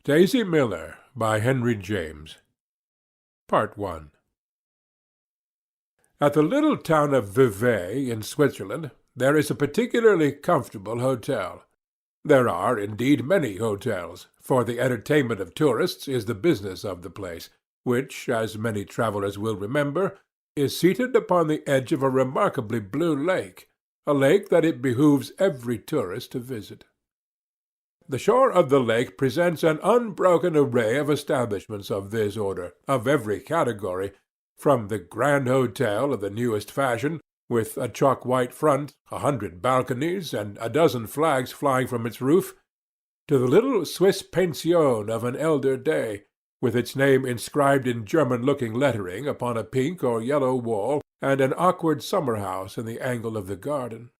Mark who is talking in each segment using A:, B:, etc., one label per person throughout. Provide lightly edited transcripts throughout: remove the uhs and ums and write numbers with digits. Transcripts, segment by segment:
A: Daisy Miller by Henry James. Part 1. At the little town of Vevey in Switzerland there is a particularly comfortable hotel. There are, indeed, many hotels, for the entertainment of tourists is the business of the place, which, as many travellers will remember, is seated upon the edge of a remarkably blue lake, a lake that it behooves every tourist to visit. The shore of the lake presents an unbroken array of establishments of this order, of every category, from the grand hotel of the newest fashion, with a chalk-white front, 100 balconies, and a dozen flags flying from its roof, to the little Swiss pension of an elder day, with its name inscribed in German-looking lettering upon a pink or yellow wall, and an awkward summer-house in the angle of the garden.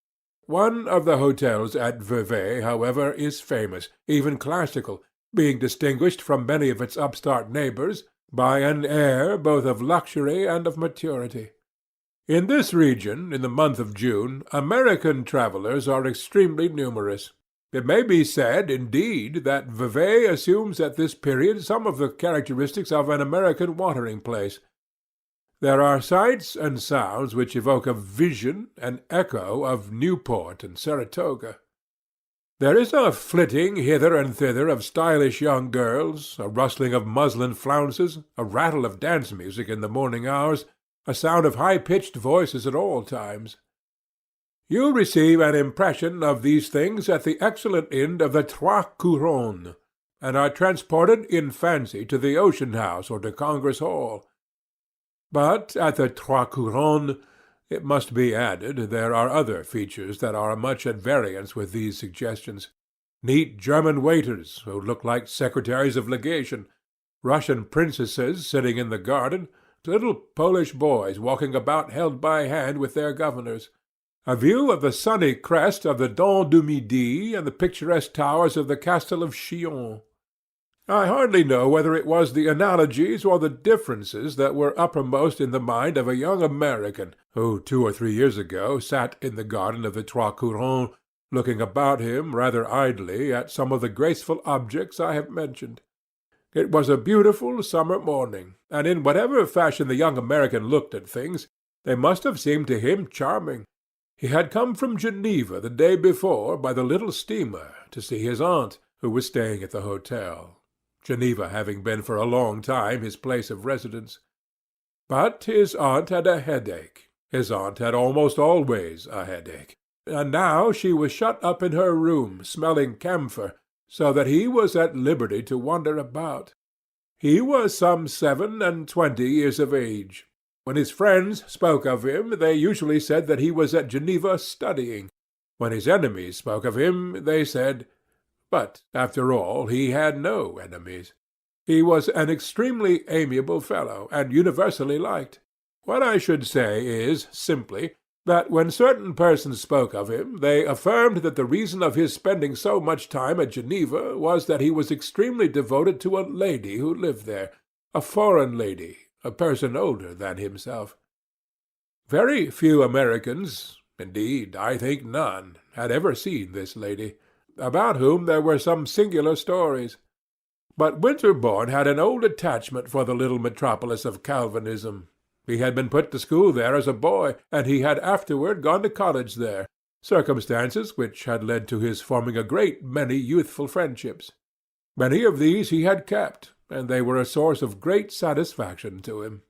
A: One of the hotels at Vevey, however, is famous, even classical, being distinguished from many of its upstart neighbours by an air both of luxury and of maturity. In this region, in the month of June, American travellers are extremely numerous. It may be said, indeed, that Vevey assumes at this period some of the characteristics of an American watering-place. There are sights and sounds which evoke a vision, an echo of Newport and Saratoga. There is a flitting hither and thither of stylish young girls, a rustling of muslin flounces, a rattle of dance music in the morning hours, a sound of high-pitched voices at all times. You receive an impression of these things at the excellent inn of the Trois Couronnes, and are transported in fancy to the Ocean House or to Congress Hall. But at the Trois Couronnes, it must be added, there are other features that are much at variance with these suggestions. Neat German waiters, who look like secretaries of legation, Russian princesses sitting in the garden, little Polish boys walking about held by hand with their governors, a view of the sunny crest of the Dent du Midi and the picturesque towers of the Castle of Chillon. I hardly know whether it was the analogies or the differences that were uppermost in the mind of a young American who 2 or 3 years ago sat in the garden of the Trois Couronnes, looking about him rather idly at some of the graceful objects I have mentioned. It was a beautiful summer morning, and in whatever fashion the young American looked at things, they must have seemed to him charming. He had come from Geneva the day before by the little steamer to see his aunt, who was staying at the hotel, Geneva having been for a long time his place of residence. But his aunt had a headache. His aunt had almost always a headache, and now she was shut up in her room, smelling camphor, so that he was at liberty to wander about. He was some 27 years of age. When his friends spoke of him, they usually said that he was at Geneva studying. When his enemies spoke of him, they said, but, after all, he had no enemies. He was an extremely amiable fellow, and universally liked. What I should say is, simply, that when certain persons spoke of him, they affirmed that the reason of his spending so much time at Geneva was that he was extremely devoted to a lady who lived there, a foreign lady, a person older than himself. Very few Americans, indeed, I think none, had ever seen this lady, about whom there were some singular stories. But Winterbourne had an old attachment for the little metropolis of Calvinism. He had been put to school there as a boy, and he had afterward gone to college there, circumstances which had led to his forming a great many youthful friendships. Many of these he had kept, and they were a source of great satisfaction to him.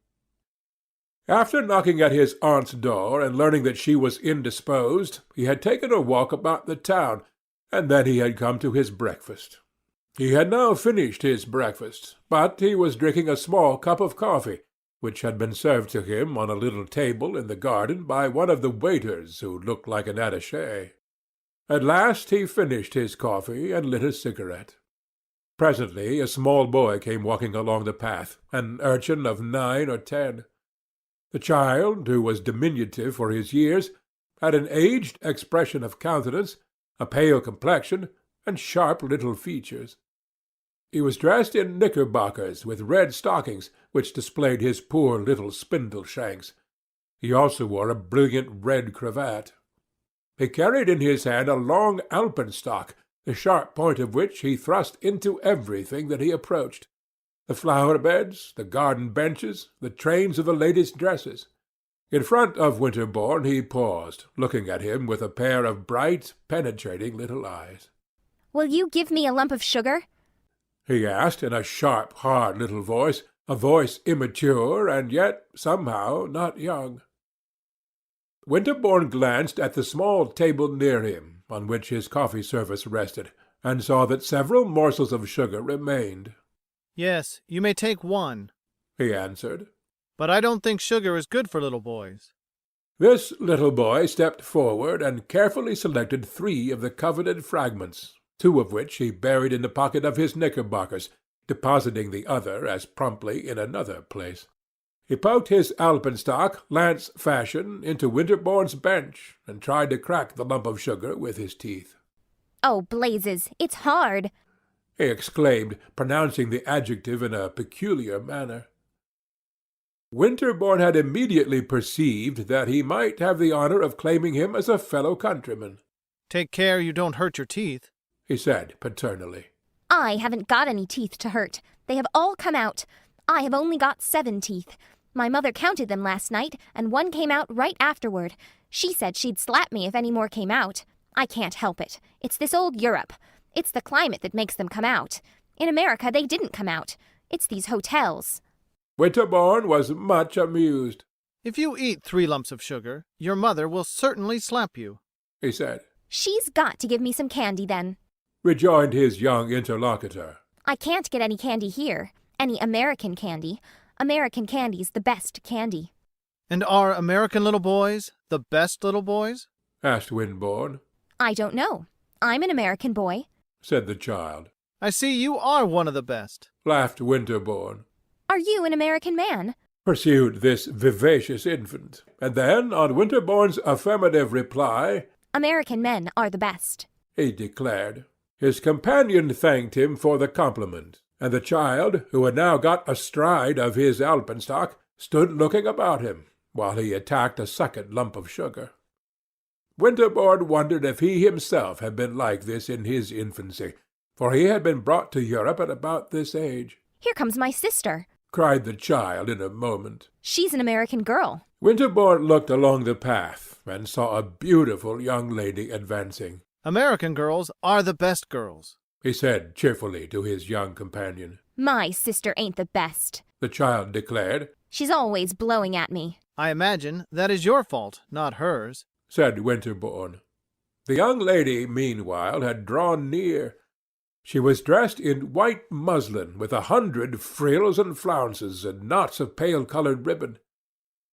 A: After knocking at his aunt's door and learning that she was indisposed, he had taken a walk about the town, and then he had come to his breakfast. He had now finished his breakfast, but he was drinking a small cup of coffee, which had been served to him on a little table in the garden by one of the waiters who looked like an attaché. At last he finished his coffee and lit a cigarette. Presently a small boy came walking along the path, an urchin of 9 or 10. The child, who was diminutive for his years, had an aged expression of countenance, a pale complexion, and sharp little features. He was dressed in knickerbockers with red stockings, which displayed his poor little spindle-shanks. He also wore a brilliant red cravat. He carried in his hand a long alpenstock, the sharp point of which he thrust into everything that he approached: the flower-beds, the garden benches, the trains of the ladies' dresses. In front of Winterbourne he paused, looking at him with a pair of bright, penetrating little eyes.
B: "Will you give me a lump of sugar?"
A: he asked in a sharp, hard little voice, a voice immature and yet somehow not young. Winterbourne glanced at the small table near him, on which his coffee-service rested, and saw that several morsels of sugar remained.
C: "Yes, you may take one,"
A: he answered.
C: "but I don't think sugar is good for little boys."
A: This little boy stepped forward and carefully selected 3 of the coveted fragments, 2 of which he buried in the pocket of his knickerbockers, depositing the other as promptly in another place. He poked his alpenstock, lance fashion, into Winterbourne's bench, and tried to crack the lump of sugar with his teeth.
B: "Oh, blazes, it's hard!"
A: he exclaimed, pronouncing the adjective in a peculiar manner. Winterbourne had immediately perceived that he might have the honour of claiming him as a fellow-countryman.
C: "Take care you don't hurt your teeth,"
A: he said paternally.
B: "I haven't got any teeth to hurt. They have all come out. I have only got 7 teeth. My mother counted them last night, and one came out right afterward. She said she'd slap me if any more came out. I can't help it. It's this old Europe. It's the climate that makes them come out. In America they didn't come out. It's these hotels."
A: Winterbourne was much amused.
C: "If you eat 3 lumps of sugar, your mother will certainly slap you,"
A: he said.
B: "She's got to give me some candy then,"
A: rejoined his young interlocutor.
B: "I can't get any candy here. Any American candy. American candy's the best candy."
C: "And are American little boys the best little boys?"
A: asked Winterbourne.
B: "I don't know. I'm an American boy,"
A: said the child.
C: "I see you are one of the best,"
A: laughed Winterbourne.
B: "Are you an American man?"
A: pursued this vivacious infant, and then, on Winterbourne's affirmative reply,
B: "American men are the best,"
A: he declared. His companion thanked him for the compliment, and the child, who had now got astride of his alpenstock, stood looking about him, while he attacked a second lump of sugar. Winterbourne wondered if he himself had been like this in his infancy, for he had been brought to Europe at about this age.
B: "Here comes my sister,"
A: cried the child in a moment.
B: "She's an American girl."
A: Winterbourne looked along the path and saw a beautiful young lady advancing.
C: "American girls are the best girls,"
A: he said cheerfully to his young companion.
B: "My sister ain't the best,"
A: the child declared.
B: "She's always blowing at me."
C: "I imagine that is your fault, not hers,"
A: said Winterbourne. The young lady, meanwhile, had drawn near. She was dressed in white muslin, with 100 frills and flounces and knots of pale-coloured ribbon.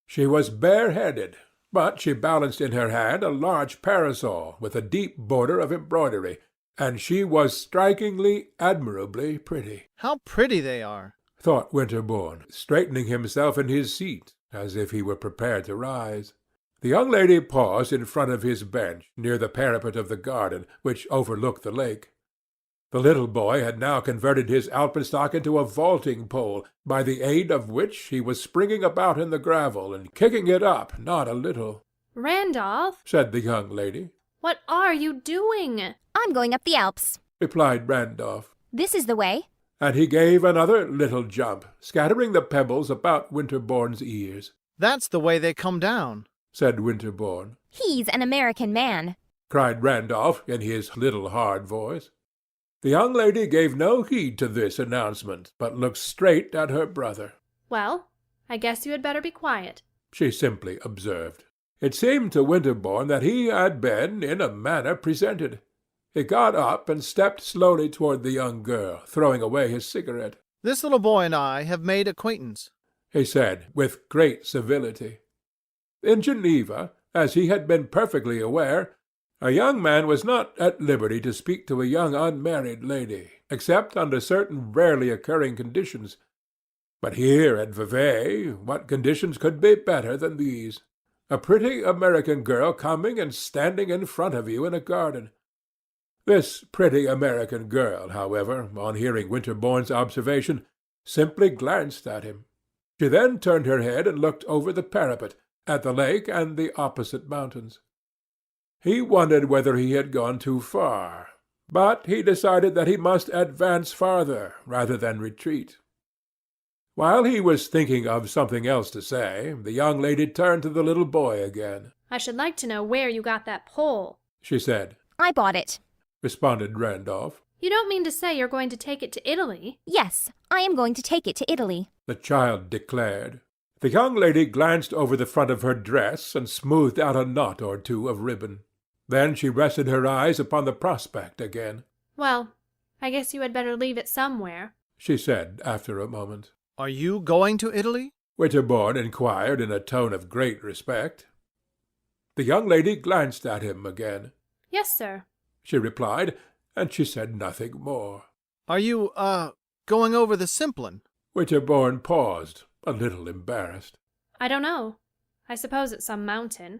A: She was bareheaded, but she balanced in her hand a large parasol with a deep border of embroidery, and she was strikingly, admirably pretty.
C: "How pretty they are,"
A: thought Winterbourne, straightening himself in his seat, as if he were prepared to rise. The young lady paused in front of his bench, near the parapet of the garden, which overlooked the lake. The little boy had now converted his alpenstock into a vaulting pole, by the aid of which he was springing about in the gravel and kicking it up not a little.
D: "Randolph,"
A: said the young lady.
D: "what are you doing?"
B: "I'm going up the Alps,"
A: replied Randolph.
B: "This is the way."
A: And he gave another little jump, scattering the pebbles about Winterbourne's ears.
C: "That's the way they come down,"
A: said Winterbourne.
B: "He's an American man,"
A: cried Randolph in his little hard voice. The young lady gave no heed to this announcement, but looked straight at her brother.
D: "Well, I guess you had better be quiet,"
A: she simply observed. It seemed to Winterbourne that he had been, in a manner, presented. He got up and stepped slowly toward the young girl, throwing away his cigarette.
C: "This little boy and I have made acquaintance,"
A: he said, with great civility. In Geneva, as he had been perfectly aware, a young man was not at liberty to speak to a young unmarried lady, except under certain rarely occurring conditions. But here at Vevey, what conditions could be better than these? A pretty American girl coming and standing in front of you in a garden. This pretty American girl, however, on hearing Winterbourne's observation, simply glanced at him. She then turned her head and looked over the parapet, at the lake and the opposite mountains. He wondered whether he had gone too far, but he decided that he must advance farther rather than retreat. While he was thinking of something else to say, the young lady turned to the little boy again.
D: I should like to know where you got that pole,
A: she said.
B: I bought it.
A: Responded Randolph.
D: You don't mean to say you're going to take it to Italy?
B: Yes, I am going to take it to Italy,
A: the child declared. The young lady glanced over the front of her dress and smoothed out a knot or two of ribbon. Then she rested her eyes upon the prospect again.
D: Well, I guess you had better leave it somewhere,
A: she said after a moment.
C: Are you going to Italy?
A: Winterbourne inquired in a tone of great respect. The young lady glanced at him again.
D: Yes, sir,
A: she replied, and she said nothing more.
C: Are you, going over the Simplon?
A: Winterbourne paused, a little embarrassed.
D: I don't know. I suppose it's some mountain.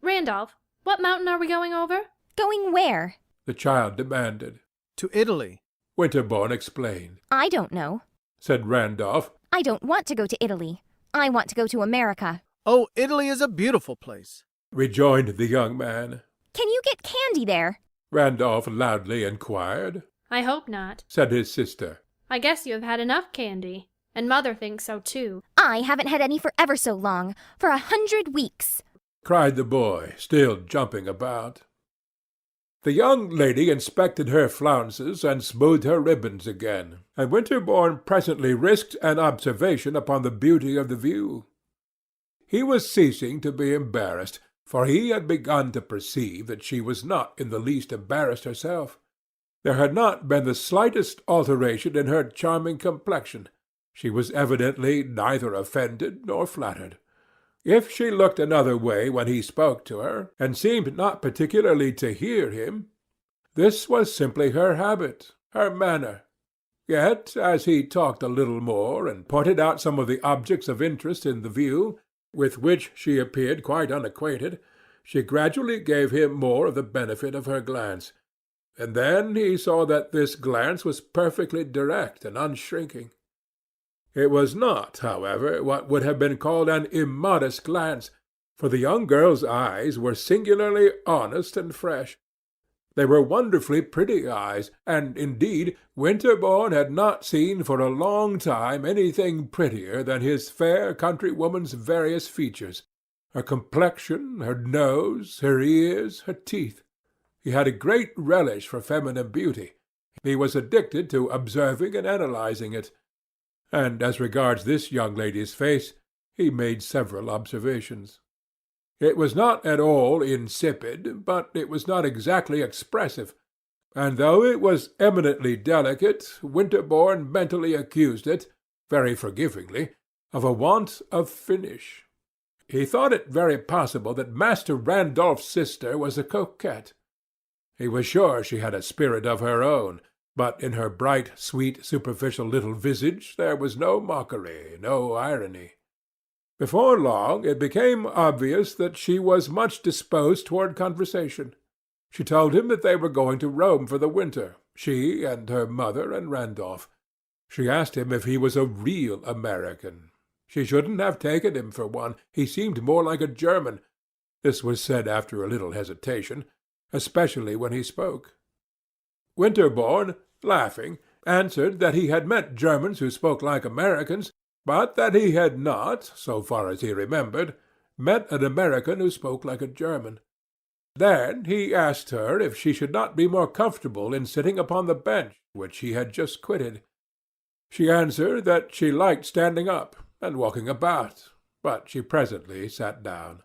D: Randolph, what mountain are we going over?
B: Going where?
A: the child demanded.
C: To Italy.
A: Winterbourne explained.
B: I don't know,
A: said Randolph.
B: I don't want to go to Italy. I want to go to America.
C: Oh, Italy is a beautiful place,
A: rejoined the young man.
B: Can you get candy there?
A: Randolph loudly inquired.
D: I hope not,
A: said his sister.
D: I guess you have had enough candy, and Mother thinks so too.
B: I haven't had any for ever so long, for 100 weeks,
A: cried the boy, still jumping about. The young lady inspected her flounces and smoothed her ribbons again, and Winterbourne presently risked an observation upon the beauty of the view. He was ceasing to be embarrassed, for he had begun to perceive that she was not in the least embarrassed herself. There had not been the slightest alteration in her charming complexion. She was evidently neither offended nor flattered. If she looked another way when he spoke to her, and seemed not particularly to hear him, this was simply her habit, her manner. Yet, as he talked a little more, and pointed out some of the objects of interest in the view, with which she appeared quite unacquainted, she gradually gave him more of the benefit of her glance, and then he saw that this glance was perfectly direct and unshrinking. It was not, however, what would have been called an immodest glance, for the young girl's eyes were singularly honest and fresh. They were wonderfully pretty eyes, and, indeed, Winterbourne had not seen for a long time anything prettier than his fair countrywoman's various features, her complexion, her nose, her ears, her teeth. He had a great relish for feminine beauty. He was addicted to observing and analyzing it. And as regards this young lady's face, he made several observations. It was not at all insipid, but it was not exactly expressive, and though it was eminently delicate, Winterbourne mentally accused it, very forgivingly, of a want of finish. He thought it very possible that Master Randolph's sister was a coquette. He was sure she had a spirit of her own, but in her bright, sweet, superficial little visage there was no mockery, no irony. Before long it became obvious that she was much disposed toward conversation. She told him that they were going to Rome for the winter, she and her mother and Randolph. She asked him if he was a real American. She shouldn't have taken him for one. He seemed more like a German. This was said after a little hesitation, especially when he spoke. Winterbourne, laughing, answered that he had met Germans who spoke like Americans, but that he had not, so far as he remembered, met an American who spoke like a German. Then he asked her if she should not be more comfortable in sitting upon the bench which he had just quitted. She answered that she liked standing up and walking about, but she presently sat down.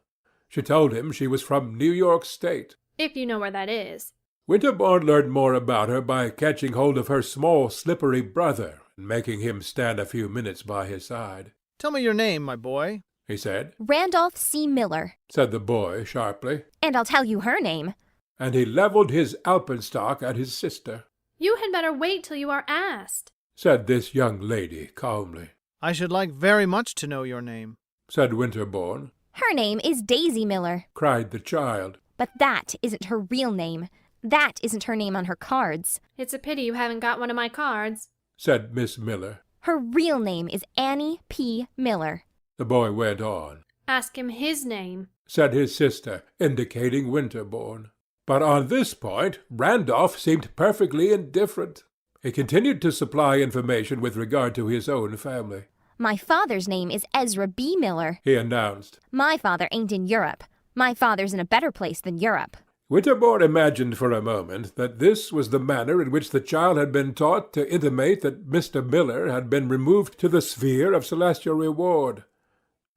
A: She told him she was from New York State.
D: If you know where that is.
A: Winterbourne learned more about her by catching hold of her small, slippery brother and making him stand a few minutes by his side.
C: Tell me your name, my boy,
A: he said.
B: Randolph C. Miller.
A: Said the boy sharply.
B: And I'll tell you her name.
A: And he levelled his alpenstock at his sister.
D: You had better wait till you are asked,
A: said this young lady calmly.
C: I should like very much to know your name,
A: said Winterbourne.
B: Her name is Daisy Miller,
A: cried the child.
B: But that isn't her real name. That isn't her name on her cards.
D: It's a pity you haven't got one of my cards,
A: said Miss Miller.
B: Her real name is Annie P. Miller.
A: The boy went on.
D: Ask him his name,
A: said his sister, indicating Winterbourne. But on this point Randolph seemed perfectly indifferent. He continued to supply information with regard to his own family.
B: My father's name is Ezra B. Miller,
A: he announced.
B: My father ain't in Europe. My father's in a better place than Europe.
A: Winterbourne imagined for a moment that this was the manner in which the child had been taught to intimate that Mr. Miller had been removed to the sphere of celestial reward.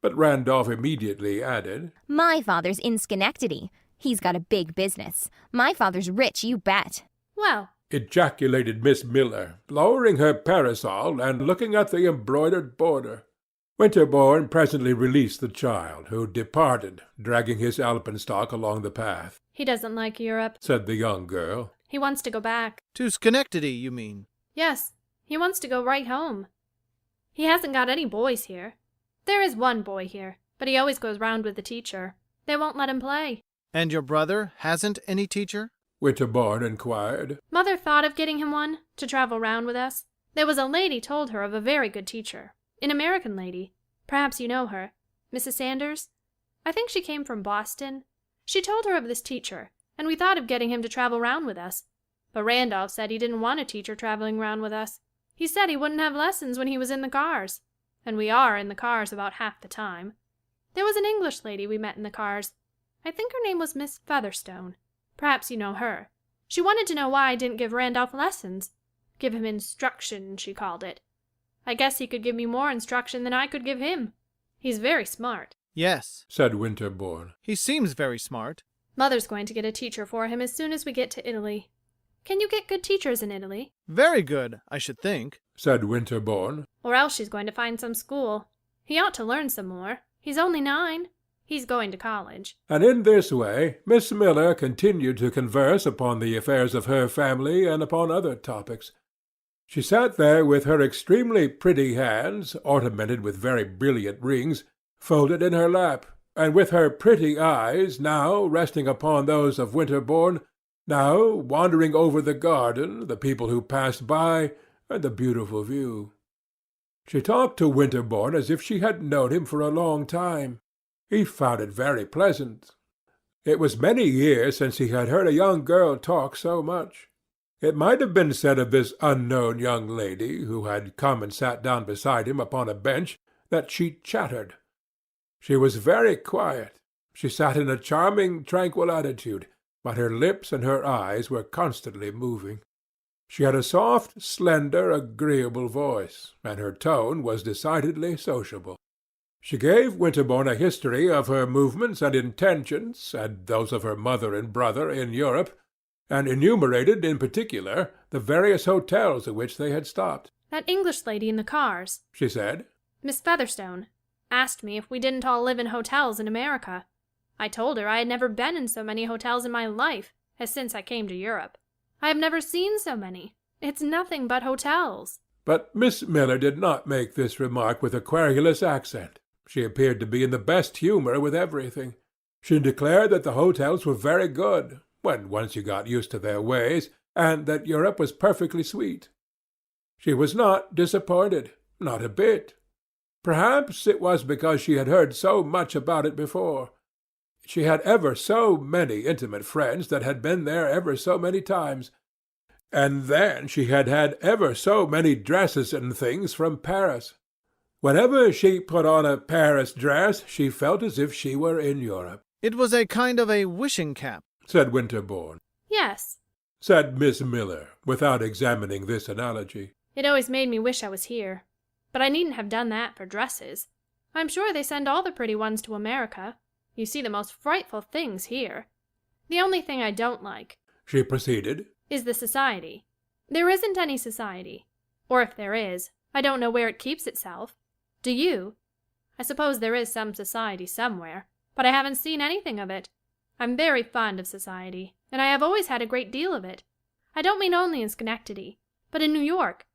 A: But Randolph immediately added,
B: My father's in Schenectady. He's got a big business. My father's rich, you bet.
D: Well,
A: ejaculated Miss Miller, lowering her parasol and looking at the embroidered border. Winterbourne presently released the child, who departed, dragging his alpenstock along the path.
D: he doesn't like Europe.
A: Said the young girl.
D: He wants to go back.
C: To Schenectady, you mean?
D: Yes, he wants to go right home. He hasn't got any boys here. There is one boy here, but he always goes round with the teacher. They won't let him play.
C: And your brother hasn't any teacher?
A: Winterbourne inquired.
D: Mother thought of getting him one, to travel round with us. There was a lady told her of a very good teacher. An American lady. Perhaps you know her. Mrs. Sanders? I think she came from Boston. She told her of this teacher, and we thought of getting him to travel round with us. But Randolph said he didn't want a teacher traveling round with us. He said he wouldn't have lessons when he was in the cars. And we are in the cars about half the time. There was an English lady we met in the cars. I think her name was Miss Featherstone. Perhaps you know her. She wanted to know why I didn't give Randolph lessons. Give him instruction, she called it. I guess he could give me more instruction than I could give him. He's very smart.
C: Yes,
A: said Winterbourne.
C: he seems very smart.
D: Mother's going to get a teacher for him as soon as we get to Italy. Can you get good teachers in Italy?
C: Very good, I should think.
A: Said Winterbourne.
D: Or else she's going to find some school. He ought to learn some more. He's only 9. He's going to college.
A: And in this way Miss Miller continued to converse upon the affairs of her family and upon other topics. She sat there with her extremely pretty hands, ornamented with very brilliant rings, folded in her lap, and with her pretty eyes now resting upon those of Winterbourne, now wandering over the garden, the people who passed by, and the beautiful view. She talked to Winterbourne as if she had known him for a long time. He found it very pleasant. It was many years since he had heard a young girl talk so much. It might have been said of this unknown young lady, who had come and sat down beside him upon a bench, that she chattered. She was very quiet. She sat in a charming, tranquil attitude, but her lips and her eyes were constantly moving. She had a soft, slender, agreeable voice, and her tone was decidedly sociable. She gave Winterbourne a history of her movements and intentions, and those of her mother and brother in Europe, and enumerated in particular the various hotels at which they had stopped.
D: That English lady in the cars,
A: she said,
D: Miss Featherstone, asked me if we didn't all live in hotels in America. I told her I had never been in so many hotels in my life as since I came to Europe. I have never seen so many. It's nothing but hotels.
A: But Miss Miller did not make this remark with a querulous accent. She appeared to be in the best humour with everything. She declared that the hotels were very good, when once you got used to their ways, and that Europe was perfectly sweet. She was not disappointed, not a bit. Perhaps it was because she had heard so much about it before. She had ever so many intimate friends that had been there ever so many times. And then she had had ever so many dresses and things from Paris. Whenever she put on a Paris dress, she felt as if she were in Europe.
C: It was a kind of a wishing cap,
A: said Winterbourne.
D: Yes,
A: said Miss Miller, without examining this analogy.
D: it always made me wish I was here. But I needn't have done that for dresses. I'm sure they send all the pretty ones to America. You see the most frightful things here. The only thing I don't like,
A: she proceeded,
D: is the society. There isn't any society. Or if there is, I don't know where it keeps itself. Do you? I suppose there is some society somewhere, but I haven't seen anything of it. I'm very fond of society, and I have always had a great deal of it. I don't mean only in Schenectady, but in New York.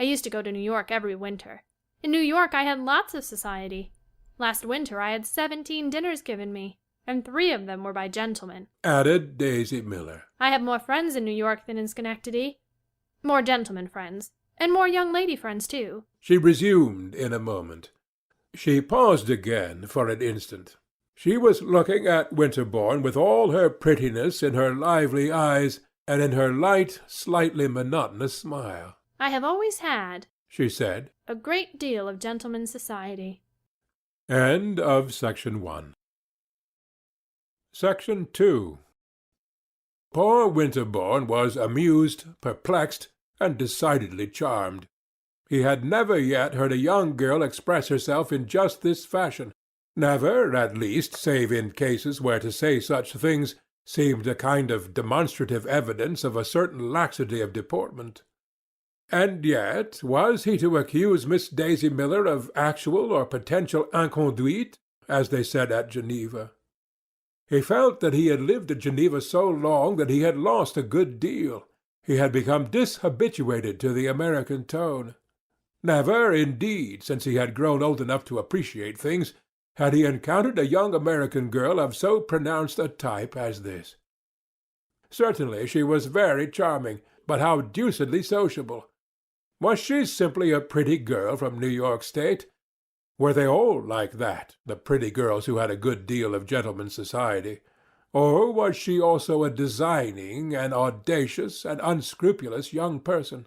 D: I used to go to New York every winter. In New York I had lots of society. Last winter I had 17 dinners given me, and 3 of them were by gentlemen,
A: added Daisy Miller.
D: I have more friends in New York than in Schenectady. More gentlemen friends, and more young lady friends too.
A: She resumed in a moment. She paused again for an instant. She was looking at Winterbourne with all her prettiness in her lively eyes and in her light, slightly monotonous smile.
D: I have always had,
A: she said,
D: a great deal of gentlemen's society.
A: End of Section 1. Section 2. Poor Winterbourne was amused, perplexed, and decidedly charmed. He had never yet heard a young girl express herself in just this fashion. Never, at least, save in cases where to say such things seemed a kind of demonstrative evidence of a certain laxity of deportment. And yet, was he to accuse Miss Daisy Miller of actual or potential inconduite, as they said at Geneva? He felt that he had lived at Geneva so long that he had lost a good deal. He had become dishabituated to the American tone. Never, indeed, since he had grown old enough to appreciate things, had he encountered a young American girl of so pronounced a type as this. Certainly she was very charming, but how deucedly sociable! Was she simply a pretty girl from New York State? Were they all like that, the pretty girls who had a good deal of gentlemen's society? Or was she also a designing, and audacious, and unscrupulous young person?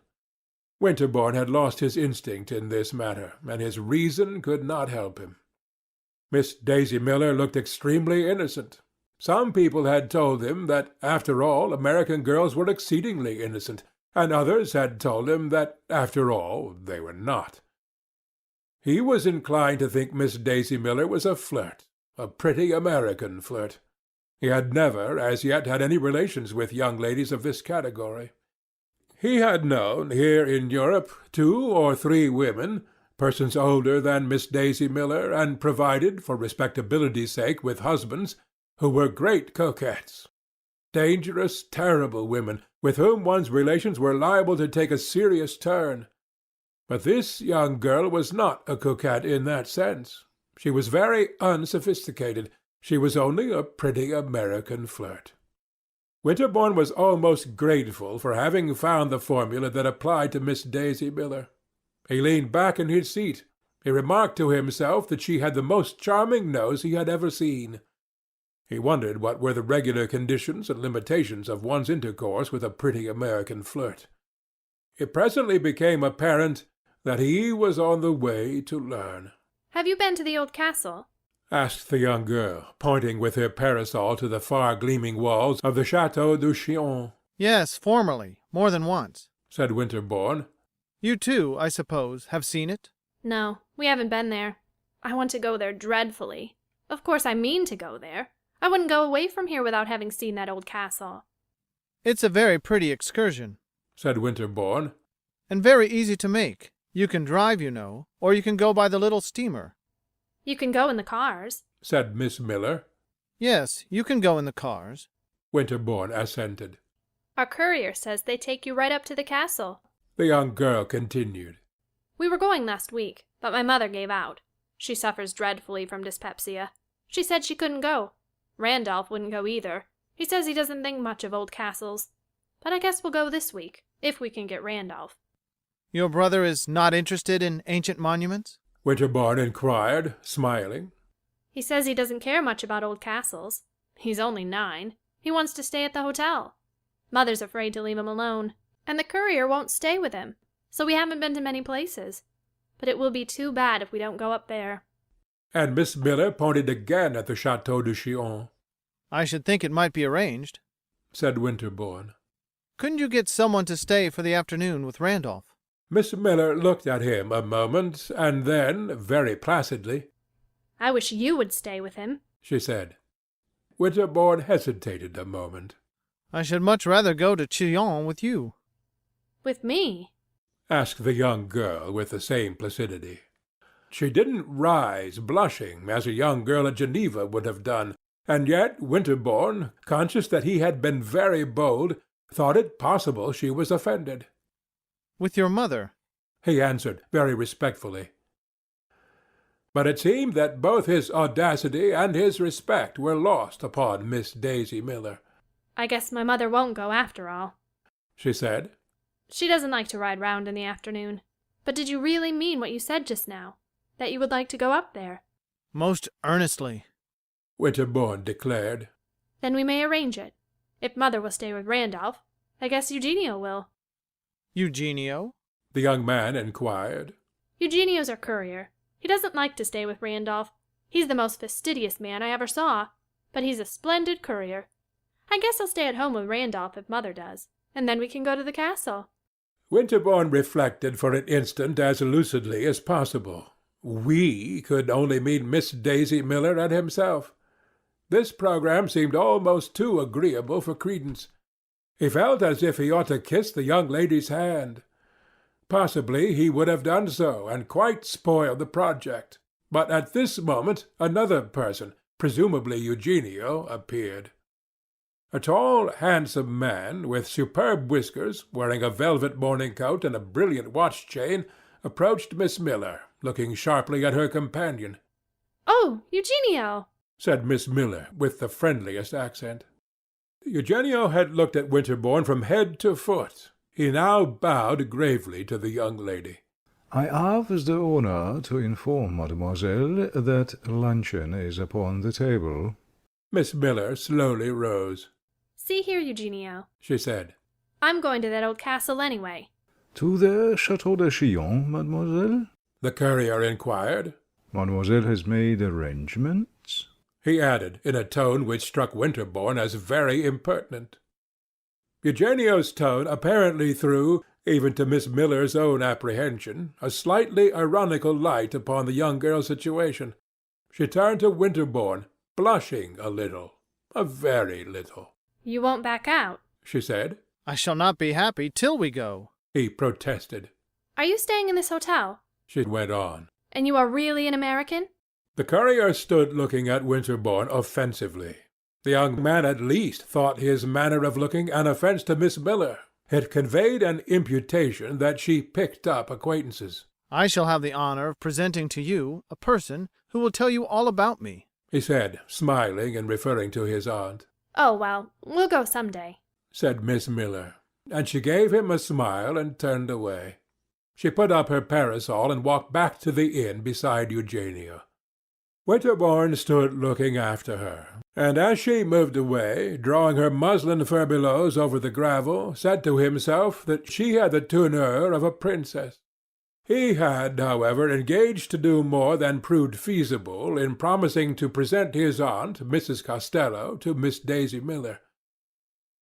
A: Winterbourne had lost his instinct in this matter, and his reason could not help him. Miss Daisy Miller looked extremely innocent. Some people had told him that, after all, American girls were exceedingly innocent, and others had told him that, after all, they were not. He was inclined to think Miss Daisy Miller was a flirt, a pretty American flirt. He had never, as yet, had any relations with young ladies of this category. He had known, here in Europe, 2 or 3 women, persons older than Miss Daisy Miller, and provided, for respectability's sake, with husbands, who were great coquettes. Dangerous, terrible women, with whom one's relations were liable to take a serious turn. But this young girl was not a coquette in that sense. She was very unsophisticated. She was only a pretty American flirt. Winterbourne was almost grateful for having found the formula that applied to Miss Daisy Miller. He leaned back in his seat. He remarked to himself that she had the most charming nose he had ever seen. He wondered what were the regular conditions and limitations of one's intercourse with a pretty American flirt. It presently became apparent that he was on the way to learn.
D: Have you been to the old castle?
A: asked the young girl, pointing with her parasol to the far gleaming walls of the Château du Chillon.
C: Yes, formerly, more than once,
A: said Winterbourne.
C: You too, I suppose, have seen it?
D: No, we haven't been there. I want to go there dreadfully. Of course I mean to go there. I wouldn't go away from here without having seen that old castle.
C: It's a very pretty excursion,
A: said Winterbourne.
C: And very easy to make. You can drive, you know, or you can go by the little steamer.
D: You can go in the cars,
A: said Miss Miller.
C: Yes, you can go in the cars,
A: Winterbourne assented.
D: Our courier says they take you right up to the castle.
A: The young girl continued.
D: We were going last week, but my mother gave out. She suffers dreadfully from dyspepsia. She said she couldn't go. Randolph wouldn't go either. He says he doesn't think much of old castles. But I guess we'll go this week, if we can get Randolph.
C: Your brother is not interested in ancient monuments?
A: Winterbourne inquired, smiling.
D: He says he doesn't care much about old castles. He's only 9. He wants to stay at the hotel. Mother's afraid to leave him alone. And the courier won't stay with him. So we haven't been to many places. But it will be too bad if we don't go up there.
A: And Miss Miller pointed again at the Château du Chillon.
C: I should think it might be arranged,
A: said Winterbourne.
C: Couldn't you get someone to stay for the afternoon with Randolph?
A: Miss Miller looked at him a moment, and then, very placidly,
D: I wish you would stay with him,
A: she said. Winterbourne hesitated a moment.
C: I should much rather go to Chillon with you.
D: With me?
A: Asked the young girl with the same placidity. She didn't rise, blushing, as a young girl at Geneva would have done, and yet Winterbourne, conscious that he had been very bold, thought it possible she was offended.
C: With your mother,
A: he answered very respectfully. But it seemed that both his audacity and his respect were lost upon Miss Daisy Miller.
D: I guess my mother won't go after all,
A: she said.
D: She doesn't like to ride round in the afternoon. But did you really mean what you said just now? That you would like to go up there?
C: Most earnestly.
A: Winterbourne declared.
D: Then we may arrange it. If Mother will stay with Randolph, I guess Eugenio will.
C: Eugenio?
A: The young man inquired.
D: Eugenio's our courier. He doesn't like to stay with Randolph. He's the most fastidious man I ever saw, but he's a splendid courier. I guess I'll stay at home with Randolph if Mother does, and then we can go to the castle.
A: Winterbourne reflected for an instant as lucidly as possible. We could only mean Miss Daisy Miller and himself. This program seemed almost too agreeable for credence. He felt as if he ought to kiss the young lady's hand. Possibly he would have done so, and quite spoiled the project. But at this moment another person, presumably Eugenio, appeared. A tall, handsome man, with superb whiskers, wearing a velvet morning coat and a brilliant watch-chain, approached Miss Miller, looking sharply at her companion.
D: "Oh, Eugenio!"
A: said Miss Miller, with the friendliest accent. Eugenio had looked at Winterbourne from head to foot. He now bowed gravely to the young lady.
E: I have the honour to inform mademoiselle that luncheon is upon the table.
A: Miss Miller slowly rose.
D: "See here, Eugenio,"
A: she said.
D: "I'm going to that old castle anyway."
E: To the Château de Chillon, mademoiselle?
A: The courier inquired.
E: Mademoiselle has made arrangements?
A: He added, in a tone which struck Winterbourne as very impertinent. Eugenio's tone apparently threw, even to Miss Miller's own apprehension, a slightly ironical light upon the young girl's situation. She turned to Winterbourne, blushing a little, a very little.
D: "You won't back out?"
A: she said.
C: I shall not be happy till we go.
A: He protested.
D: "Are you staying in this hotel?"
A: She went on.
D: "And you are really an American?"
A: The courier stood looking at Winterbourne offensively. The young man at least thought his manner of looking an offence to Miss Miller. It conveyed an imputation that she picked up acquaintances.
C: I shall have the honour of presenting to you a person who will tell you all about me,
A: he said, smiling and referring to his aunt.
D: "Oh, well, we'll go some day,"
A: said Miss Miller, and she gave him a smile and turned away. She put up her parasol and walked back to the inn beside Eugenio. Winterbourne stood looking after her, and as she moved away, drawing her muslin furbelows over the gravel, said to himself that she had the tournure of a princess. He had, however, engaged to do more than proved feasible in promising to present his aunt, Mrs. Costello, to Miss Daisy Miller.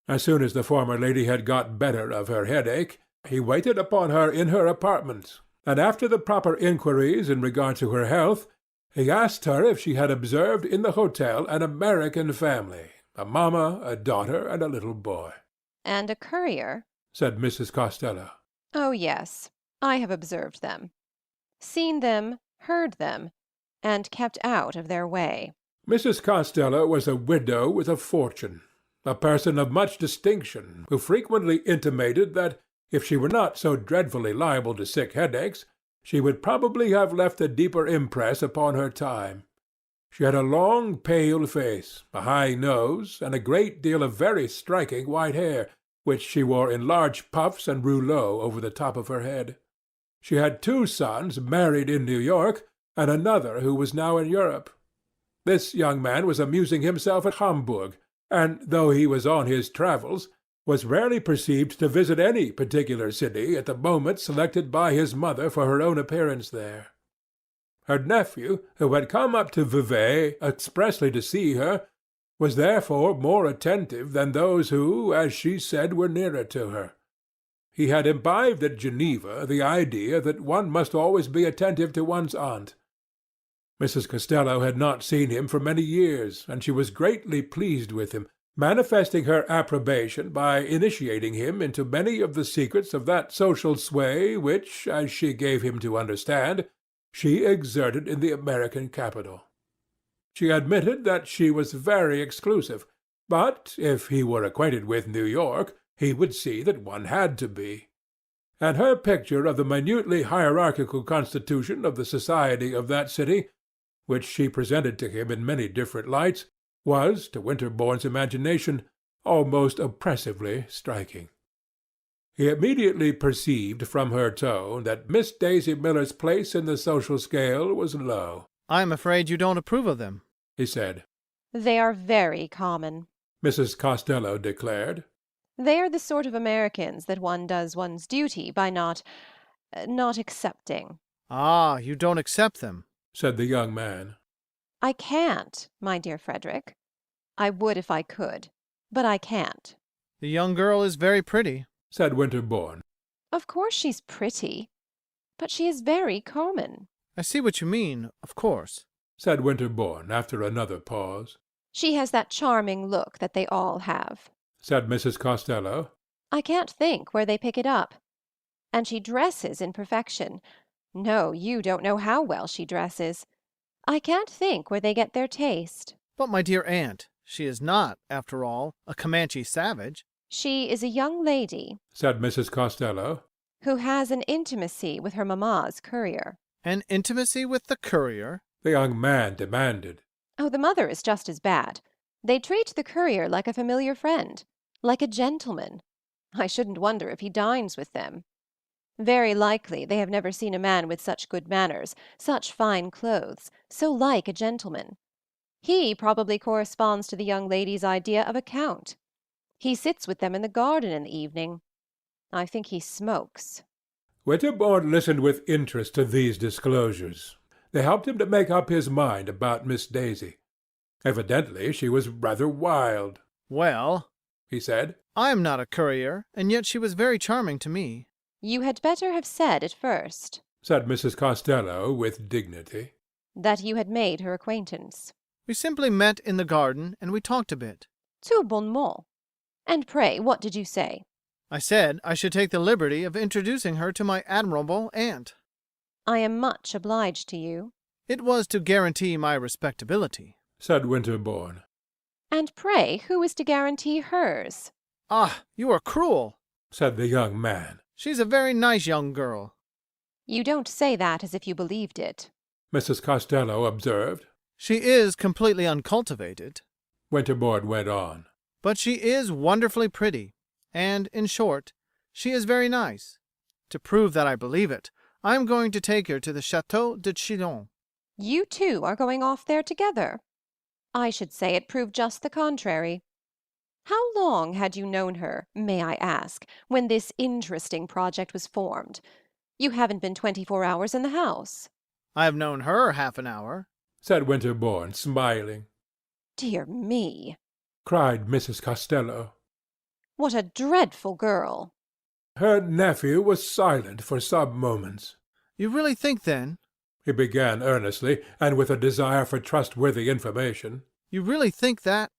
A: As soon as the former lady had got better of her headache, he waited upon her in her apartment, and after the proper inquiries in regard to her health, he asked her if she had observed in the hotel an American family, a mamma, a daughter, and a little boy.
F: "And a courier?"
A: said Mrs. Costello.
F: "Oh, yes, I have observed them, seen them, heard them, and kept out of their way."
A: Mrs. Costello was a widow with a fortune, a person of much distinction, who frequently intimated that, if she were not so dreadfully liable to sick headaches, she would probably have left a deeper impress upon her time. She had a long, pale face, a high nose, and a great deal of very striking white hair, which she wore in large puffs and rouleaux over the top of her head. She had 2 sons married in New York, and another who was now in Europe. This young man was amusing himself at Hamburg, and, though he was on his travels, was rarely perceived to visit any particular city at the moment selected by his mother for her own appearance there. Her nephew, who had come up to Vevey expressly to see her, was therefore more attentive than those who, as she said, were nearer to her. He had imbibed at Geneva the idea that one must always be attentive to one's aunt. Mrs. Costello had not seen him for many years, and she was greatly pleased with him, manifesting her approbation by initiating him into many of the secrets of that social sway which, as she gave him to understand, she exerted in the American capital. She admitted that she was very exclusive, but if he were acquainted with New York, he would see that one had to be. And her picture of the minutely hierarchical constitution of the society of that city, which she presented to him in many different lights, was, to Winterbourne's imagination, almost oppressively striking. He immediately perceived from her tone that Miss Daisy Miller's place in the social scale was low.
C: I am afraid you don't approve of them,
A: he said.
F: They are very common.
A: Mrs. Costello declared.
F: They are the sort of Americans that one does one's duty by not accepting.
C: Ah, you don't accept them.
A: Said the young man.
F: I can't, my dear Frederick. I would if I could, but I can't.
C: The young girl is very pretty.
A: Said Winterbourne.
F: Of course she's pretty, but she is very common.
C: I see what you mean, of course.
A: Said Winterbourne after another pause.
F: She has that charming look that they all have.
A: Said Mrs. Costello.
F: I can't think where they pick it up. And she dresses in perfection. No, you don't know how well she dresses. I can't think where they get their taste.
C: But, my dear aunt, she is not, after all, a Comanche savage.
F: She is a young lady,
A: Said Mrs. Costello.
F: who has an intimacy with her mamma's courier.
C: An intimacy with the courier?
A: The young man demanded.
F: Oh, the mother is just as bad. They treat the courier like a familiar friend, like a gentleman. I shouldn't wonder if he dines with them. Very likely they have never seen a man with such good manners, such fine clothes, so like a gentleman. He probably corresponds to the young lady's idea of a count. He sits with them in the garden in the evening. I think he smokes.
A: Winterbourne listened with interest to these disclosures. They helped him to make up his mind about Miss Daisy. Evidently she was rather wild.
C: Well,
A: He said.
C: I am not a courier, and yet she was very charming to me.
F: You had better have said at first
A: Said Mrs. Costello with dignity.
F: that you had made her acquaintance.
C: We simply met in the garden, and we talked a bit.
F: Tout bonnement. And pray, what did you say?
C: I said I should take the liberty of introducing her to my admirable aunt.
F: I am much obliged to you.
C: It was to guarantee my respectability.
A: Said Winterbourne.
F: And pray, who is to guarantee hers?
C: Ah, you are cruel.
A: Said the young man.
C: She's a very nice young girl.
F: You don't say that as if you believed it.
A: Mrs. Costello observed.
C: She is completely uncultivated,
A: Winterbourne went on.
C: but she is wonderfully pretty, and, in short, she is very nice. To prove that I believe it, I am going to take her to the Chateau de Chillon.
F: You two are going off there together. I should say it proved just the contrary. How long had you known her, may I ask, when this interesting project was formed? You haven't been 24 hours in the house.
C: I have known her half an hour.
A: Said Winterbourne, smiling.
F: Dear me,
A: Cried Mrs. Costello.
F: what a dreadful girl.
A: Her nephew was silent for some moments.
C: You really think, then,
A: He began earnestly, and with a desire for trustworthy information.
C: you really think that?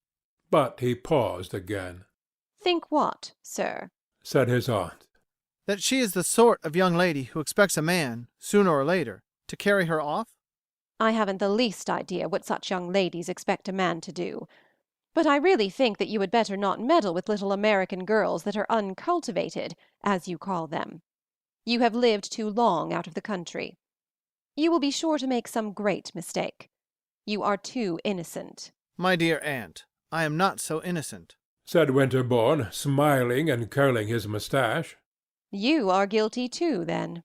A: But he paused again.
F: Think what, sir?
A: Said his aunt.
C: That she is the sort of young lady who expects a man, sooner or later, to carry her off?
F: I haven't the least idea what such young ladies expect a man to do. But I really think that you had better not meddle with little American girls that are uncultivated, as you call them. You have lived too long out of the country. You will be sure to make some great mistake. You are too innocent.
C: My dear aunt, I am not so innocent.
A: Said Winterbourne, smiling and curling his moustache.
F: You are guilty too, then.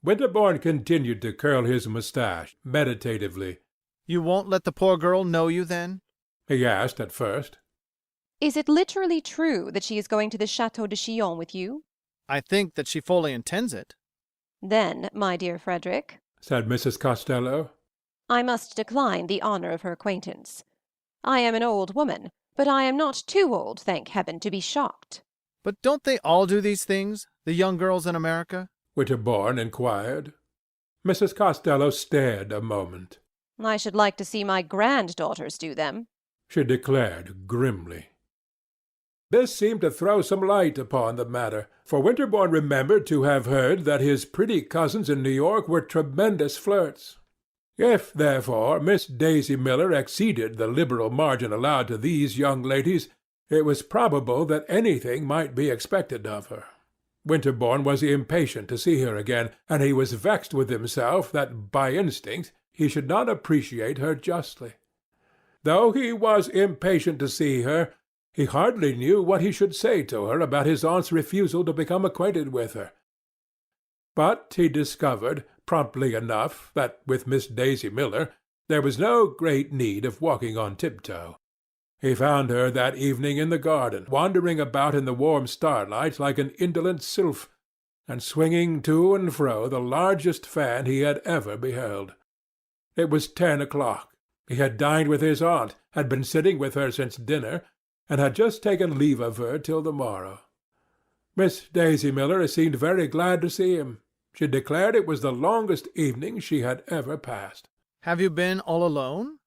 A: Winterbourne continued to curl his moustache meditatively.
C: You won't let the poor girl know you, then?
A: He asked at first.
F: Is it literally true that she is going to the Chateau de Chillon with you?
C: I think that she fully intends it.
F: Then, my dear Frederick,
A: Said Mrs. Costello.
F: I must decline the honor of her acquaintance. I am an old woman, but I am not too old, thank heaven, to be shocked.
C: But don't they all do these things, the young girls in America?
A: Winterbourne inquired. Mrs. Costello stared a moment.
F: I should like to see my granddaughters do them.
A: She declared grimly. This seemed to throw some light upon the matter, for Winterbourne remembered to have heard that his pretty cousins in New York were tremendous flirts. If, therefore, Miss Daisy Miller exceeded the liberal margin allowed to these young ladies, it was probable that anything might be expected of her. Winterbourne was impatient to see her again, and he was vexed with himself that by instinct he should not appreciate her justly. Though he was impatient to see her, he hardly knew what he should say to her about his aunt's refusal to become acquainted with her. But he discovered, promptly enough, that with Miss Daisy Miller There was no great need of walking on tiptoe. He found her that evening in the garden, wandering about in the warm starlight like an indolent sylph, and swinging to and fro the largest fan he had ever beheld. It was 10 o'clock. He had dined with his aunt, had been sitting with her since dinner, and had just taken leave of her till the morrow. Miss Daisy Miller seemed very glad to see him. She declared it was the longest evening she had ever passed.
C: Have you been all alone?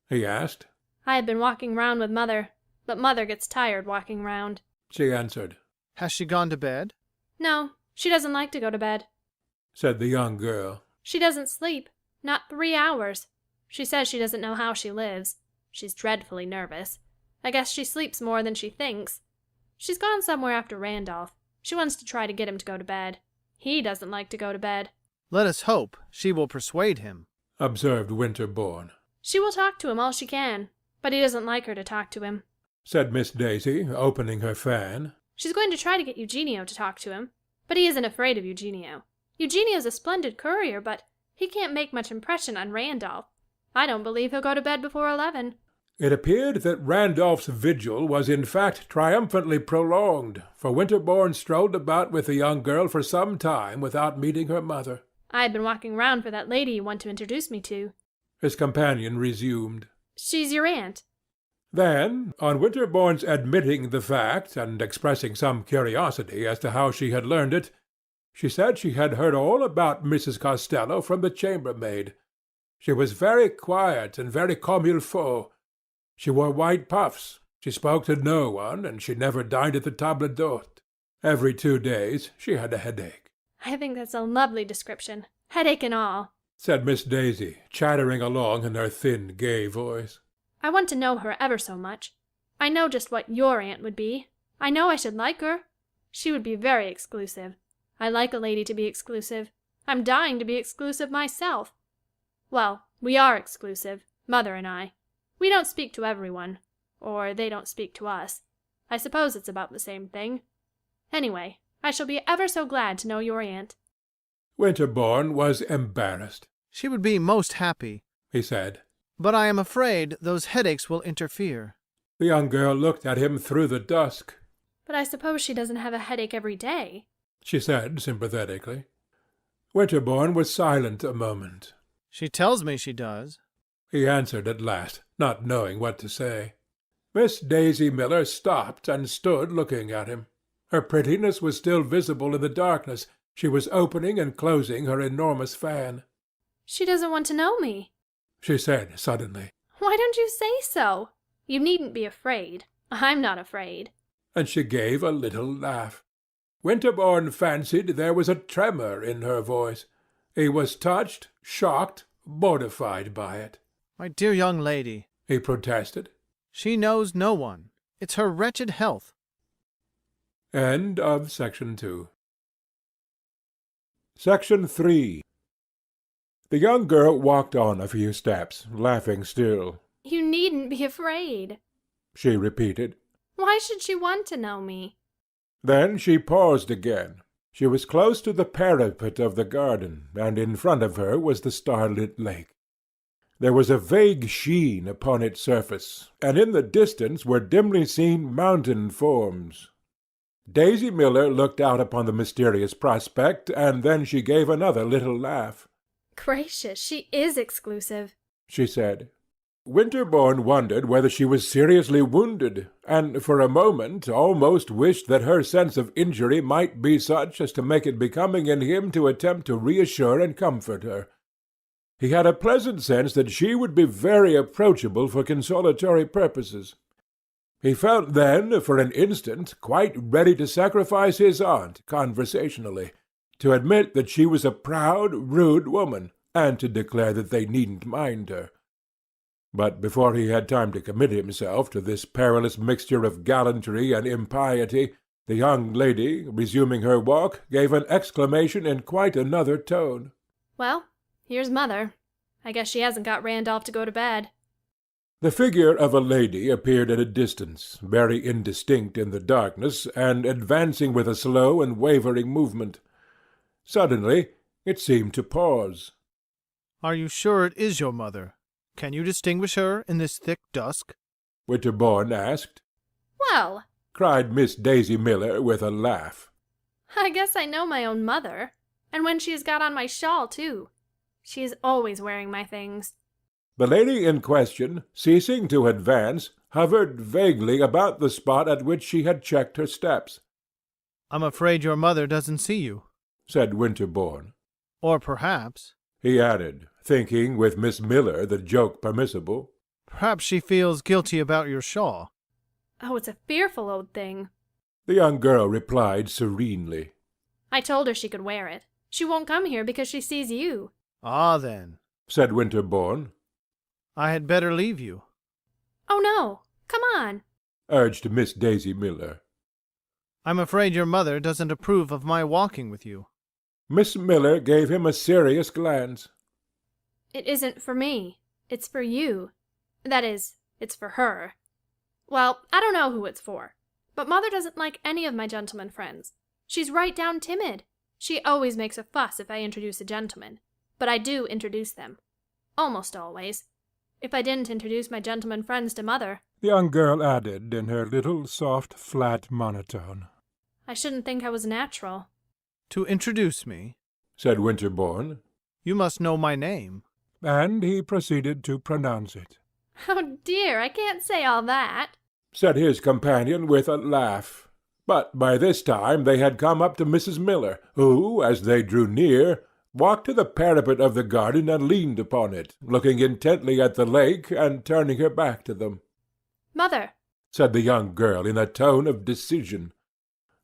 A: He asked.
D: I had been walking round with Mother, but Mother gets tired walking round.
A: She answered.
C: Has she gone to bed?
D: No, she doesn't like to go to bed,
A: said the young girl.
D: She doesn't sleep. Not 3 hours. She says she doesn't know how she lives. She's dreadfully nervous. I guess she sleeps more than she thinks. She's gone somewhere after Randolph. She wants to try to get him to go to bed. He doesn't like to go to bed.
C: Let us hope she will persuade him,
A: observed Winterbourne.
D: She will talk to him all she can, but he doesn't like her to talk to him,
A: said Miss Daisy, opening her fan.
D: She's going to try to get Eugenio to talk to him, but he isn't afraid of Eugenio. Eugenio's a splendid courier, but he can't make much impression on Randolph. I don't believe he'll go to bed before 11.
A: It appeared that Randolph's vigil was in fact triumphantly prolonged, for Winterbourne strolled about with the young girl for some time without meeting her mother.
D: I had been walking round for that lady you want to introduce me to,
A: his companion resumed.
D: She's your aunt.
A: Then, on Winterbourne's admitting the fact and expressing some curiosity as to how she had learned it, she said she had heard all about Mrs. Costello from the chambermaid. She was very quiet and very comme il faut. She wore white puffs. She spoke to no one, and she never dined at the table d'hôte. Every 2 days she had a headache.
D: I think that's a lovely description, headache and all,
A: said Miss Daisy, chattering along in her thin, gay voice.
D: I want to know her ever so much. I know just what your aunt would be. I know I should like her. She would be very exclusive. I like a lady to be exclusive. I'm dying to be exclusive myself. Well, we are exclusive, Mother and I. We don't speak to everyone, or they don't speak to us. I suppose it's about the same thing. Anyway, I shall be ever so glad to know your aunt.
A: Winterbourne was embarrassed.
C: She would be most happy,
A: he said.
C: But I am afraid those headaches will interfere.
A: The young girl looked at him through the dusk.
D: But I suppose she doesn't have a headache every day,
A: she said sympathetically. Winterbourne was silent a moment.
C: She tells me she does,
A: he answered at last, not knowing what to say. Miss Daisy Miller stopped and stood looking at him. Her prettiness was still visible in the darkness. She was opening and closing her enormous fan.
D: She doesn't want to know me,
A: she said suddenly.
D: Why don't you say so? You needn't be afraid. I'm not afraid.
A: And she gave a little laugh. Winterbourne fancied there was a tremor in her voice. He was touched, shocked, mortified by it.
C: My dear young lady,
A: he protested.
C: She knows no one. It's her wretched health.
A: End of Section 2. Section 3. The young girl walked on a few steps, laughing still.
D: You needn't be afraid,
A: she repeated.
D: Why should she want to know me?
A: Then she paused again. She was close to the parapet of the garden, and in front of her was the starlit lake. There was a vague sheen upon its surface, and in the distance were dimly seen mountain forms. Daisy Miller looked out upon the mysterious prospect, and then she gave another little laugh.
D: Gracious, she is exclusive,
A: she said. Winterbourne wondered whether she was seriously wounded, and for a moment almost wished that her sense of injury might be such as to make it becoming in him to attempt to reassure and comfort her. He had a pleasant sense that she would be very approachable for consolatory purposes. He felt then, for an instant, quite ready to sacrifice his aunt conversationally, to admit that she was a proud, rude woman, and to declare that they needn't mind her. But before he had time to commit himself to this perilous mixture of gallantry and impiety, the young lady, resuming her walk, gave an exclamation in quite another tone.
D: Well, here's Mother. I guess she hasn't got Randolph to go to bed.
A: The figure of a lady appeared at a distance, very indistinct in the darkness, and advancing with a slow and wavering movement. Suddenly it seemed to pause.
C: Are you sure it is your mother? Can you distinguish her in this thick dusk?
A: Winterbourne asked.
D: Well,
A: Cried Miss Daisy Miller with a laugh.
D: I guess I know my own mother. And when she has got on my shawl, too. She is always wearing my things.
A: The lady in question, ceasing to advance, hovered vaguely about the spot at which she had checked her steps.
C: I'm afraid your mother doesn't see you.
A: Said Winterbourne.
C: Or perhaps,
A: He added, thinking with Miss Miller the joke permissible.
C: perhaps she feels guilty about your shawl.
D: Oh, it's a fearful old thing.
A: The young girl replied serenely.
D: I told her she could wear it. She won't come here because she sees you.
C: Ah, then,
A: Said Winterbourne.
C: I had better leave you.
D: Oh, no. Come on.
A: Urged Miss Daisy Miller.
C: I'm afraid your mother doesn't approve of my walking with you.
A: Miss Miller gave him a serious glance.
D: It isn't for me. It's for you. That is, it's for her. Well, I don't know who it's for. But Mother doesn't like any of my gentleman friends. She's right down timid. She always makes a fuss if I introduce a gentleman. But I do introduce them. Almost always. If I didn't introduce my gentleman friends to Mother,
G: the young girl added in her little soft, flat monotone.
D: I shouldn't think I was natural.
C: To introduce me,
A: Said Winterbourne.
C: you must know my name.
G: And he proceeded to pronounce it.
D: Oh dear, I can't say all that.
A: Said his companion with a laugh. But by this time they had come up to Mrs. Miller, who, as they drew near, walked to the parapet of the garden and leaned upon it, looking intently at the lake and turning her back to them.
D: Mother,
A: Said the young girl in a tone of decision.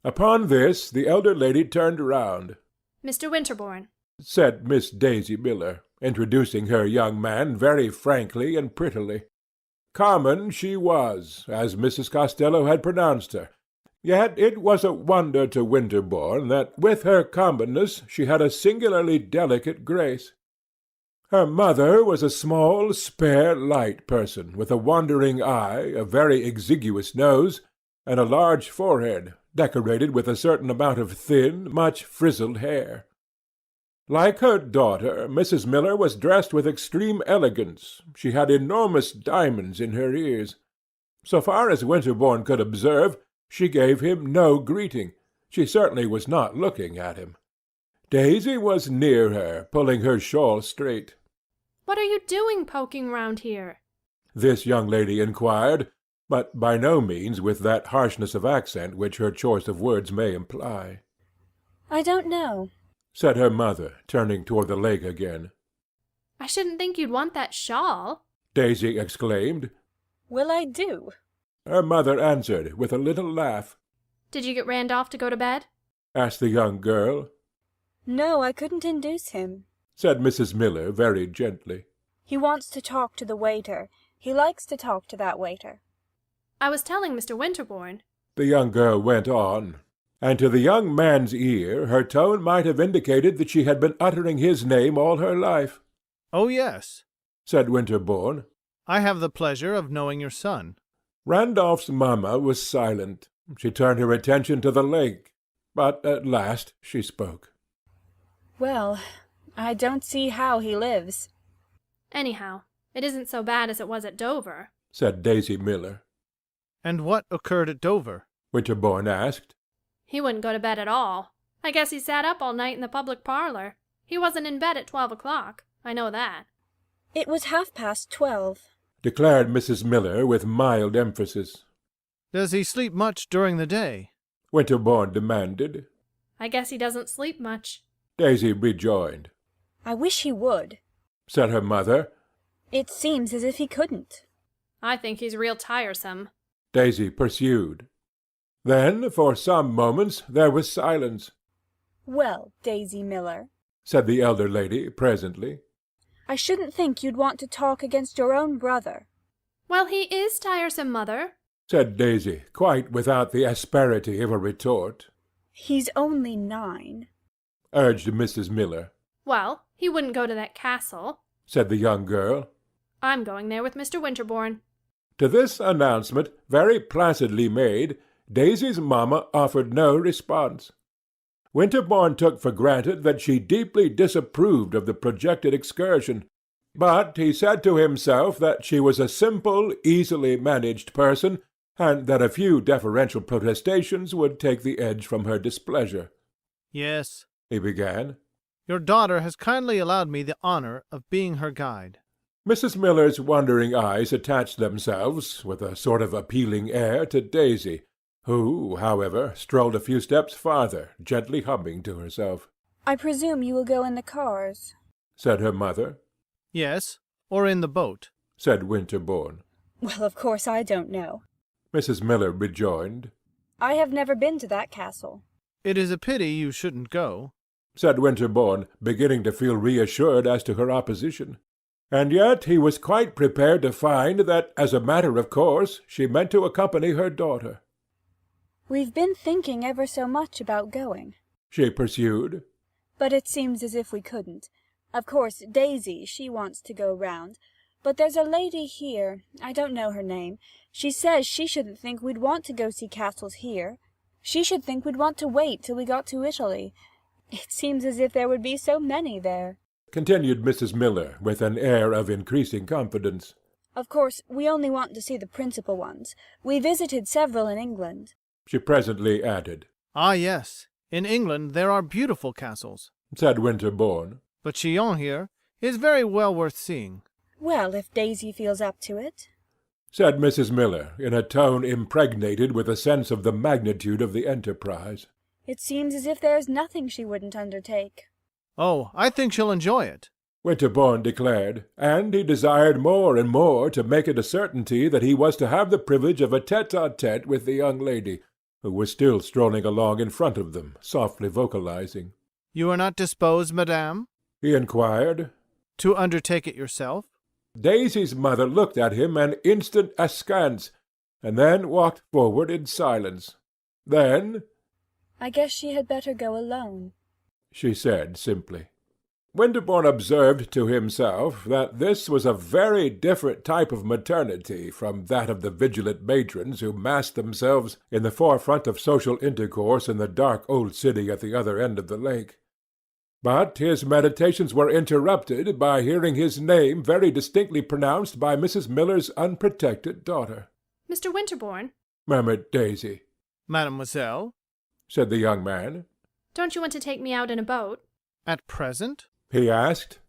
A: Upon this the elder lady turned round.
D: Mr. Winterbourne.
A: Said Miss Daisy Miller, introducing her young man very frankly and prettily. Common she was, as Mrs. Costello had pronounced her, yet it was a wonder to Winterbourne that with her commonness she had a singularly delicate grace. Her mother was a small, spare, light person, with a wandering eye, a very exiguous nose, and a large forehead, decorated with a certain amount of thin, much frizzled hair. Like her daughter, Mrs. Miller was dressed with extreme elegance. She had enormous diamonds in her ears. So far as Winterbourne could observe, she gave him no greeting. She certainly was not looking at him. Daisy was near her, pulling her shawl straight.
D: What are you doing poking round here?
A: This young lady inquired, but by no means with that harshness of accent which her choice of words may imply.
H: I don't know,
A: Said her mother, turning toward the lake again.
D: I shouldn't think you'd want that shawl.
A: Daisy exclaimed.
H: Will I do?
A: Her mother answered with a little laugh.
D: Did you get Randolph to go to bed?
A: Asked the young girl.
H: No, I couldn't induce him.
A: Said Mrs. Miller very gently.
H: He wants to talk to the waiter. He likes to talk to that waiter.
D: I was telling Mr. Winterbourne.
A: The young girl went on, and to the young man's ear her tone might have indicated that she had been uttering his name all her life.
C: Oh, yes.
A: Said Winterbourne.
C: I have the pleasure of knowing your son.
A: Randolph's mamma was silent. She turned her attention to the lake, but at last she spoke.
H: Well, I don't see how he lives.
D: Anyhow, it isn't so bad as it was at Dover.
A: Said Daisy Miller.
C: And what occurred at Dover?
A: Winterbourne asked.
D: He wouldn't go to bed at all. I guess he sat up all night in the public parlor. He wasn't in bed at 12 o'clock. I know that.
H: It was 12:30.
A: Declared Mrs. Miller with mild emphasis.
C: Does he sleep much during the day?
A: Winterbourne demanded.
D: I guess he doesn't sleep much.
A: Daisy rejoined.
H: I wish he would.
A: Said her mother.
H: It seems as if he couldn't.
D: I think he's real tiresome.
A: Daisy pursued. Then, for some moments, there was silence.
H: Well, Daisy Miller,
A: Said the elder lady presently.
H: I shouldn't think you'd want to talk against your own brother.
D: Well, he is tiresome, Mother.
A: Said Daisy, quite without the asperity of a retort.
H: He's only 9.
A: Urged Mrs. Miller.
D: Well, he wouldn't go to that castle.
A: Said the young girl.
D: I'm going there with Mr. Winterbourne.
A: To this announcement, very placidly made, Daisy's mamma offered no response. Winterbourne took for granted that she deeply disapproved of the projected excursion, But he said to himself that she was a simple, easily managed person, and that a few deferential protestations would take the edge from her displeasure.
C: Yes,
A: He began.
C: your daughter has kindly allowed me the honor of being her guide.
A: Mrs. Miller's wondering eyes attached themselves, with a sort of appealing air, to Daisy, who, however, strolled a few steps farther, gently humming to herself.
H: I presume you will go in the cars,
A: said her mother.
C: Yes, or in the boat.
A: Said Winterbourne.
H: Well, of course I don't know.
A: Mrs. Miller rejoined.
H: I have never been to that castle.
C: It is a pity you shouldn't go,
A: said Winterbourne, beginning to feel reassured as to her opposition. And yet he was quite prepared to find that, as a matter of course, she meant to accompany her daughter.
H: We've been thinking ever so much about going,
A: she pursued.
H: But it seems as if we couldn't. Of course, Daisy, she wants to go round. But there's a lady here, I don't know her name. She says she shouldn't think we'd want to go see castles here. She should think we'd want to wait till we got to Italy. It seems as if there would be so many there,
A: continued Mrs. Miller, with an air of increasing confidence.
H: Of course, we only want to see the principal ones. We visited several in England,
A: she presently added.
C: Ah, yes, in England there are beautiful castles,
A: said Winterbourne.
C: But Chillon here is very well worth seeing.
H: Well, if Daisy feels up to it,
A: said Mrs. Miller, in a tone impregnated with a sense of the magnitude of the enterprise.
H: It seems as if there is nothing she wouldn't undertake.
C: Oh, I think she'll enjoy it,
A: Winterbourne declared, and he desired more and more to make it a certainty that he was to have the privilege of a tete-a-tete with the young lady, who was still strolling along in front of them, softly vocalizing.
C: You are not disposed, madame?
A: He inquired.
C: To undertake it yourself?
A: Daisy's mother looked at him an instant askance, and then walked forward in silence. Then,
H: I guess she had better go alone,
A: she said simply. Winterbourne observed to himself that this was a very different type of maternity from that of the vigilant matrons who massed themselves in the forefront of social intercourse in the dark old city at the other end of the lake. But his meditations were interrupted by hearing his name very distinctly pronounced by Mrs. Miller's unprotected daughter.
D: Mr. Winterbourne,
A: murmured Daisy.
C: Mademoiselle?
A: Said the young man.
D: Don't you want to take me out in a boat?
C: At present?
A: He asked.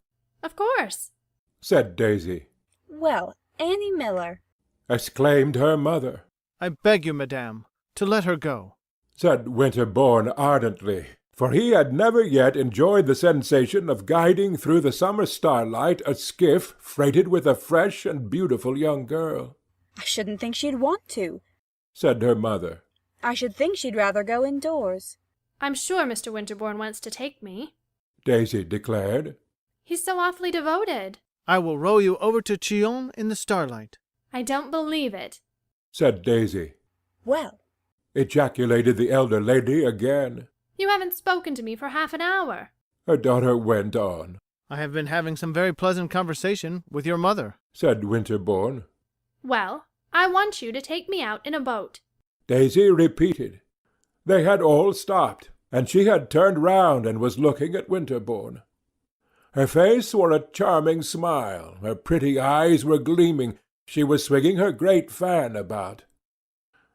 D: Of course,
A: said Daisy.
H: Well, Annie Miller,
A: exclaimed her mother.
C: I beg you, madame, to let her go,
A: said Winterbourne ardently, for he had never yet enjoyed the sensation of guiding through the summer starlight a skiff freighted with a fresh and beautiful young girl.
H: I shouldn't think she'd want to,
A: said her mother.
H: I should think she'd rather go indoors.
D: I'm sure Mr. Winterbourne wants to take me,
A: Daisy declared.
D: He's so awfully devoted.
C: I will row you over to Chillon in the starlight.
D: I don't believe it,
A: said Daisy.
H: Well,
A: ejaculated the elder lady again.
D: You haven't spoken to me for half an hour.
A: Her daughter went on.
C: I have been having some very pleasant conversation with your mother,
A: said Winterbourne.
D: Well, I want you to take me out in a boat.
A: Daisy repeated. They had all stopped, and she had turned round and was looking at Winterbourne. Her face wore a charming smile, her pretty eyes were gleaming, she was swinging her great fan about.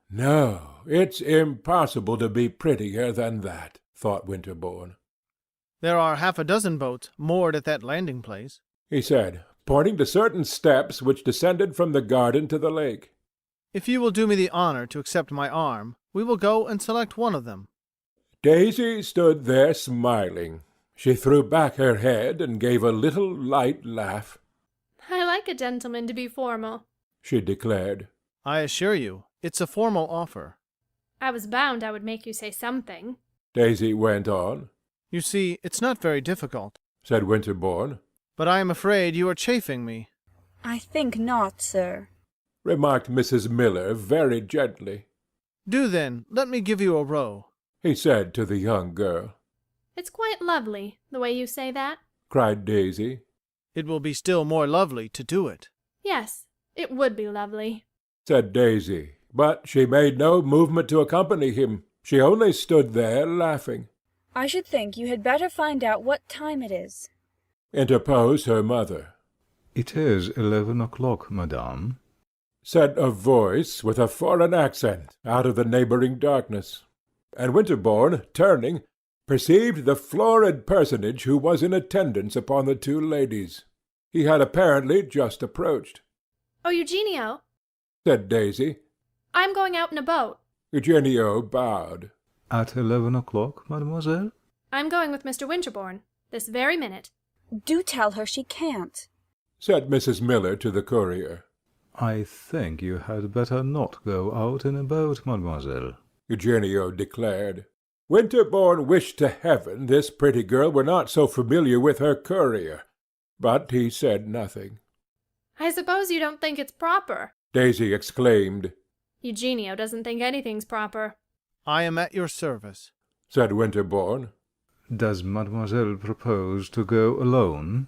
A: No, it's impossible to be prettier than that, thought Winterbourne.
C: There are half a dozen boats moored at that landing place,
A: he said, pointing to certain steps which descended from the garden to the lake.
C: If you will do me the honor to accept my arm, we will go and select one of them.
A: Daisy stood there smiling. She threw back her head and gave a little light laugh.
D: I like a gentleman to be formal,
A: she declared.
C: I assure you, it's a formal offer.
D: I was bound I would make you say something,
A: Daisy went on.
C: You see, it's not very difficult,
A: said Winterbourne.
C: But I am afraid you are chaffing me.
H: I think not, sir,
A: remarked Mrs. Miller very gently.
C: Do then, let me give you a row,
A: he said to the young girl.
D: It's quite lovely, the way you say that,
A: cried Daisy.
C: It will be still more lovely to do it.
D: Yes, it would be lovely,
A: said Daisy, but she made no movement to accompany him. She only stood there laughing.
H: I should think you had better find out what time it is,
A: interposed her mother.
E: "It is 11 o'clock, madame,"
A: said a voice with a foreign accent out of the neighbouring darkness, and Winterbourne, turning, perceived the florid personage who was in attendance upon the two ladies. He had apparently just approached.
D: "Oh, Eugenio,"
A: said Daisy.
D: "I'm going out in a boat."
A: Eugenio bowed.
E: "At 11 o'clock, mademoiselle?"
D: "I'm going with Mr. Winterbourne, this very minute."
H: Do tell her she can't,
A: said Mrs. Miller to the courier.
E: "I think you had better not go out in a boat, mademoiselle,"
A: Eugenio declared. Winterbourne wished to heaven this pretty girl were not so familiar with her courier, but he said nothing.
D: "I suppose you don't think it's proper?"
A: Daisy exclaimed.
D: "Eugenio doesn't think anything's proper."
C: I am at your service.
A: Said Winterbourne.
E: "Does mademoiselle propose to go alone?"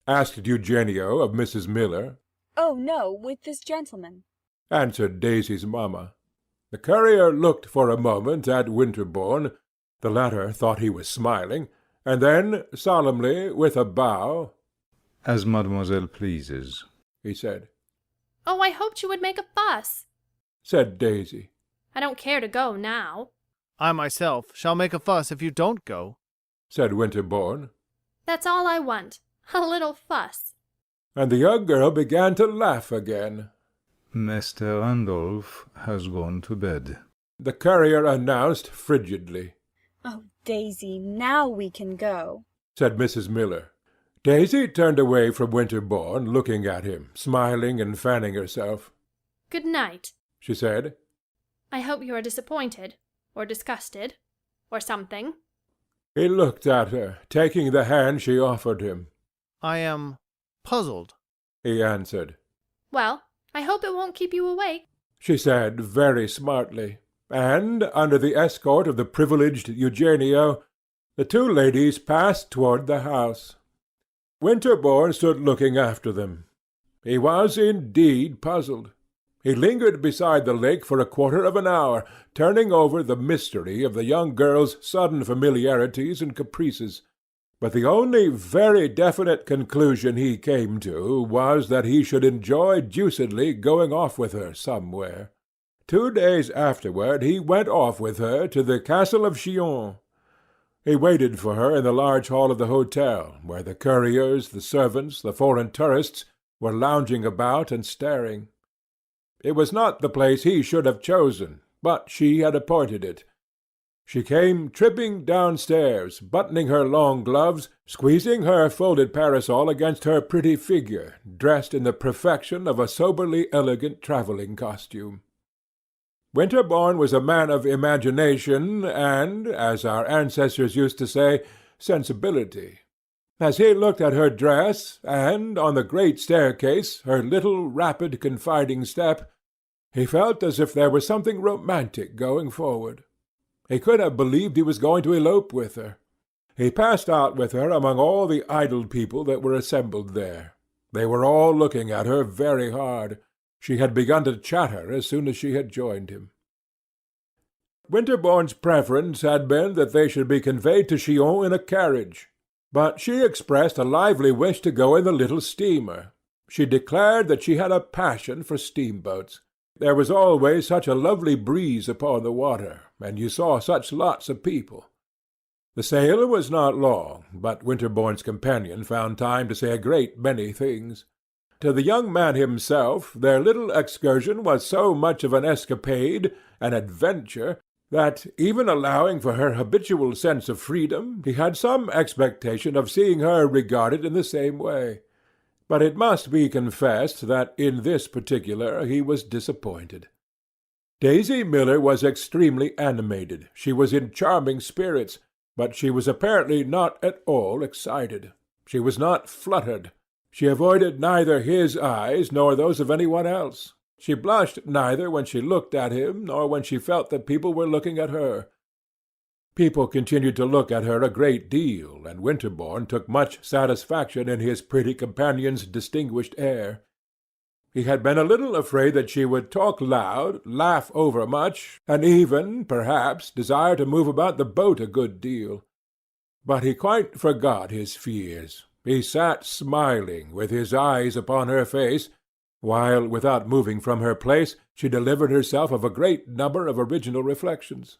A: Asked Eugenio of Mrs. Miller.
H: Oh, no, with this gentleman,
A: Answered Daisy's mamma. The courier looked for a moment at Winterbourne. The latter thought he was smiling, and then, solemnly, with a bow,
E: "As mademoiselle pleases,"
A: he said.
D: "Oh, I hoped you would make a fuss."
A: Said Daisy.
D: "I don't care to go now."
C: I myself shall make a fuss if you don't go.
A: Said Winterbourne.
D: "That's all I want, a little fuss."
A: And the young girl began to laugh again.
E: "Mr. Randolph has gone to bed,"
A: The courier announced frigidly.
H: Oh, Daisy, now we can go,
A: Said Mrs. Miller. Daisy turned away from Winterbourne, looking at him, smiling and fanning herself.
D: "Good night,"
A: She said.
D: "I hope you are disappointed, or disgusted, or something."
A: He looked at her, taking the hand she offered him.
C: I am puzzled.
A: He answered.
D: "Well, I hope it won't keep you awake."
A: She said very smartly, and, under the escort of the privileged Eugenio, the two ladies passed toward the house. Winterbourne stood looking after them. He was indeed puzzled. He lingered beside the lake for a quarter of an hour, turning over the mystery of the young girl's sudden familiarities and caprices. But the only very definite conclusion he came to was that he should enjoy deucedly going off with her somewhere. 2 days afterward he went off with her to the castle of Chillon. He waited for her in the large hall of the hotel, where the couriers, the servants, the foreign tourists were lounging about and staring. It was not the place he should have chosen, but she had appointed it. She came tripping downstairs, buttoning her long gloves, squeezing her folded parasol against her pretty figure, dressed in the perfection of a soberly elegant travelling costume. Winterbourne was a man of imagination and, as our ancestors used to say, sensibility. As he looked at her dress, and, on the great staircase, her little, rapid, confiding step, he felt as if there was something romantic going forward. He could have believed he was going to elope with her. He passed out with her among all the idle people that were assembled there. They were all looking at her very hard. She had begun to chatter as soon as she had joined him. Winterbourne's preference had been that they should be conveyed to Chillon in a carriage, but she expressed a lively wish to go in the little steamer. She declared that she had a passion for steamboats. There was always such a lovely breeze upon the water, and you saw such lots of people. The sail was not long, but Winterbourne's companion found time to say a great many things. To the young man himself, their little excursion was so much of an escapade, an adventure, that, even allowing for her habitual sense of freedom, he had some expectation of seeing her regarded in the same way. But it must be confessed that in this particular he was disappointed. Daisy Miller was extremely animated. She was in charming spirits, but she was apparently not at all excited. She was not fluttered. She avoided neither his eyes nor those of anyone else. She blushed neither when she looked at him nor when she felt that people were looking at her. People continued to look at her a great deal, and Winterbourne took much satisfaction in his pretty companion's distinguished air. He had been a little afraid that she would talk loud, laugh overmuch, and even, perhaps, desire to move about the boat a good deal. But he quite forgot his fears. He sat smiling, with his eyes upon her face, while, without moving from her place, she delivered herself of a great number of original reflections.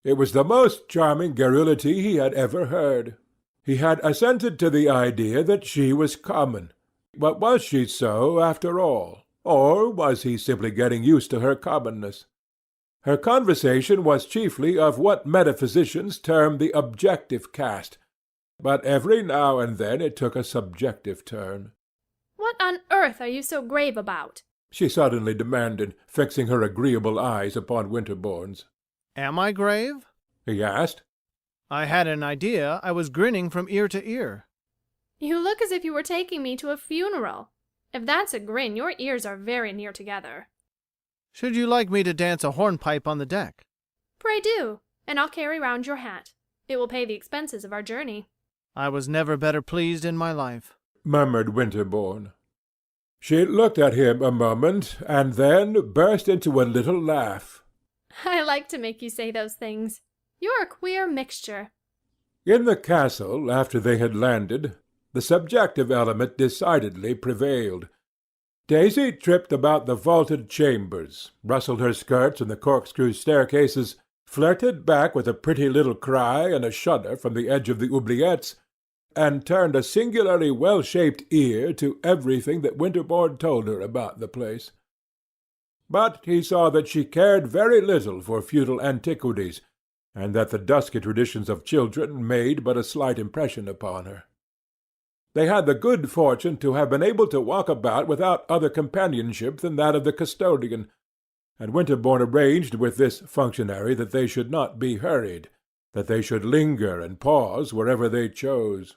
A: It was the most charming garrulity he had ever heard. He had assented to the idea that she was common. But was she so, after all? Or was he simply getting used to her commonness? Her conversation was chiefly of what metaphysicians term the objective cast, but every now and then it took a subjective turn.
D: What on earth are you so grave about?
A: She suddenly demanded, fixing her agreeable eyes upon Winterbourne's.
C: Am I grave?
A: He asked.
C: I had an idea I was grinning from ear to ear.
D: You look as if you were taking me to a funeral. If that's a grin, your ears are very near together.
C: Should you like me to dance a hornpipe on the deck?
D: Pray do, and I'll carry round your hat. It will pay the expenses of our journey.
C: I was never better pleased in my life,
A: murmured Winterbourne. She looked at him a moment, and then burst into a little laugh.
D: I like to make you say those things. You're a queer mixture.
A: In the castle, after they had landed, the subjective element decidedly prevailed. Daisy tripped about the vaulted chambers, rustled her skirts in the corkscrew staircases, flirted back with a pretty little cry and a shudder from the edge of the oubliettes, and turned a singularly well-shaped ear to everything that Winterbourne told her about the place. But he saw that she cared very little for feudal antiquities, and that the dusky traditions of children made but a slight impression upon her. They had the good fortune to have been able to walk about without other companionship than that of the custodian, and Winterbourne arranged with this functionary that they should not be hurried, that they should linger and pause wherever they chose.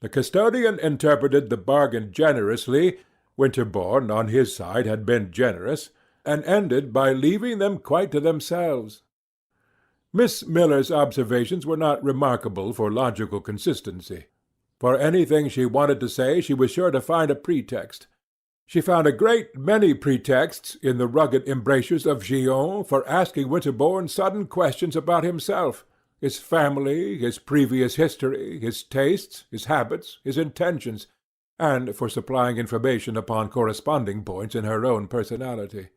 A: The custodian interpreted the bargain generously. Winterbourne, on his side, had been generous, and ended by leaving them quite to themselves. Miss Miller's observations were not remarkable for logical consistency. For anything she wanted to say she was sure to find a pretext. She found a great many pretexts in the rugged embrasures of Gillon for asking Winterbourne sudden questions about himself, his family, his previous history, his tastes, his habits, his intentions, and for supplying information upon corresponding points in her own personality.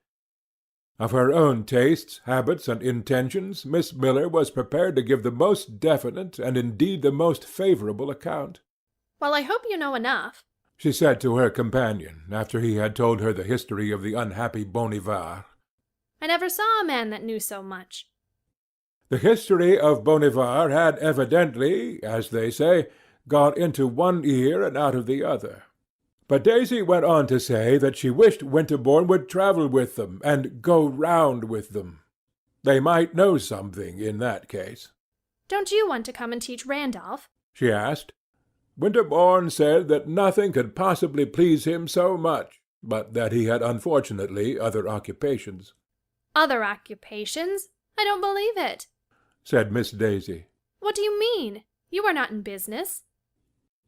A: Of her own tastes, habits, and intentions, Miss Miller was prepared to give the most definite and indeed the most favourable account.
D: Well, I hope you know enough,
A: she said to her companion, after he had told her the history of the unhappy Bonnivard.
D: I never saw a man that knew so much.
A: The history of Bonnivard had evidently, as they say, got into one ear and out of the other. But Daisy went on to say that she wished Winterbourne would travel with them, and go round with them. They might know something in that case.
D: Don't you want to come and teach Randolph?
A: She asked. Winterbourne said that nothing could possibly please him so much, but that he had unfortunately other occupations.
D: Other occupations? I don't believe it,
A: said Miss Daisy.
D: What do you mean? You are not in business.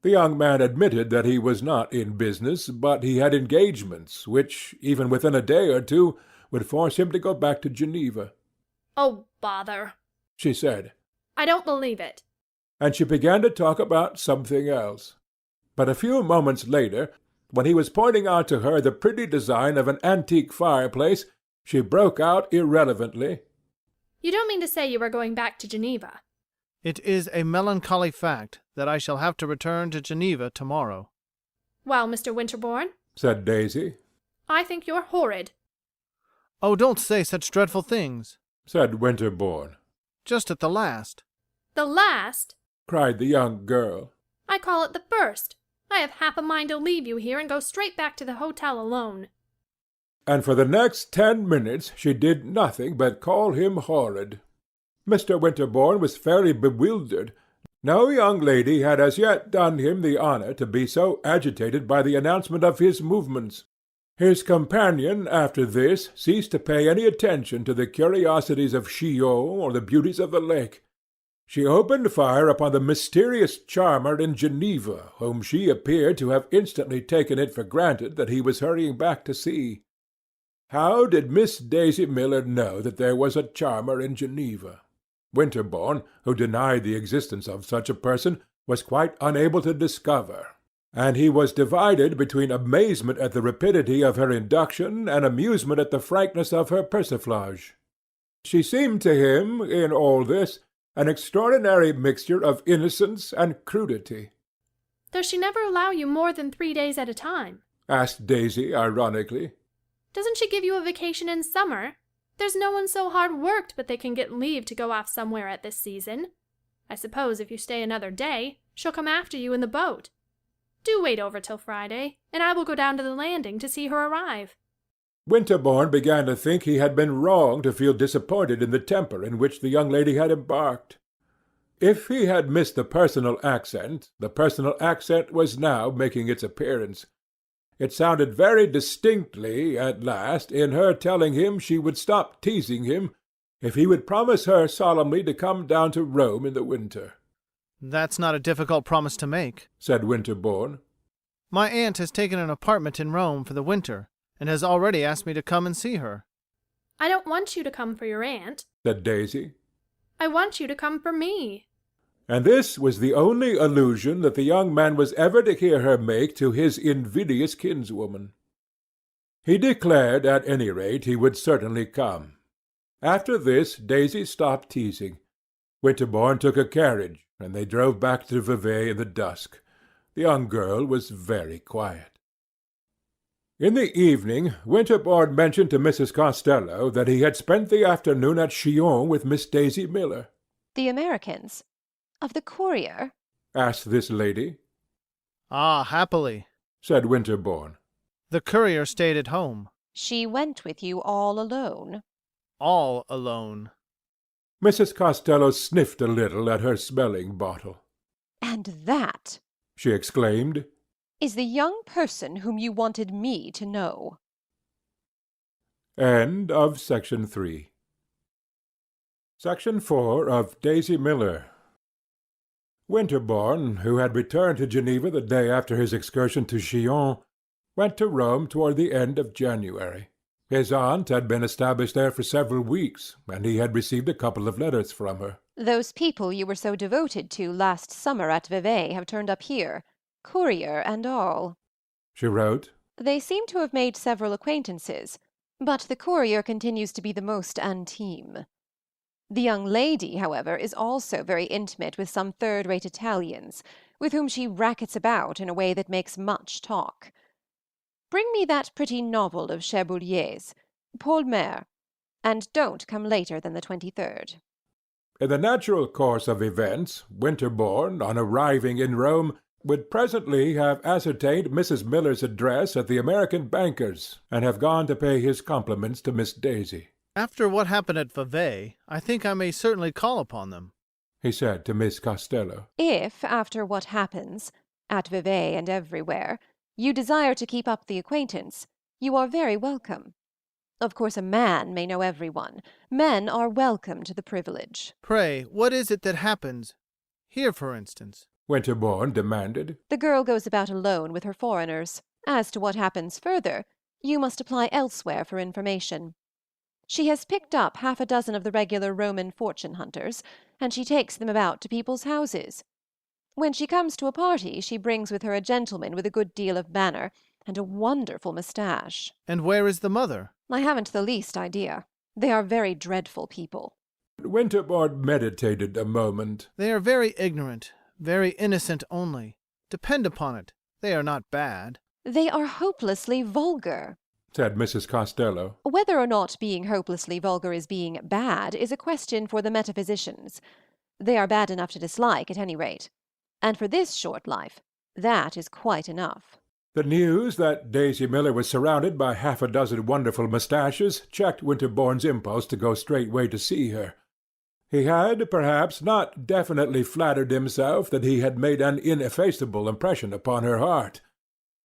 A: The young man admitted that he was not in business, but he had engagements which, even within a day or two, would force him to go back to Geneva.
D: Oh, bother,
A: she said.
D: I don't believe it.
A: And she began to talk about something else. But a few moments later, when he was pointing out to her the pretty design of an antique fireplace, she broke out irrelevantly.
D: You don't mean to say you are going back to Geneva?
C: It is a melancholy fact that I shall have to return to Geneva tomorrow.
D: Well, Mr. Winterbourne,
A: said Daisy,
D: I think you're horrid.
C: Oh, don't say such dreadful things,
A: said Winterbourne.
C: Just at the last.
D: The last?
A: Cried the young girl.
D: I call it the first. I have half a mind to leave you here and go straight back to the hotel alone.
A: And for the next 10 minutes she did nothing but call him horrid. Mr. Winterbourne was fairly bewildered. No young lady had as yet done him the honour to be so agitated by the announcement of his movements. His companion, after this, ceased to pay any attention to the curiosities of Chillon or the beauties of the lake. She opened fire upon the mysterious charmer in Geneva, whom she appeared to have instantly taken it for granted that he was hurrying back to sea. How did Miss Daisy Miller know that there was a charmer in Geneva? Winterbourne, who denied the existence of such a person, was quite unable to discover, and he was divided between amazement at the rapidity of her induction and amusement at the frankness of her persiflage. She seemed to him, in all this, an extraordinary mixture of innocence and crudity.
D: Does she never allow you more than 3 days at a time?
A: Asked Daisy ironically.
D: Doesn't she give you a vacation in summer? There's no one so hard worked but they can get leave to go off somewhere at this season. I suppose if you stay another day, she'll come after you in the boat. Do wait over till Friday, and I will go down to the landing to see her arrive.
A: Winterbourne began to think he had been wrong to feel disappointed in the temper in which the young lady had embarked. If he had missed the personal accent was now making its appearance. It sounded very distinctly, at last, in her telling him she would stop teasing him if he would promise her solemnly to come down to Rome in the winter.
C: That's not a difficult promise to make,
A: said Winterbourne.
C: My aunt has taken an apartment in Rome for the winter, and has already asked me to come and see her.
D: I don't want you to come for your aunt,
A: said Daisy.
D: I want you to come for me.
A: And this was the only allusion that the young man was ever to hear her make to his invidious kinswoman. He declared, at any rate, he would certainly come. After this Daisy stopped teasing. Winterbourne took a carriage, and they drove back to Vevey in the dusk. The young girl was very quiet. In the evening Winterbourne mentioned to Mrs. Costello that he had spent the afternoon at Chillon with Miss Daisy Miller.
F: The Americans? Of the Courier?
A: Asked this lady.
C: Ah, happily,
A: said Winterbourne.
C: The courier stayed at home.
F: She went with you all alone?
C: All alone.
A: Mrs. Costello sniffed a little at her smelling bottle.
F: And that,
A: she exclaimed,
F: is the young person whom you wanted me to know.
A: End of Section 3. Section 4 of Daisy Miller. Winterbourne, who had returned to Geneva the day after his excursion to Chillon, went to Rome toward the end of January. His aunt had been established there for several weeks, and he had received a couple of letters from her.
F: Those people you were so devoted to last summer at Vevey have turned up here, courier and all,
A: she wrote.
F: They seem to have made several acquaintances, but the courier continues to be the most intime. The young lady, however, is also very intimate with some third-rate Italians, with whom she rackets about in a way that makes much talk. Bring me that pretty novel of Cherbourier's, Paul Mère, and don't come later than the 23rd.
A: In the natural course of events, Winterbourne, on arriving in Rome, would presently have ascertained Mrs. Miller's address at the American banker's, and have gone to pay his compliments to Miss Daisy.
C: After what happened at Vevey, I think I may certainly call upon them,
A: he said to Miss Costello.
F: If, after what happens, at Vevey and everywhere, you desire to keep up the acquaintance, you are very welcome. Of course a man may know everyone. Men are welcome to the privilege.
C: Pray, what is it that happens? Here, for instance,
A: Winterbourne demanded.
F: The girl goes about alone with her foreigners. As to what happens further, you must apply elsewhere for information. She has picked up half a dozen of the regular Roman fortune-hunters, and she takes them about to people's houses. When she comes to a party, she brings with her a gentleman with a good deal of manner, and a wonderful moustache.
C: And where is the mother?
F: I haven't the least idea. They are very dreadful people.
A: Winterbourne meditated a moment.
C: They are very ignorant, very innocent only. Depend upon it, they are not bad.
F: They are hopelessly vulgar,
A: said Mrs. Costello.
F: Whether or not being hopelessly vulgar is being bad is a question for the metaphysicians. They are bad enough to dislike, at any rate. And for this short life, that is quite enough.
A: The news that Daisy Miller was surrounded by half a dozen wonderful moustaches checked Winterbourne's impulse to go straightway to see her. He had, perhaps, not definitely flattered himself that he had made an ineffaceable impression upon her heart,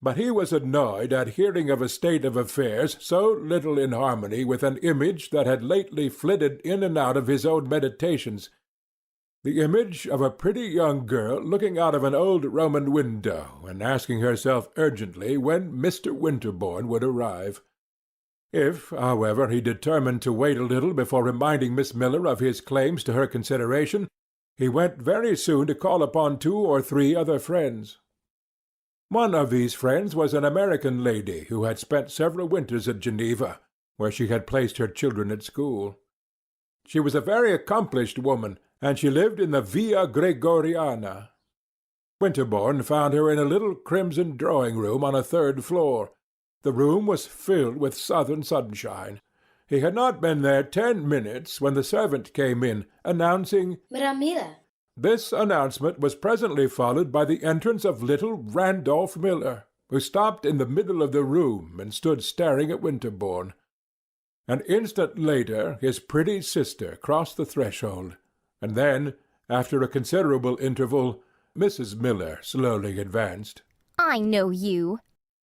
A: but he was annoyed at hearing of a state of affairs so little in harmony with an image that had lately flitted in and out of his own meditations, the image of a pretty young girl looking out of an old Roman window and asking herself urgently when Mr. Winterbourne would arrive. If, however, he determined to wait a little before reminding Miss Miller of his claims to her consideration, He went very soon to call upon 2 or 3 other friends. One of these friends was an American lady who had spent several winters at Geneva, where she had placed her children at school. She was a very accomplished woman, and she lived in the Via Gregoriana. Winterbourne found her in a little crimson drawing-room on a 3rd floor. The room was filled with southern sunshine. He had not been there 10 minutes when the servant came in, announcing,
I: Madame Miller.
A: This announcement was presently followed by the entrance of little Randolph Miller, who stopped in the middle of the room and stood staring at Winterbourne. An instant later his pretty sister crossed the threshold, and then, after a considerable interval, Mrs. Miller slowly advanced.
B: I know you,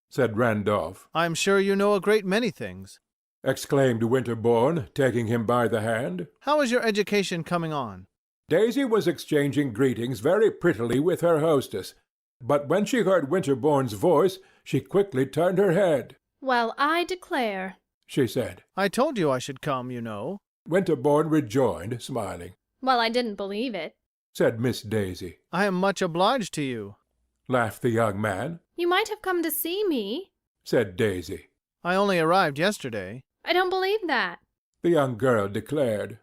A: said Randolph.
C: I'm sure you know a great many things,
A: exclaimed Winterbourne, taking him by the hand.
C: How is your education coming on?
A: Daisy was exchanging greetings very prettily with her hostess, but when she heard Winterbourne's voice, she quickly turned her head.
D: Well, I declare,
A: she said.
C: I told you I should come, you know.
A: Winterbourne rejoined, smiling.
D: Well, I didn't believe it,
A: said Miss Daisy.
C: I am much obliged to you,
A: laughed the young man.
D: You might have come to see me,
A: said Daisy.
C: I only arrived yesterday.
D: I don't believe that,
A: the young girl declared.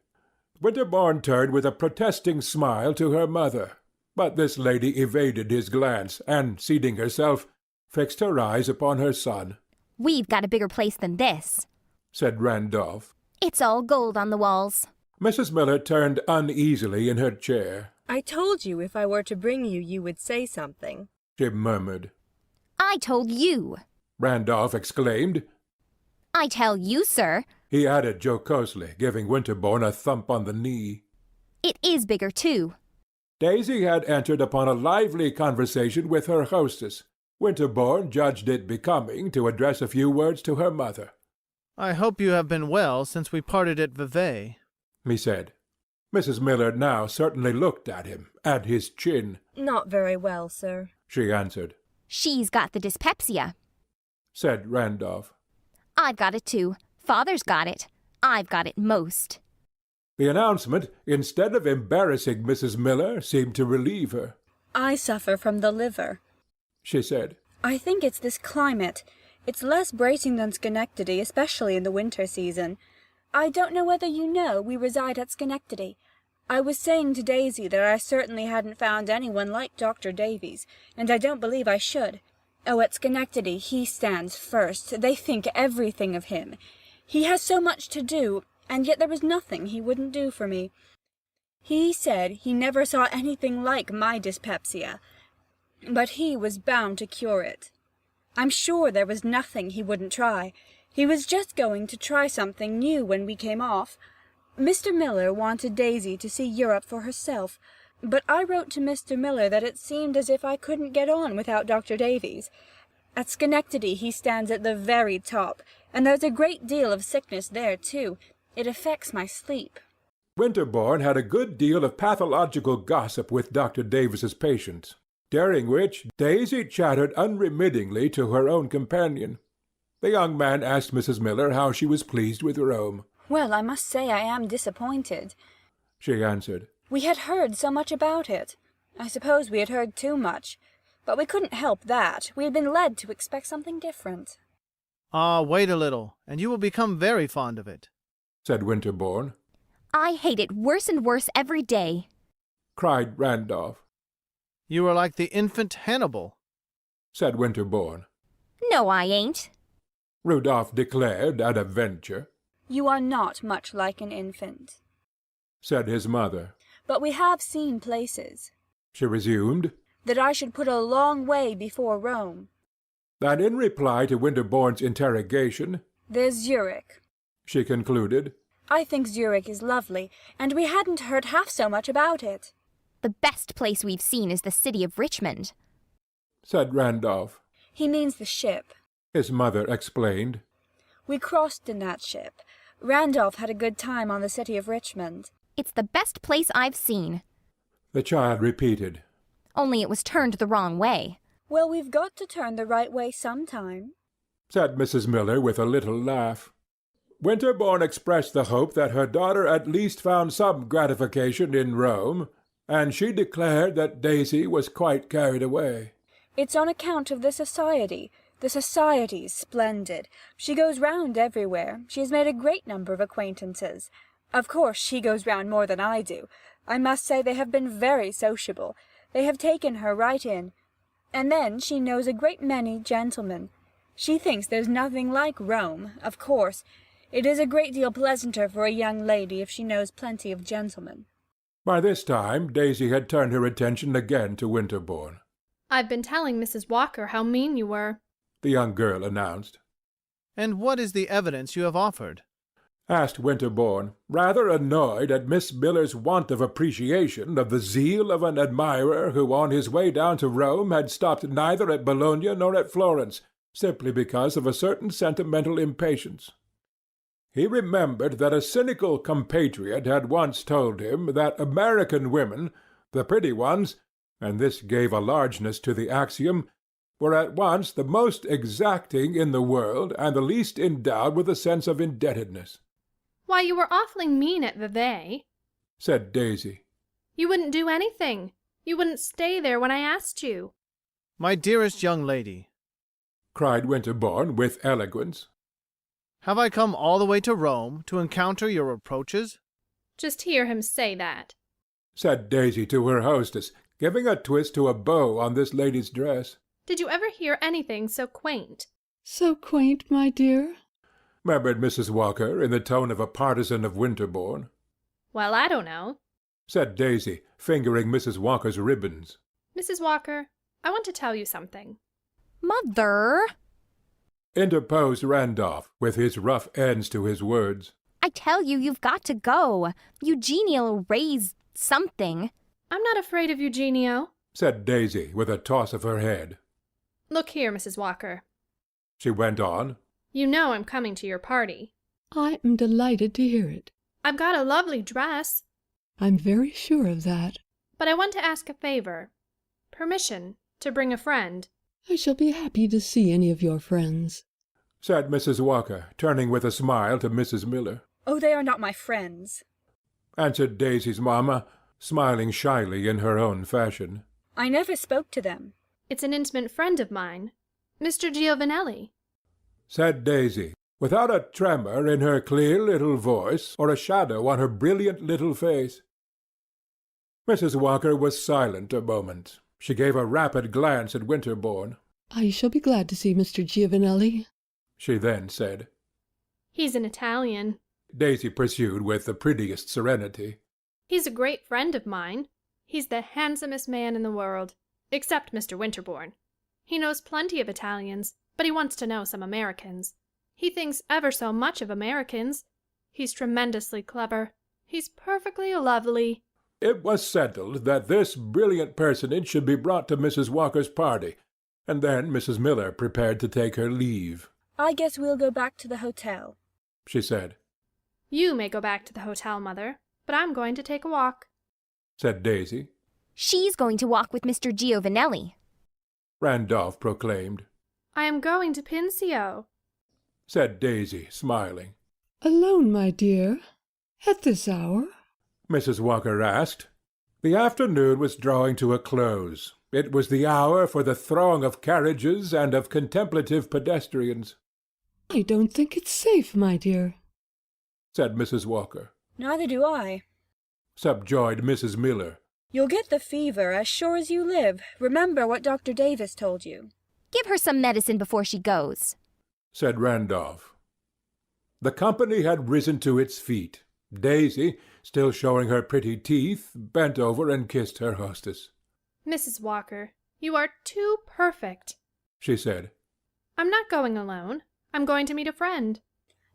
A: Winterbourne turned with a protesting smile to her mother, but this lady evaded his glance, and, seating herself, fixed her eyes upon her son.
B: We've got a bigger place than this,
A: said Randolph.
B: It's all gold on the walls.
A: Mrs. Miller turned uneasily in her chair.
J: I told you if I were to bring you, you would say something,
A: she murmured.
B: I told you,
A: Randolph exclaimed.
B: I tell you, sir,
A: he added jocosely, giving Winterbourne a thump on the knee.
B: It is bigger, too.
A: Daisy had entered upon a lively conversation with her hostess. Winterbourne judged it becoming to address a few words to her mother.
C: I hope you have been well since we parted at Vevey,
A: he said. Mrs. Miller now certainly looked at him, at his chin.
J: Not very well, sir,
A: she answered.
B: She's got the dyspepsia,
A: said Randolph.
B: I've got it, too. Father's got it. I've got it most.
A: The announcement, instead of embarrassing Mrs. Miller, seemed to relieve her.
H: I suffer from the liver,
A: she said.
H: I think it's this climate. It's less bracing than Schenectady, especially in the winter season. I don't know whether you know we reside at Schenectady. I was saying to Daisy that I certainly hadn't found anyone like Dr. Davies, and I don't believe I should. Oh, at Schenectady he stands first. They think everything of him. He has so much to do, and yet there was nothing he wouldn't do for me. He said he never saw anything like my dyspepsia, but he was bound to cure it. I'm sure there was nothing he wouldn't try. He was just going to try something new when we came off. Mr. Miller wanted Daisy to see Europe for herself, but I wrote to Mr. Miller that it seemed as if I couldn't get on without Dr. Davies. At Schenectady he stands at the very top, and there's a great deal of sickness there, too. It affects my sleep.
A: Winterbourne had a good deal of pathological gossip with Dr. Davis's patients, during which Daisy chattered unremittingly to her own companion. The young man asked Mrs. Miller how she was pleased with Rome.
H: Well, I must say I am disappointed,
A: she answered.
H: We had heard so much about it. I suppose we had heard too much, but we couldn't help that. We had been led to expect something different.
C: Ah, wait a little, and you will become very fond of it,
A: said Winterbourne.
B: I hate it worse and worse every day,
A: cried Randolph.
C: You are like the infant Hannibal,
A: said Winterbourne.
B: No, I ain't,
A: Rudolph declared at a venture.
H: You are not much like an infant,
A: said his mother.
H: But we have seen places,
A: she resumed,
H: that I should put a long way before Rome.
A: And in reply to Winterbourne's interrogation,
H: there's Zurich,
A: she concluded.
H: I think Zurich is lovely, and we hadn't heard half so much about it.
B: The best place we've seen is the city of Richmond,
A: said Randolph.
H: He means the ship,
A: his mother explained.
H: We crossed in that ship. Randolph had a good time on the city of Richmond.
B: It's the best place I've seen,
A: the child repeated.
B: Only it was turned the wrong way.
H: Well, we've got to turn the right way sometime,
A: said Mrs. Miller with a little laugh. Winterbourne expressed the hope that her daughter at least found some gratification in Rome, and she declared that Daisy was quite carried away.
H: It's on account of the society. The society's splendid. She goes round everywhere. She has made a great number of acquaintances. Of course she goes round more than I do. I must say they have been very sociable. They have taken her right in. And then she knows a great many gentlemen. She thinks there's nothing like Rome. Of course, it is a great deal pleasanter for a young lady if she knows plenty of gentlemen.
A: By this time Daisy had turned her attention again to Winterbourne.
D: I've been telling Mrs. Walker how mean you were,
A: the young girl announced.
C: And what is the evidence you have offered?
A: Asked Winterbourne, rather annoyed at Miss Miller's want of appreciation of the zeal of an admirer who on his way down to Rome had stopped neither at Bologna nor at Florence, simply because of a certain sentimental impatience. He remembered that a cynical compatriot had once told him that American women, the pretty ones, and this gave a largeness to the axiom, were at once the most exacting in the world and the least endowed with a sense of indebtedness.
D: Why, you were awfully mean at Vevey,
A: said Daisy.
D: You wouldn't do anything. You wouldn't stay there when I asked you.
C: My dearest young lady,
A: cried Winterbourne with eloquence,
C: have I come all the way to Rome to encounter your reproaches?
D: Just hear him say that,
A: said Daisy to her hostess, giving a twist to a bow on this lady's dress.
D: Did you ever hear anything so quaint?
I: So quaint, my dear,
A: murmured Mrs. Walker in the tone of a partisan of Winterbourne.
D: Well, I don't know,
A: said Daisy, fingering Mrs. Walker's ribbons.
D: Mrs. Walker, I want to tell you something.
B: Mother!
A: Interposed Randolph, with his rough ends to his words.
B: I tell you, you've got to go. Eugenia'll raise something.
D: I'm not afraid of Eugenio,
A: said Daisy, with a toss of her head.
D: Look here, Mrs. Walker,
A: she went on.
D: You know I'm coming to your party.
I: I am delighted to hear it.
D: I've got a lovely dress.
I: I'm very sure of that.
D: But I want to ask a favor. Permission to bring a friend.
I: I shall be happy to see any of your friends,
A: said Mrs. Walker, turning with a smile to Mrs. Miller.
H: Oh, they are not my friends,
A: answered Daisy's mamma, smiling shyly in her own fashion.
H: I never spoke to them.
D: It's an intimate friend of mine, Mr. Giovanelli,
A: said Daisy, without a tremor in her clear little voice or a shadow on her brilliant little face. Mrs. Walker was silent a moment. She gave a rapid glance at Winterbourne.
I: I shall be glad to see Mr. Giovanelli,
A: she then said.
D: He's an Italian,
A: Daisy pursued with the prettiest serenity.
D: He's a great friend of mine. He's the handsomest man in the world, except Mr. Winterbourne. He knows plenty of Italians, but he wants to know some Americans. He thinks ever so much of Americans. He's tremendously clever. He's perfectly lovely.
A: It was settled that this brilliant personage should be brought to Mrs. Walker's party, and then Mrs. Miller prepared to take her leave.
H: I guess we'll go back to the hotel,
A: she said.
D: You may go back to the hotel, Mother, but I'm going to take a walk,
A: said Daisy.
B: She's going to walk with Mr. Giovanelli,
A: Randolph proclaimed.
D: I am going to Pincio,
A: said Daisy, smiling.
I: Alone, my dear? At this hour?
A: Mrs. Walker asked. The afternoon was drawing to a close. It was the hour for the throng of carriages and of contemplative pedestrians.
I: I don't think it's safe, my dear,
A: said Mrs. Walker.
H: Neither do I,
A: subjoined Mrs. Miller.
H: You'll get the fever as sure as you live. Remember what Dr. Davis told you.
B: Give her some medicine before she goes,
A: said Randolph. The company had risen to its feet. Daisy, still showing her pretty teeth, bent over and kissed her hostess.
D: Mrs. Walker, you are too perfect,
A: she said.
D: I'm not going alone. I'm going to meet a friend.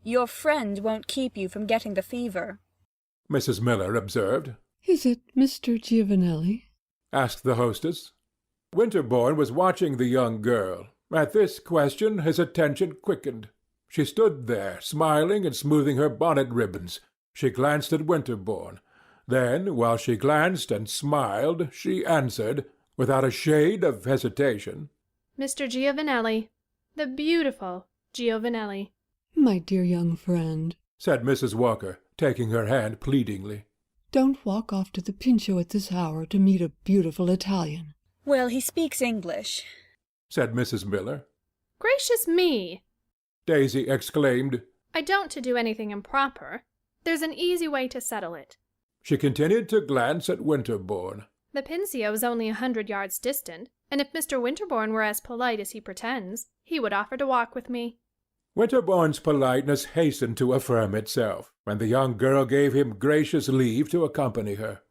H: Your friend won't keep you from getting the fever,
A: Mrs. Miller observed.
I: Is it Mr. Giovanelli?
A: asked the hostess. Winterbourne was watching the young girl. At this question his attention quickened. She stood there, smiling and smoothing her bonnet ribbons. She glanced at Winterbourne. Then, while she glanced and smiled, she answered, without a shade of hesitation,
D: Mr. Giovanelli, the beautiful Giovanelli.
I: My dear young friend,
A: said Mrs. Walker, taking her hand pleadingly.
I: Don't walk off to the Pincio at this hour to meet a beautiful Italian.
H: Well, he speaks English,
A: said Mrs. Miller.
D: Gracious me!
A: Daisy exclaimed.
D: I don't to do anything improper. There's an easy way to settle it.
A: She continued to glance at Winterbourne.
D: The Pincio is only 100 yards distant, and if Mr. Winterbourne were as polite as he pretends, he would offer to walk with me.
A: Winterbourne's politeness hastened to affirm itself, and the young girl gave him gracious leave to accompany her.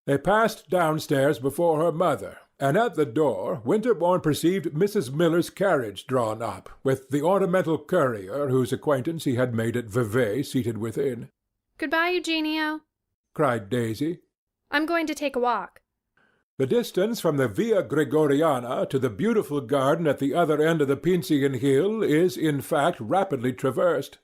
A: They passed downstairs before her mother, and at the door Winterbourne perceived Mrs. Miller's carriage drawn up, with the ornamental courier whose acquaintance he had made at Vevey seated within.
D: Goodbye, Eugenio,
A: cried Daisy.
D: I'm going to take a walk.
A: The distance from the Via Gregoriana to the beautiful garden at the other end of the Pincian Hill is, in fact, rapidly traversed.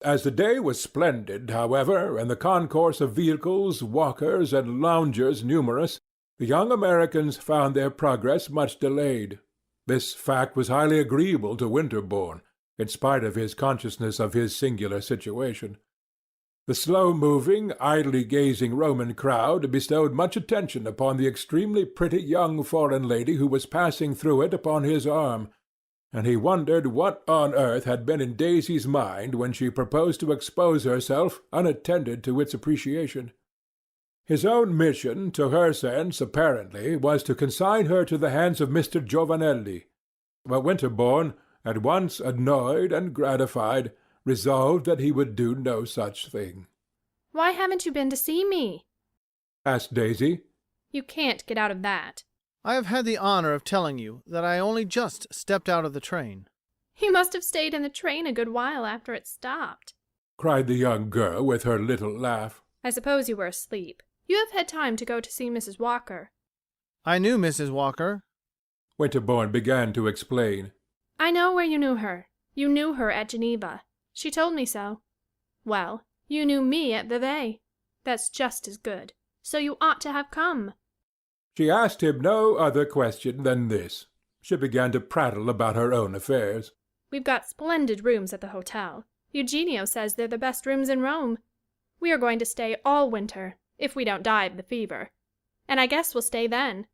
A: As the day was splendid, however, and the concourse of vehicles, walkers, and loungers numerous, the young Americans found their progress much delayed. This fact was highly agreeable to Winterbourne, in spite of his consciousness of his singular situation. The slow-moving, idly gazing Roman crowd bestowed much attention upon the extremely pretty young foreign lady who was passing through it upon his arm, and he wondered what on earth had been in Daisy's mind when she proposed to expose herself unattended to its appreciation. His own mission, to her sense, apparently, was to consign her to the hands of Mr. Giovanelli, but Winterbourne, at once annoyed and gratified, resolved that he would do no such thing.
D: Why haven't you been to see me?
A: asked Daisy.
D: You can't get out of that.
C: I have had the honor of telling you that I only just stepped out of the train.
D: You must have stayed in the train a good while after it stopped,
A: cried the young girl with her little laugh.
D: I suppose you were asleep. You have had time to go to see Mrs. Walker.
C: I knew Mrs. Walker.
A: Winterbourne began to explain.
D: I know where you knew her. You knew her at Geneva. She told me so. Well, you knew me at Vevey. That's just as good. So you ought to have come.
A: She asked him no other question than this. She began to prattle about her own affairs.
D: We've got splendid rooms at the hotel. Eugenio says they're the best rooms in Rome. We are going to stay all winter, if we don't die of the fever. And I guess we'll stay then.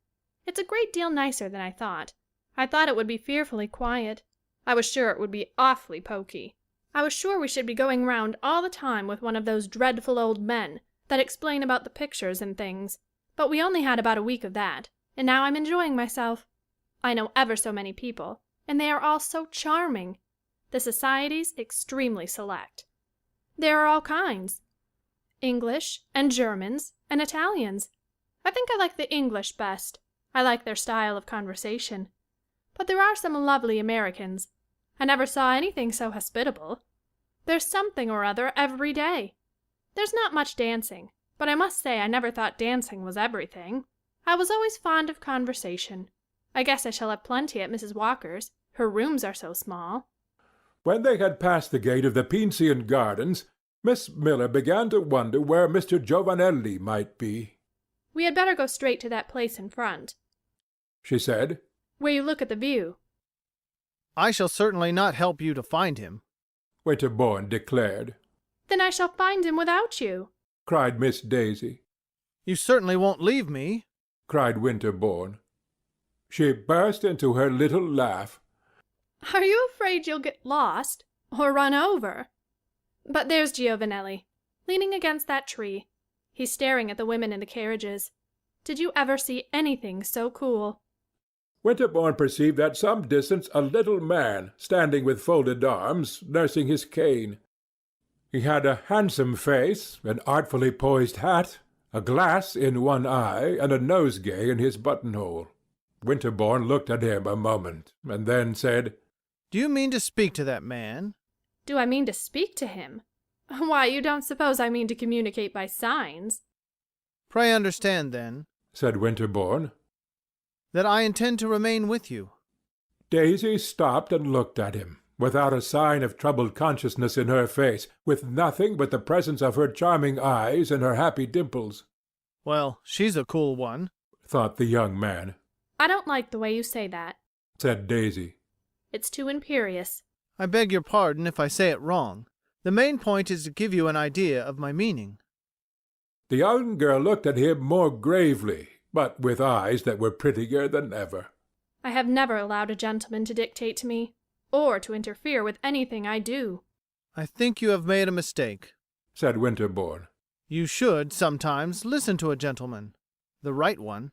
D: It's a great deal nicer than I thought. I thought it would be fearfully quiet. I was sure it would be awfully poky. I was sure we should be going round all the time with one of those dreadful old men that explain about the pictures and things. But we only had about a week of that, and now I'm enjoying myself. I know ever so many people, and they are all so charming. The society's extremely select. There are all kinds. English, and Germans, and Italians. I think I like the English best. I like their style of conversation. But there are some lovely Americans. I never saw anything so hospitable. There's something or other every day. There's not much dancing, but I must say I never thought dancing was everything. I was always fond of conversation. I guess I shall have plenty at Mrs. Walker's. Her rooms are so small.
A: When they had passed the gate of the Pincian Gardens, Miss Miller began to wonder where Mr. Giovanelli might be.
D: We had better go straight to that place in front,
A: she said,
D: where you look at the view.
C: I shall certainly not help you to find him,
A: Winterbourne declared.
D: Then I shall find him without you,
A: cried Miss Daisy.
C: You certainly won't leave me,
A: cried Winterbourne. She burst into her little laugh.
D: Are you afraid you'll get lost, or run over? But there's Giovanelli, leaning against that tree. He's staring at the women in the carriages. Did you ever see anything so cool?
A: Winterbourne perceived at some distance a little man, standing with folded arms, nursing his cane. He had a handsome face, an artfully poised hat, a glass in one eye, and a nosegay in his buttonhole. Winterbourne looked at him a moment, and then said,
C: Do you mean to speak to that man?
D: Do I mean to speak to him? Why, you don't suppose I mean to communicate by signs?
C: Pray understand, then,
A: said Winterbourne,
C: that I intend to remain with you.
A: Daisy stopped and looked at him, without a sign of troubled consciousness in her face, with nothing but the presence of her charming eyes and her happy dimples.
C: Well, she's a cool one,
A: thought the young man.
D: I don't like the way you say that,
A: said Daisy.
D: It's too imperious.
C: I beg your pardon if I say it wrong. The main point is to give you an idea of my meaning.
A: The young girl looked at him more gravely, but with eyes that were prettier than ever.
D: I have never allowed a gentleman to dictate to me, or to interfere with anything I do.
C: I think you have made a mistake,
A: said Winterbourne.
C: You should sometimes listen to a gentleman, the right one.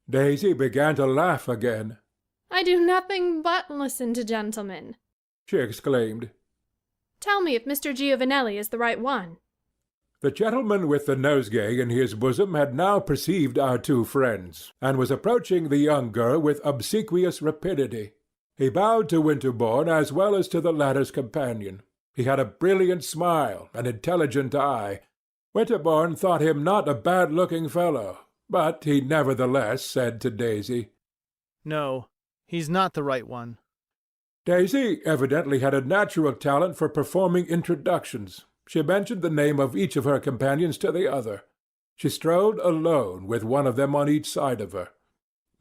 A: Daisy began to laugh again.
D: I do nothing but listen to gentlemen,
A: she exclaimed.
D: Tell me if Mr. Giovanelli is the right one.
A: The gentleman with the nosegay in his bosom had now perceived our two friends, and was approaching the young girl with obsequious rapidity. He bowed to Winterbourne as well as to the latter's companion. He had a brilliant smile, an intelligent eye. Winterbourne thought him not a bad-looking fellow, but he nevertheless said to Daisy,
C: No, he's not the right one.
A: Daisy evidently had a natural talent for performing introductions. She mentioned the name of each of her companions to the other. She strolled alone with one of them on each side of her.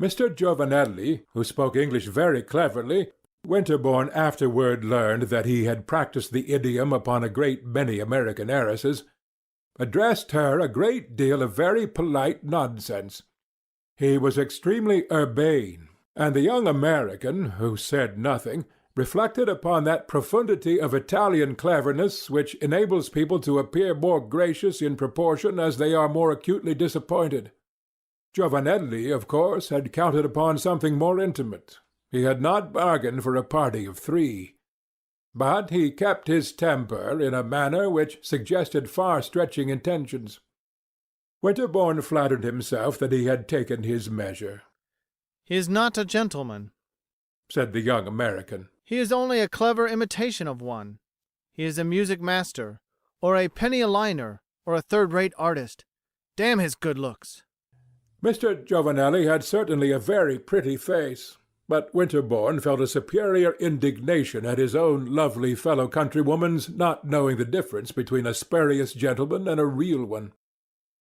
A: Mr. Giovanelli, who spoke English very cleverly, Winterbourne afterward learned that he had practised the idiom upon a great many American heiresses, addressed her a great deal of very polite nonsense. He was extremely urbane, and the young American, who said nothing, reflected upon that profundity of Italian cleverness which enables people to appear more gracious in proportion as they are more acutely disappointed. Giovanelli, of course, had counted upon something more intimate. He had not bargained for a party of three. But he kept his temper in a manner which suggested far-stretching intentions. Winterbourne flattered himself that he had taken his measure.
C: He is not a gentleman,
A: said the young American.
C: He is only a clever imitation of one. He is a music master, or a penny-a-liner, or a third-rate artist. Damn his good looks.
A: Mr. Giovanelli had certainly a very pretty face, but Winterbourne felt a superior indignation at his own lovely fellow-countrywoman's not knowing the difference between a spurious gentleman and a real one.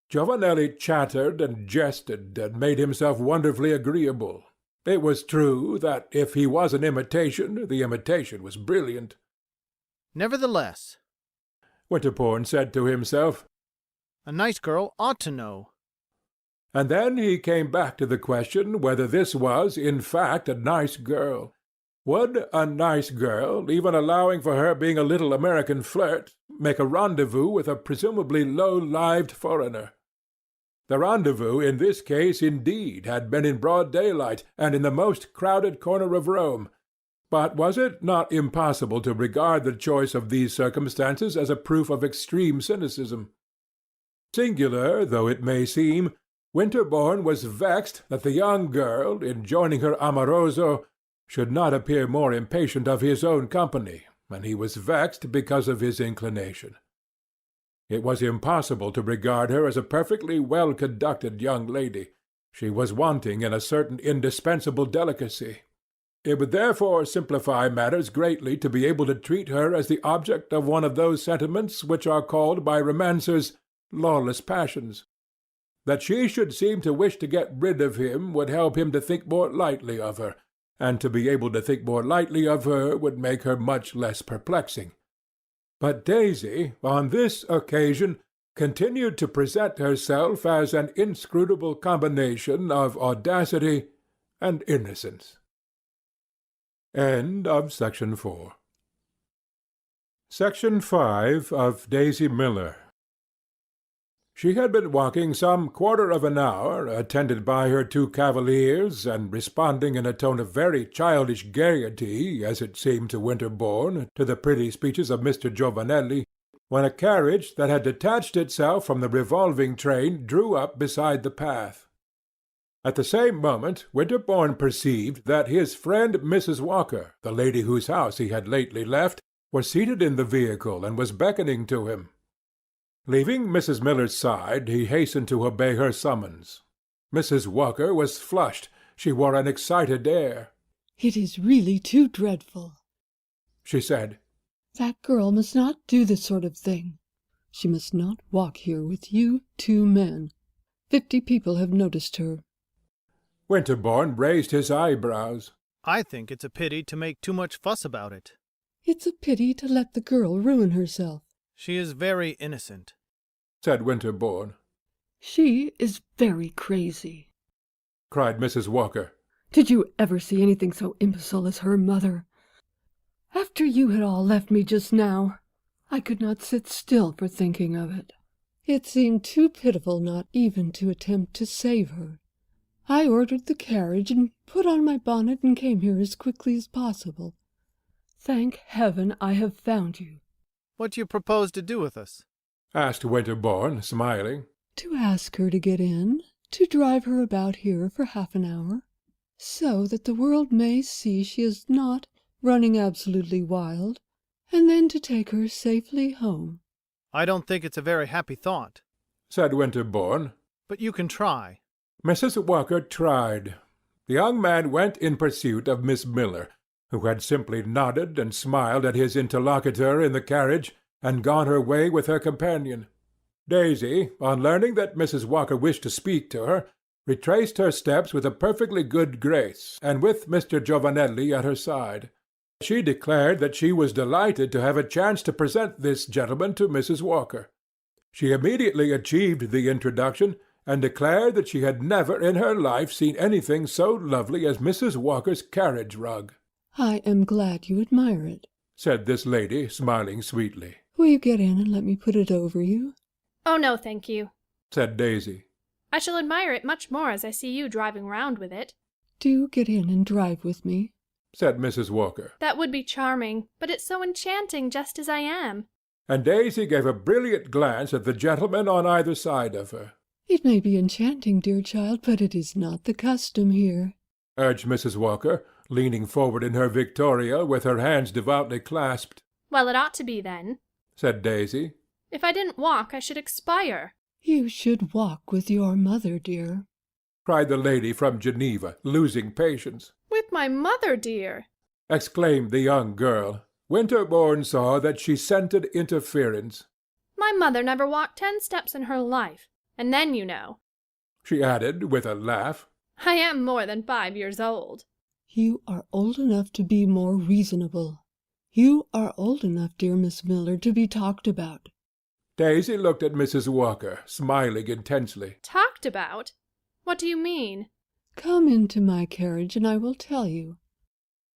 A: Giovanelli chattered and jested, and made himself wonderfully agreeable. It was true that if he was an imitation, the imitation was brilliant.
C: Nevertheless,
A: Winterbourne said to himself,
C: a nice girl ought to know.
A: And then he came back to the question whether this was, in fact, a nice girl. Would a nice girl, even allowing for her being a little American flirt, make a rendezvous with a presumably low-lived foreigner? The rendezvous in this case, indeed, had been in broad daylight, and in the most crowded corner of Rome. But was it not impossible to regard the choice of these circumstances as a proof of extreme cynicism? Singular though it may seem, Winterbourne was vexed that the young girl, in joining her amoroso, should not appear more impatient of his own company, and he was vexed because of his inclination. It was impossible to regard her as a perfectly well-conducted young lady. She was wanting in a certain indispensable delicacy. It would therefore simplify matters greatly to be able to treat her as the object of one of those sentiments which are called by romancers lawless passions. That she should seem to wish to get rid of him would help him to think more lightly of her, and to be able to think more lightly of her would make her much less perplexing. But Daisy, on this occasion, continued to present herself as an inscrutable combination of audacity and innocence. End of Section 4. Section 5 of Daisy Miller. She had been walking some quarter of an hour, attended by her two cavaliers, and responding in a tone of very childish gaiety, as it seemed to Winterbourne, to the pretty speeches of Mr. Giovanelli, when a carriage that had detached itself from the revolving train drew up beside the path. At the same moment Winterbourne perceived that his friend Mrs. Walker, the lady whose house he had lately left, was seated in the vehicle and was beckoning to him. Leaving Mrs. Miller's side, he hastened to obey her summons. Mrs. Walker was flushed. She wore an excited air.
I: "It is really too dreadful,"
A: she said.
I: "That girl must not do this sort of thing. She must not walk here with you two men. 50 people have noticed her."
A: Winterbourne raised his eyebrows.
C: I think it's a pity to make too much fuss about it.
I: "It's a pity to let the girl ruin herself."
C: She is very innocent,
A: said Winterbourne.
I: She is very crazy,"
A: cried Mrs. Walker.
I: "Did you ever see anything so imbecile as her mother? After you had all left me just now, I could not sit still for thinking of it. It seemed too pitiful not even to attempt to save her. I ordered the carriage and put on my bonnet and came here as quickly as possible. Thank heaven I have found you."
C: What do you propose to do with us?
A: Asked Winterbourne, smiling.
I: "To ask her to get in, to drive her about here for half an hour, so that the world may see she is not running absolutely wild, and then to take her safely home."
C: I don't think it's a very happy thought,
A: Said Winterbourne.
C: but you can try.
A: Mrs. Walker tried. The young man went in pursuit of Miss Miller, who had simply nodded and smiled at his interlocutor in the carriage and gone her way with her companion. Daisy, on learning that Mrs. Walker wished to speak to her, retraced her steps with a perfectly good grace, and with Mr. Giovanelli at her side. She declared that she was delighted to have a chance to present this gentleman to Mrs. Walker. She immediately achieved the introduction, and declared that she had never in her life seen anything so lovely as Mrs. Walker's carriage rug.
I: "I am glad you admire it,"
A: said this lady, smiling sweetly.
I: "Will you get in and let me put it over you?"
D: Oh, no, thank you.
A: Said Daisy.
D: I shall admire it much more as I see you driving round with it.
I: "Do get in and drive with me,"
A: Said Mrs. Walker.
D: That would be charming, but it's so enchanting just as I am.
A: And Daisy gave a brilliant glance at the gentleman on either side of her.
I: "It may be enchanting, dear child, but it is not the custom here,"
A: Urged Mrs. Walker, leaning forward in her victoria with her hands devoutly clasped.
D: Well, it ought to be then.
A: Said Daisy.
D: If I didn't walk, I should expire.
I: "You should walk with your mother, dear,"
A: Cried the lady from Geneva, losing patience.
D: With my mother, dear.
A: Exclaimed the young girl. Winterbourne saw that she scented interference.
D: My mother never walked 10 steps in her life. And then, you know,
A: She added with a laugh.
D: I am more than 5 years old.
I: "You are old enough to be more reasonable. You are old enough, dear Miss Miller, to be talked about."
A: Daisy looked at Mrs. Walker, smiling intensely.
D: Talked about? What do you mean?
I: "Come into my carriage and I will tell you."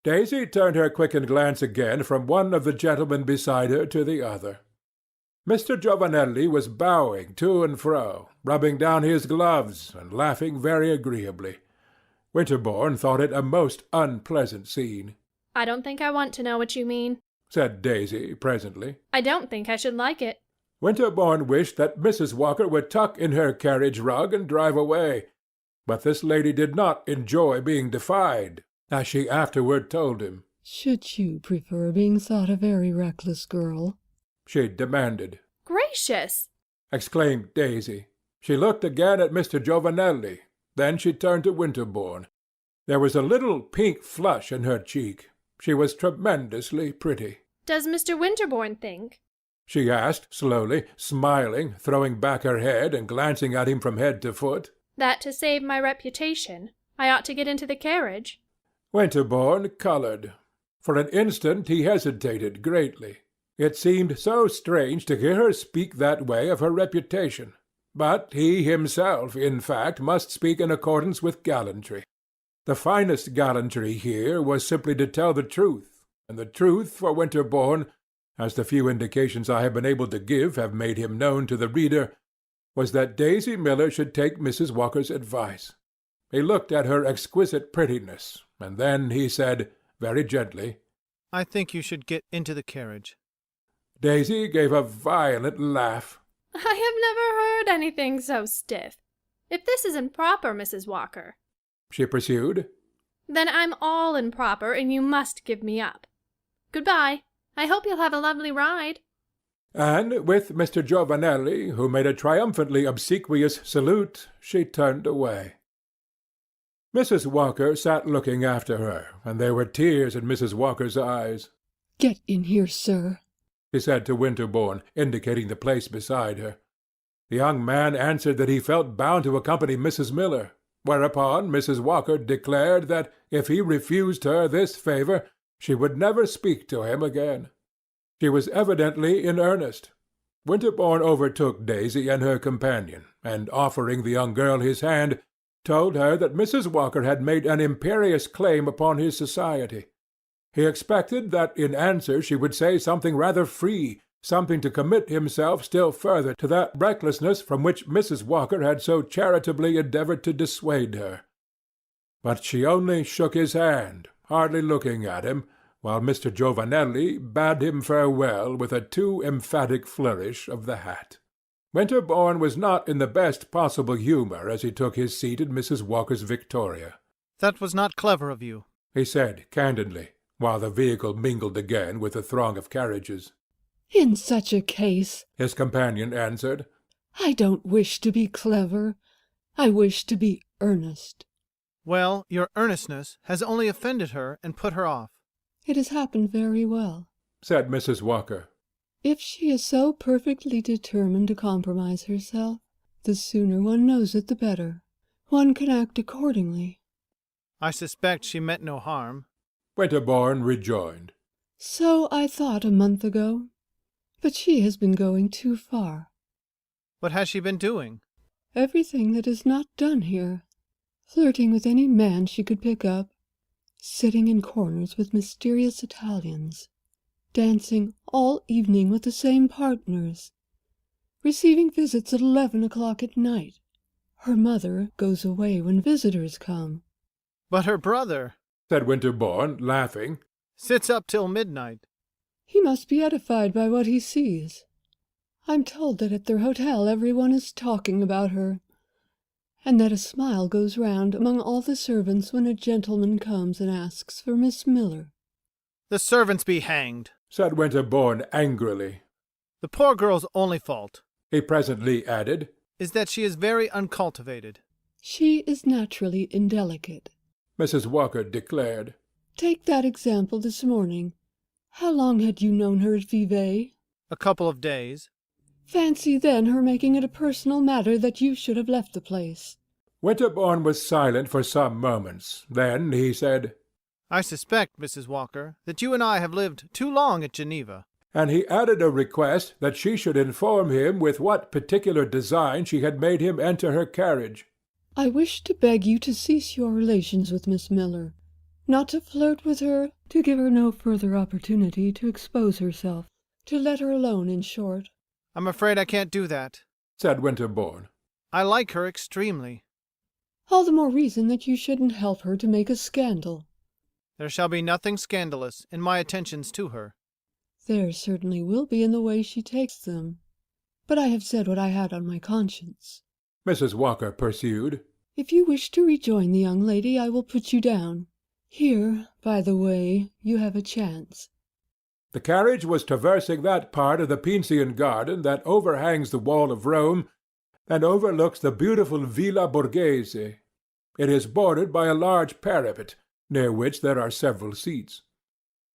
A: Daisy turned her quickened glance again from one of the gentlemen beside her to the other. Mr. Giovanelli was bowing to and fro, rubbing down his gloves, and laughing very agreeably. Winterbourne thought it a most unpleasant scene.
D: I don't think I want to know what you mean.
A: Said Daisy presently.
D: I don't think I should like it.
A: Winterbourne wished that Mrs. Walker would tuck in her carriage rug and drive away, but this lady did not enjoy being defied, as she afterward told him.
I: "Should you prefer being thought a very reckless girl?"
A: She demanded.
D: Gracious!
A: Exclaimed Daisy. She looked again at Mr. Giovanelli. Then she turned to Winterbourne. There was a little pink flush in her cheek. She was tremendously pretty.
D: Does Mr. Winterbourne think?
A: She asked slowly, smiling, throwing back her head and glancing at him from head to foot.
D: That to save my reputation, I ought to get into the carriage?
A: Winterbourne coloured. For an instant he hesitated greatly. It seemed so strange to hear her speak that way of her reputation. But he himself, in fact, must speak in accordance with gallantry. The finest gallantry here was simply to tell the truth, and the truth for Winterbourne, as the few indications I have been able to give have made him known to the reader, was that Daisy Miller should take Mrs. Walker's advice. He looked at her exquisite prettiness, and then he said, very gently,
C: I think you should get into the carriage.
A: Daisy gave a violent laugh.
D: I have never heard anything so stiff. If this isn't proper, Mrs. Walker,
A: She pursued,
D: then I'm all improper, and you must give me up. Goodbye. I hope you'll have a lovely ride.
A: and with Mr. Giovanelli, who made a triumphantly obsequious salute, she turned away. Mrs. Walker sat looking after her, and there were tears in Mrs. Walker's eyes.
I: "Get in here, sir,"
A: She said to Winterbourne, indicating the place beside her. The young man answered that he felt bound to accompany Mrs. Miller, whereupon Mrs. Walker declared that if he refused her this favour, she would never speak to him again. She was evidently in earnest. Winterbourne overtook Daisy and her companion, and offering the young girl his hand, told her that Mrs. Walker had made an imperious claim upon his society. He expected that in answer she would say something rather free, something to commit himself still further to that recklessness from which Mrs. Walker had so charitably endeavoured to dissuade her. But she only shook his hand, hardly looking at him, while Mr. Giovanelli bade him farewell with a too emphatic flourish of the hat. Winterbourne was not in the best possible humour as he took his seat in Mrs. Walker's victoria.
C: "That was not clever of you,"
A: he said candidly, while the vehicle mingled again with the throng of carriages.
I: "In such a case,"
A: his companion answered,
I: "I don't wish to be clever. I wish to be earnest."
C: "Well, your earnestness has only offended her and put her off."
I: "It has happened very well,"
A: said Mrs. Walker.
I: "If she is so perfectly determined to compromise herself, the sooner one knows it the better. One can act accordingly."
C: "I suspect she meant no harm,"
A: Winterbourne rejoined.
I: "So I thought a month ago. But she has been going too far."
C: "What has she been doing?"
I: "Everything that is not done here. Flirting with any man she could pick up. Sitting in corners with mysterious Italians. Dancing all evening with the same partners. Receiving visits at 11 o'clock at night. Her mother goes away when visitors come."
C: "But her brother,"
A: said Winterbourne, laughing,
C: "sits up till midnight."
I: "He must be edified by what he sees. I'm told that at their hotel everyone is talking about her, and that a smile goes round among all the servants when a gentleman comes and asks for Miss Miller."
C: "The servants be hanged,"
A: said Winterbourne angrily.
C: "The poor girl's only fault,"
A: he presently added,
C: "is that she is very uncultivated."
I: "She is naturally indelicate,"
A: Mrs. Walker declared.
I: "Take that example this morning. How long had you known her at Vevey?"
C: "A couple of days."
I: "Fancy then her making it a personal matter that you should have left the place."
A: Winterbourne was silent for some moments. Then he said,
C: "I suspect, Mrs. Walker, that you and I have lived too long at Geneva."
A: And he added a request that she should inform him with what particular design she had made him enter her carriage.
I: "I wish to beg you to cease your relations with Miss Miller, not to flirt with her, to give her no further opportunity to expose herself, to let her alone, in short."
C: "I'm afraid I can't do that,"
A: said Winterbourne.
C: "I like her extremely."
I: "All the more reason that you shouldn't help her to make a scandal."
C: "There shall be nothing scandalous in my attentions to her."
I: "There certainly will be in the way she takes them. But I have said what I had on my conscience,"
A: Mrs. Walker pursued.
I: "If you wish to rejoin the young lady, I will put you down. Here, by the way, you have a chance."
A: The carriage was traversing that part of the Pincian garden that overhangs the wall of Rome and overlooks the beautiful Villa Borghese. It is bordered by a large parapet, near which there are several seats.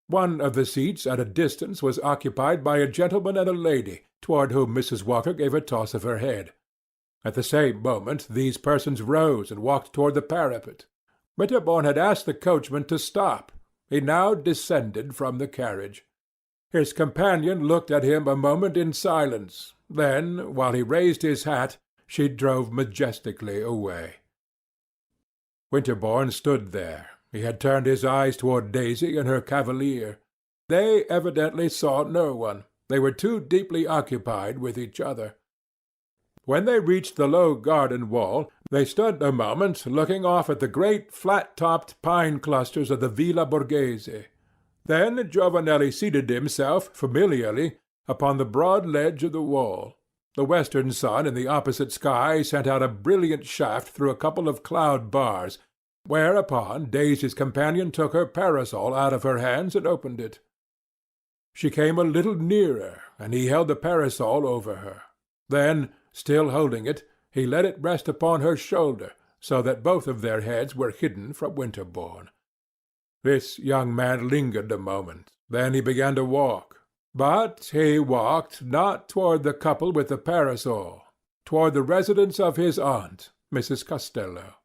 A: One of the seats at a distance was occupied by a gentleman and a lady, toward whom Mrs. Walker gave a toss of her head. At the same moment these persons rose and walked toward the parapet. Winterbourne had asked the coachman to stop. He now descended from the carriage. His companion looked at him a moment in silence. Then, while he raised his hat, she drove majestically away. Winterbourne stood there. He had turned his eyes toward Daisy and her cavalier. They evidently saw no one. They were too deeply occupied with each other. When they reached the low garden wall, they stood a moment looking off at the great flat-topped pine clusters of the Villa Borghese. Then Giovanelli seated himself familiarly upon the broad ledge of the wall. The western sun in the opposite sky sent out a brilliant shaft through a couple of cloud bars, whereupon Daisy's companion took her parasol out of her hands and opened it. She came a little nearer, and he held the parasol over her. Then, still holding it, he let it rest upon her shoulder, so that both of their heads were hidden from Winterbourne. This young man lingered a moment. Then he began to walk. But he walked not toward the couple with the parasol, toward the residence of his aunt, Mrs. Costello.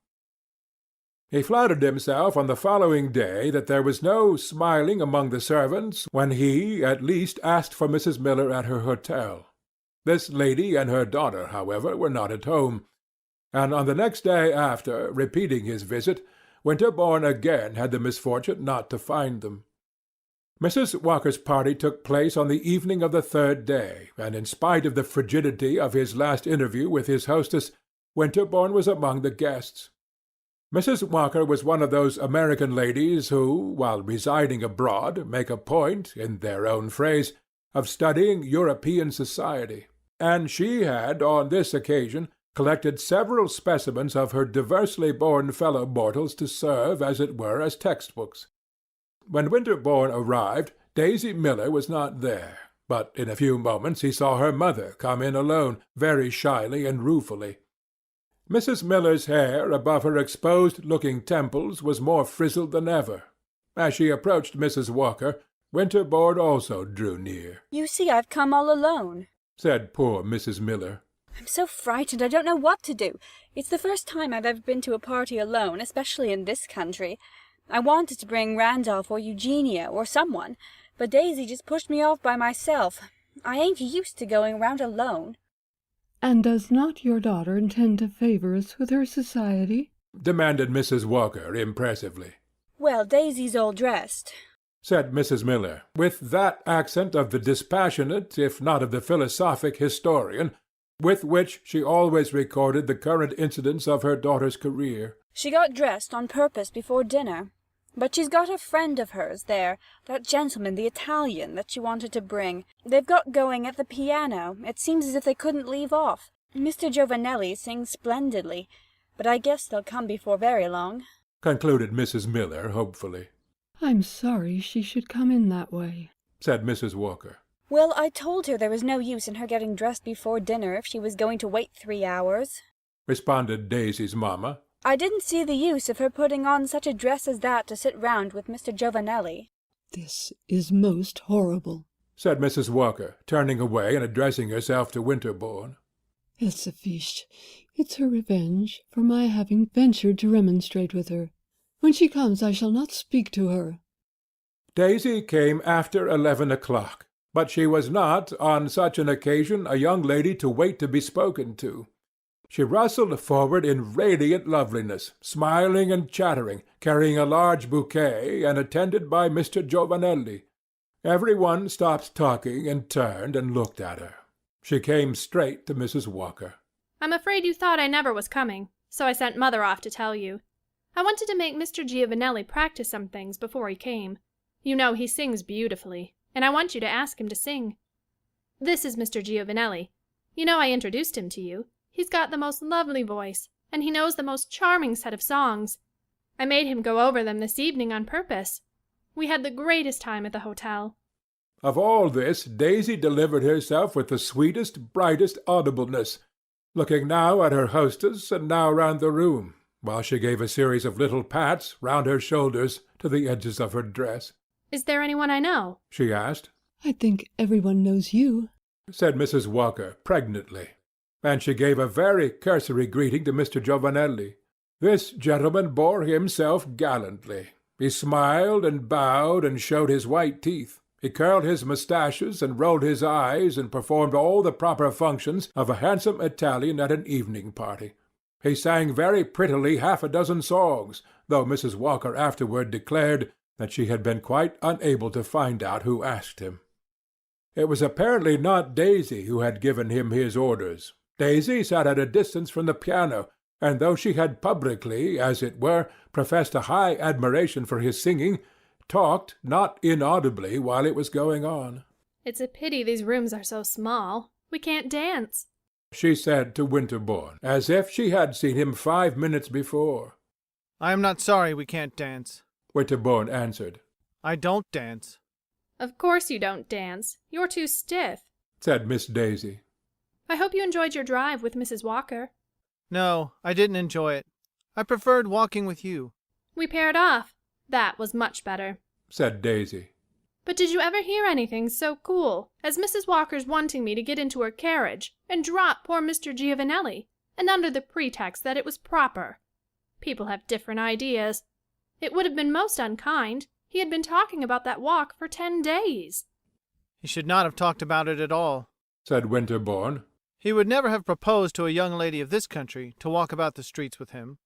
A: He flattered himself on the following day that there was no smiling among the servants when he, at least, asked for Mrs. Miller at her hotel. This lady and her daughter, however, were not at home, and on the next day after, repeating his visit, Winterbourne again had the misfortune not to find them. Mrs. Walker's party took place on the evening of the third day, and in spite of the frigidity of his last interview with his hostess, Winterbourne was among the guests. Mrs. Walker was one of those American ladies who, while residing abroad, make a point, in their own phrase, of studying European society, and she had, on this occasion, collected several specimens of her diversely born fellow-mortals to serve, as it were, as textbooks. When Winterbourne arrived, Daisy Miller was not there, but in a few moments he saw her mother come in alone, very shyly and ruefully. Mrs. Miller's hair above her exposed-looking temples was more frizzled than ever. As she approached Mrs. Walker, Winterbourne also drew near.
H: "You see, I've come all alone,"
A: said poor Mrs. Miller.
H: "I'm so frightened I don't know what to do. It's the first time I've ever been to a party alone, especially in this country. I wanted to bring Randolph or Eugenia or someone, but Daisy just pushed me off by myself. I ain't used to going round alone."
I: "And does not your daughter intend to favour us with her society?"
A: demanded Mrs. Walker impressively.
H: "Well, Daisy's all dressed,"
A: said Mrs. Miller, with that accent of the dispassionate, if not of the philosophic historian, with which she always recorded the current incidents of her daughter's career.
H: "She got dressed on purpose before dinner. But she's got a friend of hers there, that gentleman, the Italian, that she wanted to bring. They've got going at the piano. It seems as if they couldn't leave off. Mr. Giovanelli sings splendidly, but I guess they'll come before very long," concluded Mrs. Miller hopefully.
I: "I'm sorry she should come in that way,"
A: said Mrs. Walker.
H: "Well, I told her there was no use in her getting dressed before dinner if she was going to wait 3 hours," responded Daisy's mamma. "I didn't see the use of her putting on such a dress as that to sit round with Mr. Giovanelli."
I: "This is most horrible,"
A: said Mrs. Walker, turning away and addressing herself to Winterbourne.
I: "It's a fiche. It's her revenge for my having ventured to remonstrate with her. When she comes I shall not speak to her."
A: Daisy came after 11 o'clock, but she was not, on such an occasion, a young lady to wait to be spoken to. She rustled forward in radiant loveliness, smiling and chattering, carrying a large bouquet, and attended by Mr. Giovanelli. Every one stopped talking and turned and looked at her. She came straight to Mrs. Walker.
D: "I'm afraid you thought I never was coming, so I sent Mother off to tell you. I wanted to make Mr. Giovanelli practice some things before he came. You know he sings beautifully, and I want you to ask him to sing. This is Mr. Giovanelli. You know I introduced him to you. He's got the most lovely voice, and he knows the most charming set of songs. I made him go over them this evening on purpose. We had the greatest time at the hotel."
A: Of all this Daisy delivered herself with the sweetest, brightest audibleness, looking now at her hostess and now round the room, while she gave a series of little pats round her shoulders to the edges of her dress.
D: "Is there anyone I know?"
A: she asked.
I: "I think everyone knows you,"
A: said Mrs. Walker pregnantly, and she gave a very cursory greeting to Mr. Giovanelli. This gentleman bore himself gallantly. He smiled and bowed and showed his white teeth. He curled his moustaches and rolled his eyes and performed all the proper functions of a handsome Italian at an evening party. He sang very prettily 6 songs, though Mrs. Walker afterward declared that she had been quite unable to find out who asked him. It was apparently not Daisy who had given him his orders. Daisy sat at a distance from the piano, and though she had publicly, as it were, professed a high admiration for his singing, talked not inaudibly while it was going on.
D: "It's a pity these rooms are so small. We can't dance,"
A: she said to Winterbourne, as if she had seen him 5 minutes before.
C: "I am not sorry we can't dance,"
A: Winterbourne answered.
C: "I don't dance."
D: "Of course you don't dance. You're too stiff,"
A: said Miss Daisy.
D: "I hope you enjoyed your drive with Mrs. Walker."
C: "No, I didn't enjoy it. I preferred walking with you."
D: "We paired off. That was much better,"
A: said Daisy.
D: "But did you ever hear anything so cool as Mrs. Walker's wanting me to get into her carriage and drop poor Mr. Giovanelli, and under the pretext that it was proper? People have different ideas. It would have been most unkind. He had been talking about that walk for 10 days."
C: "He should not have talked about it at all."
A: said Winterbourne.
C: He would never have proposed to a young lady of this country to walk about the streets with him.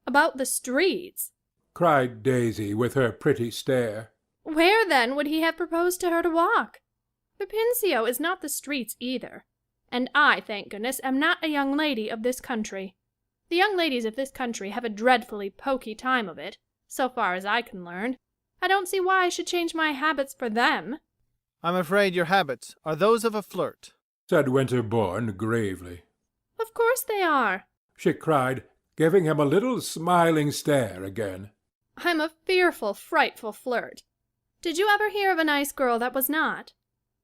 D: About the streets?
A: Cried Daisy with her pretty stare.
D: Where, then, would he have proposed to her to walk? Pipincio is not the streets either. And I, thank goodness, am not a young lady of this country. The young ladies of this country have a dreadfully poky time of it, so far as I can learn. I don't see why I should change my habits for them.
C: I'm afraid your habits are those of a flirt,
A: said Winterbourne gravely.
D: Of course they are,
A: she cried, giving him a little smiling stare again.
D: I'm a fearful, frightful flirt. Did you ever hear of a nice girl that was not?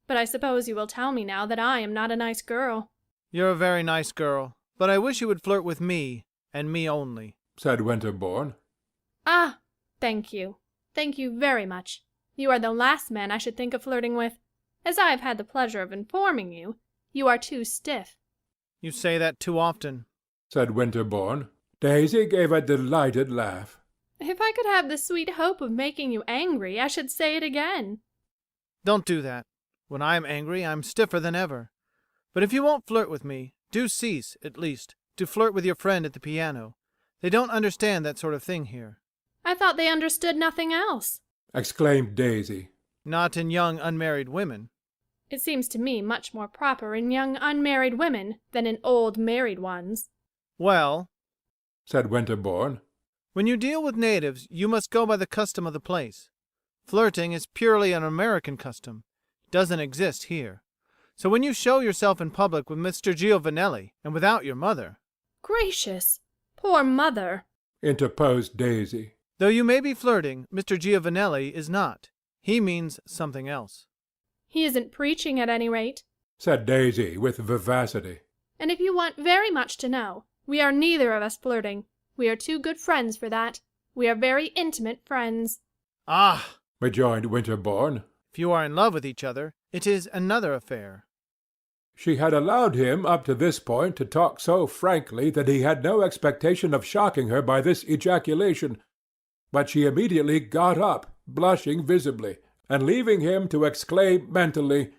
D: But I suppose you will tell me now that I am not a nice girl.
C: You're a very nice girl, but I wish you would flirt with me, and me only, said
A: Winterbourne.
D: Ah, thank you. Thank you very much. You are the last man I should think of flirting with. As I have had the pleasure of informing you, you are too stiff.
C: You say that too often,
A: said Winterbourne. Daisy gave a delighted laugh.
D: If I could have the sweet hope of making you angry, I should say it again.
C: Don't do that. When I am angry, I'm stiffer than ever. But if you won't flirt with me, do cease, at least, to flirt with your friend at the piano. They don't understand that sort of thing here.
D: I thought they understood nothing else,
A: exclaimed Daisy.
C: Not in young unmarried women.
D: It seems to me much more proper in young unmarried women than in old married ones.
C: Well,
A: said Winterbourne,
C: when you deal with natives, you must go by the custom of the place. Flirting is purely an American custom. It doesn't exist here. So when you show yourself in public with Mr. Giovanelli and without your mother—
D: Gracious! Poor mother!
A: interposed Daisy.
C: Though you may be flirting, Mr. Giovanelli is not. He means something else.
D: He isn't preaching at any rate,
A: said Daisy with vivacity.
D: And if you want very much to know, we are neither of us flirting. We are too good friends for that. We are very intimate friends.
C: Ah,
A: rejoined Winterbourne.
C: If you are in love with each other, it is another affair.
A: She had allowed him up to this point to talk so frankly that he had no expectation of shocking her by this ejaculation, but she immediately got up, blushing visibly, and leaving him to exclaim mentally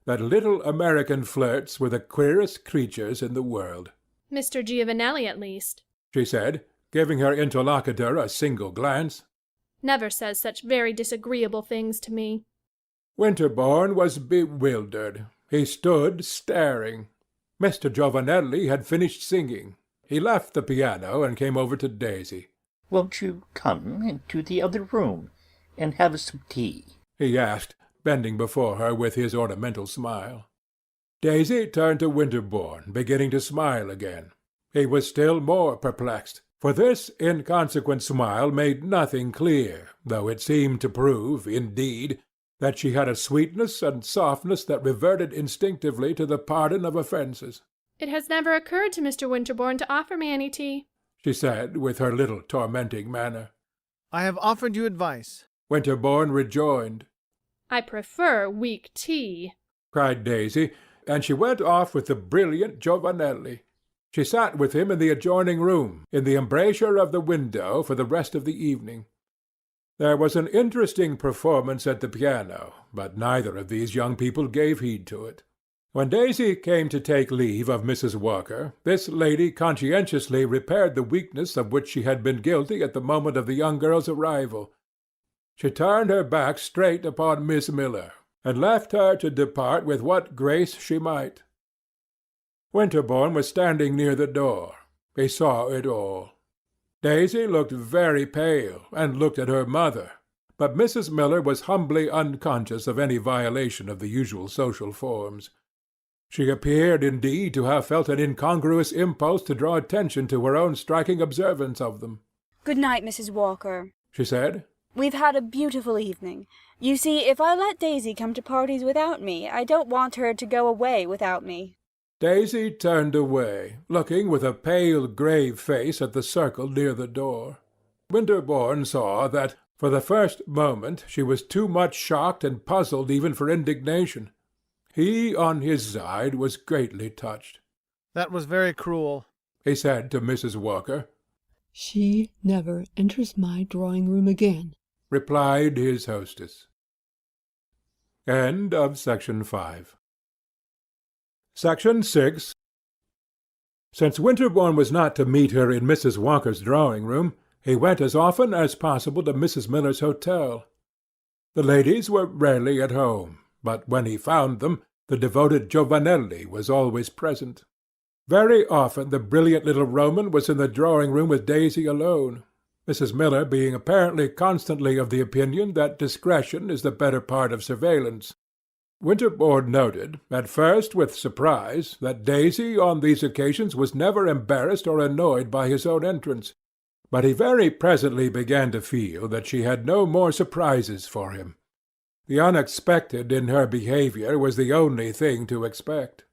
A: that little American flirts were the queerest creatures in the world.
D: Mr. Giovanelli, at least,
A: she said, giving her interlocutor a single glance,
D: never says such very disagreeable things to me.
A: Winterbourne was bewildered. He stood staring. Mr. Giovanelli had finished singing. He left the piano and came over to Daisy.
K: "Won't you come into the other room and have some tea?"
A: he asked, bending before her with his ornamental smile. Daisy turned to Winterbourne, beginning to smile again. He was still more perplexed, for this inconsequent smile made nothing clear, though it seemed to prove, indeed, that she had a sweetness and softness that reverted instinctively to the pardon of offences.
D: It has never occurred to Mr. Winterbourne to offer me any tea,
A: she said with her little tormenting manner.
C: I have offered you advice,
A: Winterbourne rejoined.
D: I prefer weak tea,
A: cried Daisy, and she went off with the brilliant Giovanelli. She sat with him in the adjoining room, in the embrasure of the window, for the rest of the evening. There was an interesting performance at the piano, but neither of these young people gave heed to it. When Daisy came to take leave of Mrs. Walker, this lady conscientiously repaired the weakness of which she had been guilty at the moment of the young girl's arrival. She turned her back straight upon Miss Miller, and left her to depart with what grace she might. Winterbourne was standing near the door. He saw it all. Daisy looked very pale, and looked at her mother, but Mrs. Miller was humbly unconscious of any violation of the usual social forms. She appeared, indeed, to have felt an incongruous impulse to draw attention to her own striking observance of them.
H: "Good night, Mrs. Walker,"
A: she said.
H: "We've had a beautiful evening. You see, if I let Daisy come to parties without me, I don't want her to go away without me."
A: Daisy turned away, looking with a pale, grave face at the circle near the door. Winterbourne saw that, for the first moment, she was too much shocked and puzzled even for indignation. He, on his side, was greatly touched.
C: That was very cruel,
A: he said to Mrs. Walker.
I: She never enters my drawing-room again,
A: replied his hostess. End of section 5. Section 6. Since Winterbourne was not to meet her in Mrs. Walker's drawing-room, he went as often as possible to Mrs. Miller's hotel. The ladies were rarely at home, but when he found them, the devoted Giovanelli was always present. Very often the brilliant little Roman was in the drawing-room with Daisy alone, Mrs. Miller being apparently constantly of the opinion that discretion is the better part of surveillance. Winterbourne noted, at first with surprise, that Daisy on these occasions was never embarrassed or annoyed by his own entrance, but he very presently began to feel that she had no more surprises for him. The unexpected in her behaviour was the only thing to expect.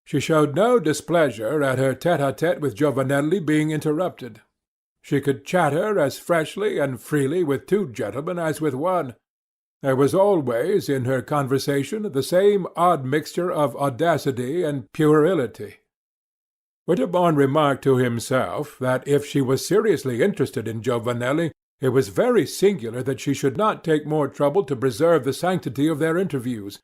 A: She showed no displeasure at her tête-à-tête with Giovanelli being interrupted. She could chatter as freshly and freely with two gentlemen as with one. There was always in her conversation the same odd mixture of audacity and puerility. Winterbourne remarked to himself that if she was seriously interested in Giovanelli, it was very singular that she should not take more trouble to preserve the sanctity of their interviews,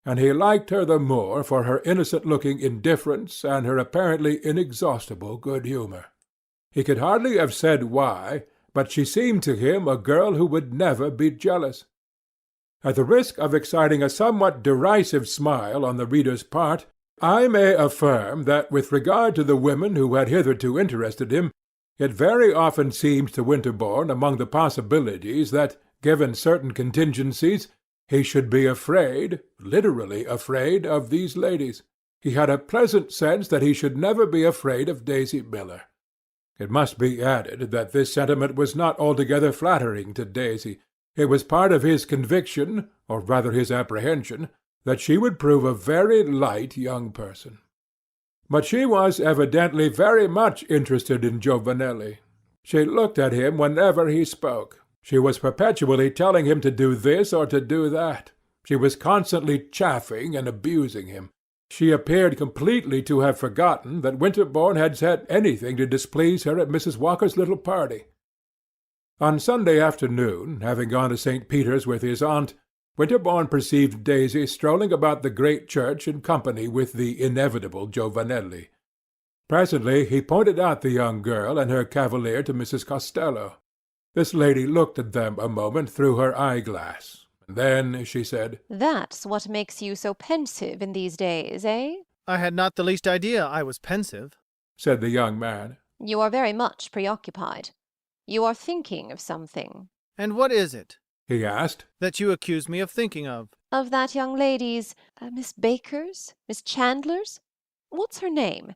A: and he liked her the more for her innocent-looking indifference and her apparently inexhaustible good-humour. He could hardly have said why, but she seemed to him a girl who would never be jealous. At the risk of exciting a somewhat derisive smile on the reader's part, I may affirm that with regard to the women who had hitherto interested him, it very often seemed to Winterbourne among the possibilities that, given certain contingencies, he should be afraid, literally afraid, of these ladies. He had a pleasant sense that he should never be afraid of Daisy Miller. It must be added that this sentiment was not altogether flattering to Daisy. It was part of his conviction, or rather his apprehension, that she would prove a very light young person. But she was evidently very much interested in Giovanelli. She looked at him whenever he spoke. She was perpetually telling him to do this or to do that. She was constantly chaffing and abusing him. She appeared completely to have forgotten that Winterbourne had said anything to displease her at Mrs. Walker's little party. On Sunday afternoon, having gone to St. Peter's with his aunt, Winterbourne perceived Daisy strolling about the great church in company with the inevitable Giovanelli. Presently he pointed out the young girl and her cavalier to Mrs. Costello. This lady looked at them a moment through her eye-glass. Then she said,
F: "That's what makes you so pensive in these days, eh?"
C: I had not the least idea I was pensive,
A: said the young man.
F: "You are very much preoccupied. You are thinking of something."
C: And what is it,
A: he asked,
C: that you accuse me of thinking of?
F: "Of that young lady's, Miss Baker's, Miss Chandler's? What's her name?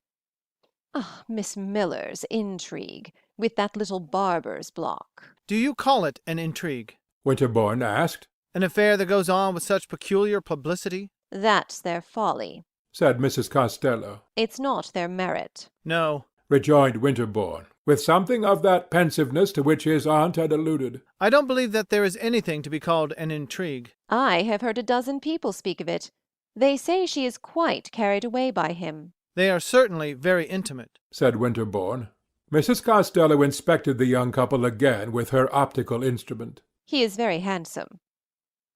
F: Miss Miller's intrigue with that little barber's block."
C: Do you call it an intrigue?
A: Winterbourne asked.
C: An affair that goes on with such peculiar publicity?
F: "That's their folly,"
A: said Mrs. Costello.
F: "It's not their merit."
C: No,
A: rejoined Winterbourne, with something of that pensiveness to which his aunt had alluded.
C: I don't believe that there is anything to be called an intrigue.
F: "I have heard a dozen people speak of it. They say she is quite carried away by him."
C: They are certainly very intimate,
A: said Winterbourne. Mrs. Costello inspected the young couple again with her optical instrument.
F: "He is very handsome.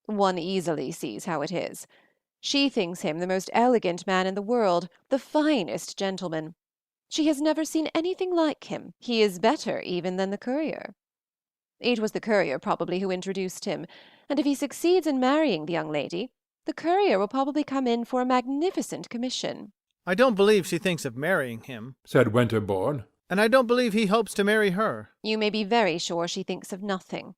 F: One easily sees how it is. She thinks him the most elegant man in the world, the finest gentleman. She has never seen anything like him. He is better even than the courier. It was the courier probably who introduced him, and if he succeeds in marrying the young lady, the courier will probably come in for a magnificent commission."
C: I don't believe she thinks of marrying him,
A: said Winterbourne.
C: And I don't believe he hopes to marry her.
F: "You may be very sure she thinks of nothing.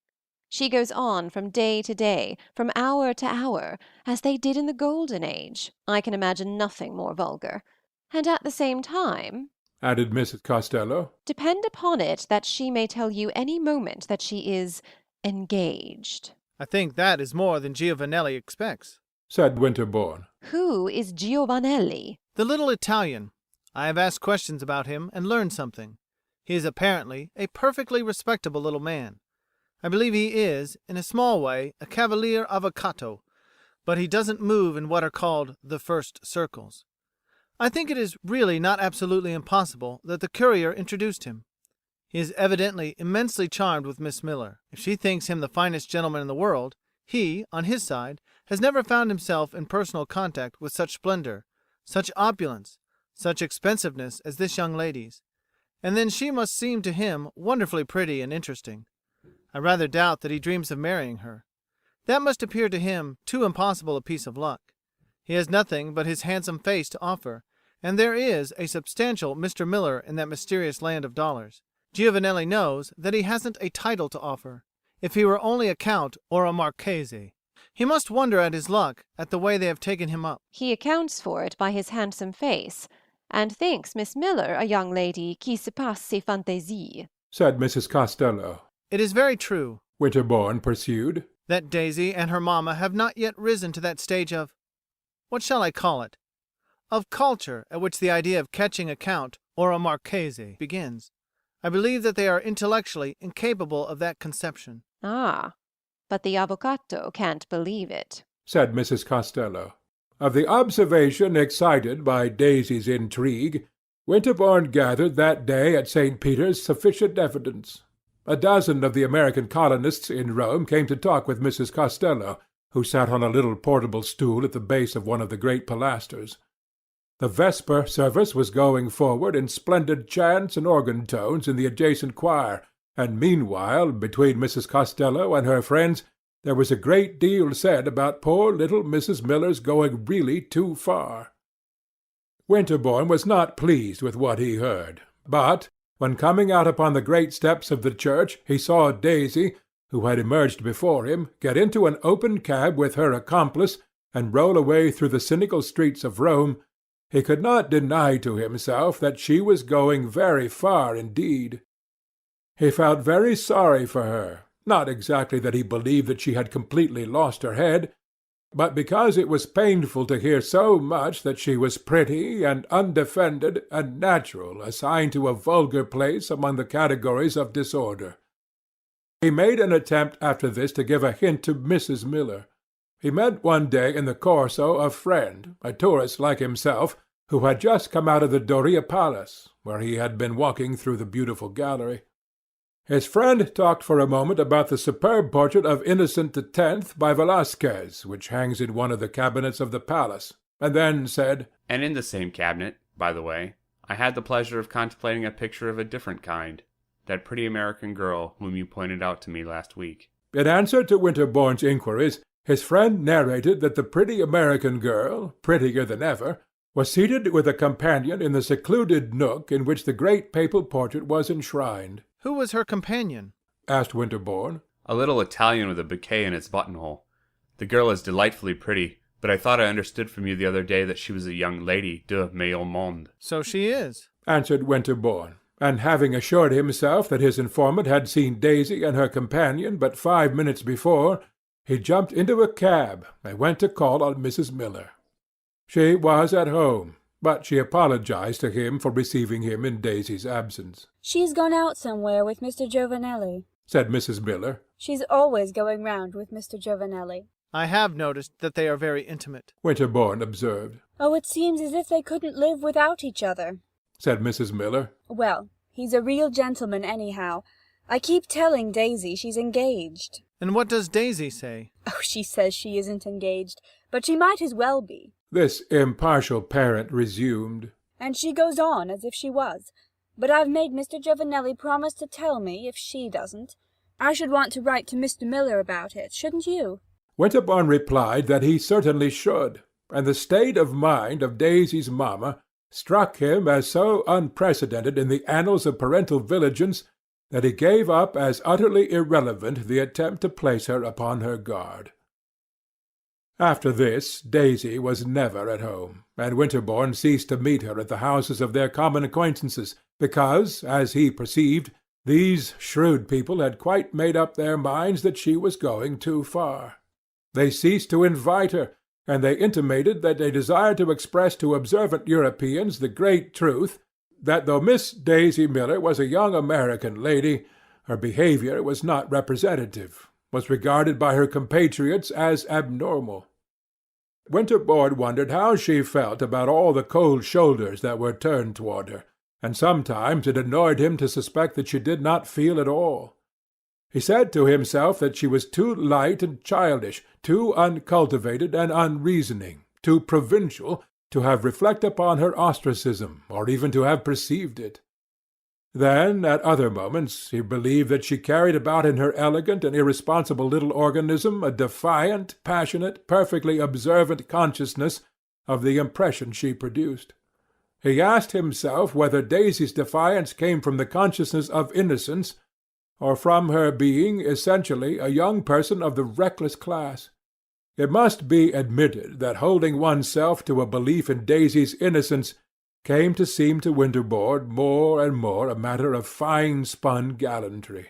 F: She goes on from day to day, from hour to hour, as they did in the Golden Age. I can imagine nothing more vulgar. And at the same time,"
A: added Mrs. Costello,
F: "depend upon it that she may tell you any moment that she is engaged."
C: I think that is more than Giovanelli expects,
A: said Winterbourne.
F: "Who is Giovanelli?"
C: The little Italian. I have asked questions about him and learned something. He is apparently a perfectly respectable little man. I believe he is, in a small way, a cavaliere avvocato, but he doesn't move in what are called the first circles. I think it is really not absolutely impossible that the courier introduced him. He is evidently immensely charmed with Miss Miller. If she thinks him the finest gentleman in the world, he, on his side, has never found himself in personal contact with such splendor, such opulence, such expensiveness as this young lady's, and then she must seem to him wonderfully pretty and interesting. I rather doubt that he dreams of marrying her. That must appear to him too impossible a piece of luck. He has nothing but his handsome face to offer, and there is a substantial Mr. Miller in that mysterious land of dollars. Giovanelli knows that he hasn't a title to offer. If he were only a count or a marchese. He must wonder at his luck, at the way they have taken him up.
F: He accounts for it by his handsome face, and thinks Miss Miller a young lady qui se passe ses fantaisies,
A: said Mrs. Costello.
C: It is very true,
A: Winterbourne pursued,
C: that Daisy and her mamma have not yet risen to that stage of, what shall I call it, of culture at which the idea of catching a count or a marchese begins. I believe that they are intellectually incapable of that conception.
F: Ah, but the avvocato can't believe it,
A: said Mrs. Costello. Of the observation excited by Daisy's intrigue, Winterbourne gathered that day at St. Peter's sufficient evidence. A dozen of the American colonists in Rome came to talk with Mrs. Costello, who sat on a little portable stool at the base of one of the great pilasters. The vesper service was going forward in splendid chants and organ tones in the adjacent choir, and meanwhile, between Mrs. Costello and her friends, there was a great deal said about poor little Mrs. Miller's going really too far. Winterbourne was not pleased with what he heard, but, when coming out upon the great steps of the church, he saw Daisy, who had emerged before him, get into an open cab with her accomplice and roll away through the cynical streets of Rome, he could not deny to himself that she was going very far indeed. He felt very sorry for her, not exactly that he believed that she had completely lost her head, but because it was painful to hear so much that she was pretty and undefended and natural assigned to a vulgar place among the categories of disorder. He made an attempt after this to give a hint to Mrs. Miller. He met one day in the Corso a friend, a tourist like himself, who had just come out of the Doria Palace, where he had been walking through the beautiful gallery. His friend talked for a moment about the superb portrait of Innocent X by Velasquez, which hangs in one of the cabinets of the palace, and then said,
L: "And in the same cabinet, by the way, I had the pleasure of contemplating a picture of a different kind, that pretty American girl whom you pointed out to me last week."
A: In answer to Winterbourne's inquiries, his friend narrated that the pretty American girl, prettier than ever, was seated with a companion in the secluded nook in which the great papal portrait was enshrined.
C: Who was her companion?
A: Asked Winterbourne.
L: "A little Italian with a bouquet in its buttonhole. The girl is delightfully pretty, but I thought I understood from you the other day that she was a young lady de meilleur monde."
C: "So she is,"
A: answered Winterbourne, and having assured himself that his informant had seen Daisy and her companion but 5 minutes before, he jumped into a cab and went to call on Mrs. Miller. She was at home, but she apologized to him for receiving him in Daisy's absence.
H: "She's gone out somewhere with Mr. Giovanelli,"
A: said Mrs. Miller.
H: "She's always going round with Mr. Giovanelli."
C: "I have noticed that they are very intimate,"
A: Winterbourne observed.
H: "Oh, it seems as if they couldn't live without each other,"
A: said Mrs. Miller.
H: "Well, he's a real gentleman anyhow. I keep telling Daisy she's engaged."
C: "And what does Daisy say?"
H: "Oh, she says she isn't engaged, but she might as well be."
A: This impartial parent resumed.
H: "And she goes on as if she was. But I've made Mr. Giovanelli promise to tell me if she doesn't. I should want to write to Mr. Miller about it, shouldn't you?"
A: Winterbourne replied that he certainly should, and the state of mind of Daisy's mamma struck him as so unprecedented in the annals of parental vigilance that he gave up as utterly irrelevant the attempt to place her upon her guard. After this, Daisy was never at home, and Winterbourne ceased to meet her at the houses of their common acquaintances, because, as he perceived, these shrewd people had quite made up their minds that she was going too far. They ceased to invite her, and they intimated that they desired to express to observant Europeans the great truth that though Miss Daisy Miller was a young American lady, her behavior was not representative, was regarded by her compatriots as abnormal. Winterbourne wondered how she felt about all the cold shoulders that were turned toward her, and sometimes it annoyed him to suspect that she did not feel at all. He said to himself that she was too light and childish, too uncultivated and unreasoning, too provincial, to have reflected upon her ostracism, or even to have perceived it. Then, at other moments, he believed that she carried about in her elegant and irresponsible little organism a defiant, passionate, perfectly observant consciousness of the impression she produced. He asked himself whether Daisy's defiance came from the consciousness of innocence, or from her being essentially a young person of the reckless class. It must be admitted that holding oneself to a belief in Daisy's innocence came to seem to Winterbourne more and more a matter of fine-spun gallantry.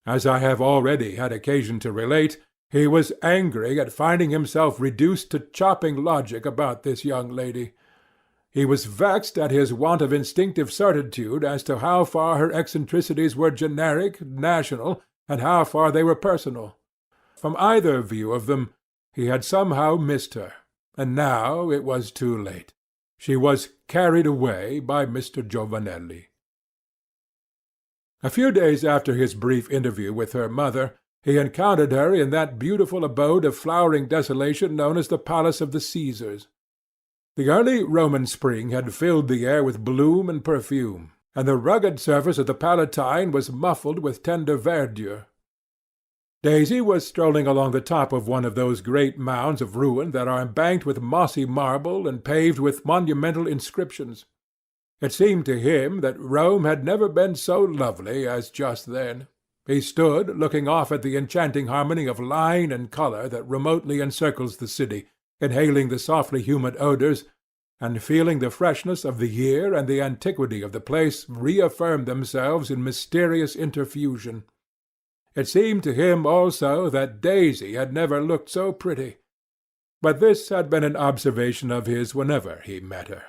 A: As I have already had occasion to relate, he was angry at finding himself reduced to chopping logic about this young lady. He was vexed at his want of instinctive certitude as to how far her eccentricities were generic, national, and how far they were personal. From either view of them, he had somehow missed her, and now it was too late. She was carried away by Mr. Giovanelli. A few days after his brief interview with her mother, he encountered her in that beautiful abode of flowering desolation known as the Palace of the Caesars. The early Roman spring had filled the air with bloom and perfume, and the rugged surface of the Palatine was muffled with tender verdure. Daisy was strolling along the top of one of those great mounds of ruin that are embanked with mossy marble and paved with monumental inscriptions. It seemed to him that Rome had never been so lovely as just then. He stood looking off at the enchanting harmony of line and colour that remotely encircles the city, inhaling the softly humid odours, and feeling the freshness of the year and the antiquity of the place reaffirm themselves in mysterious interfusion. It seemed to him also that Daisy had never looked so pretty. But this had been an observation of his whenever he met her.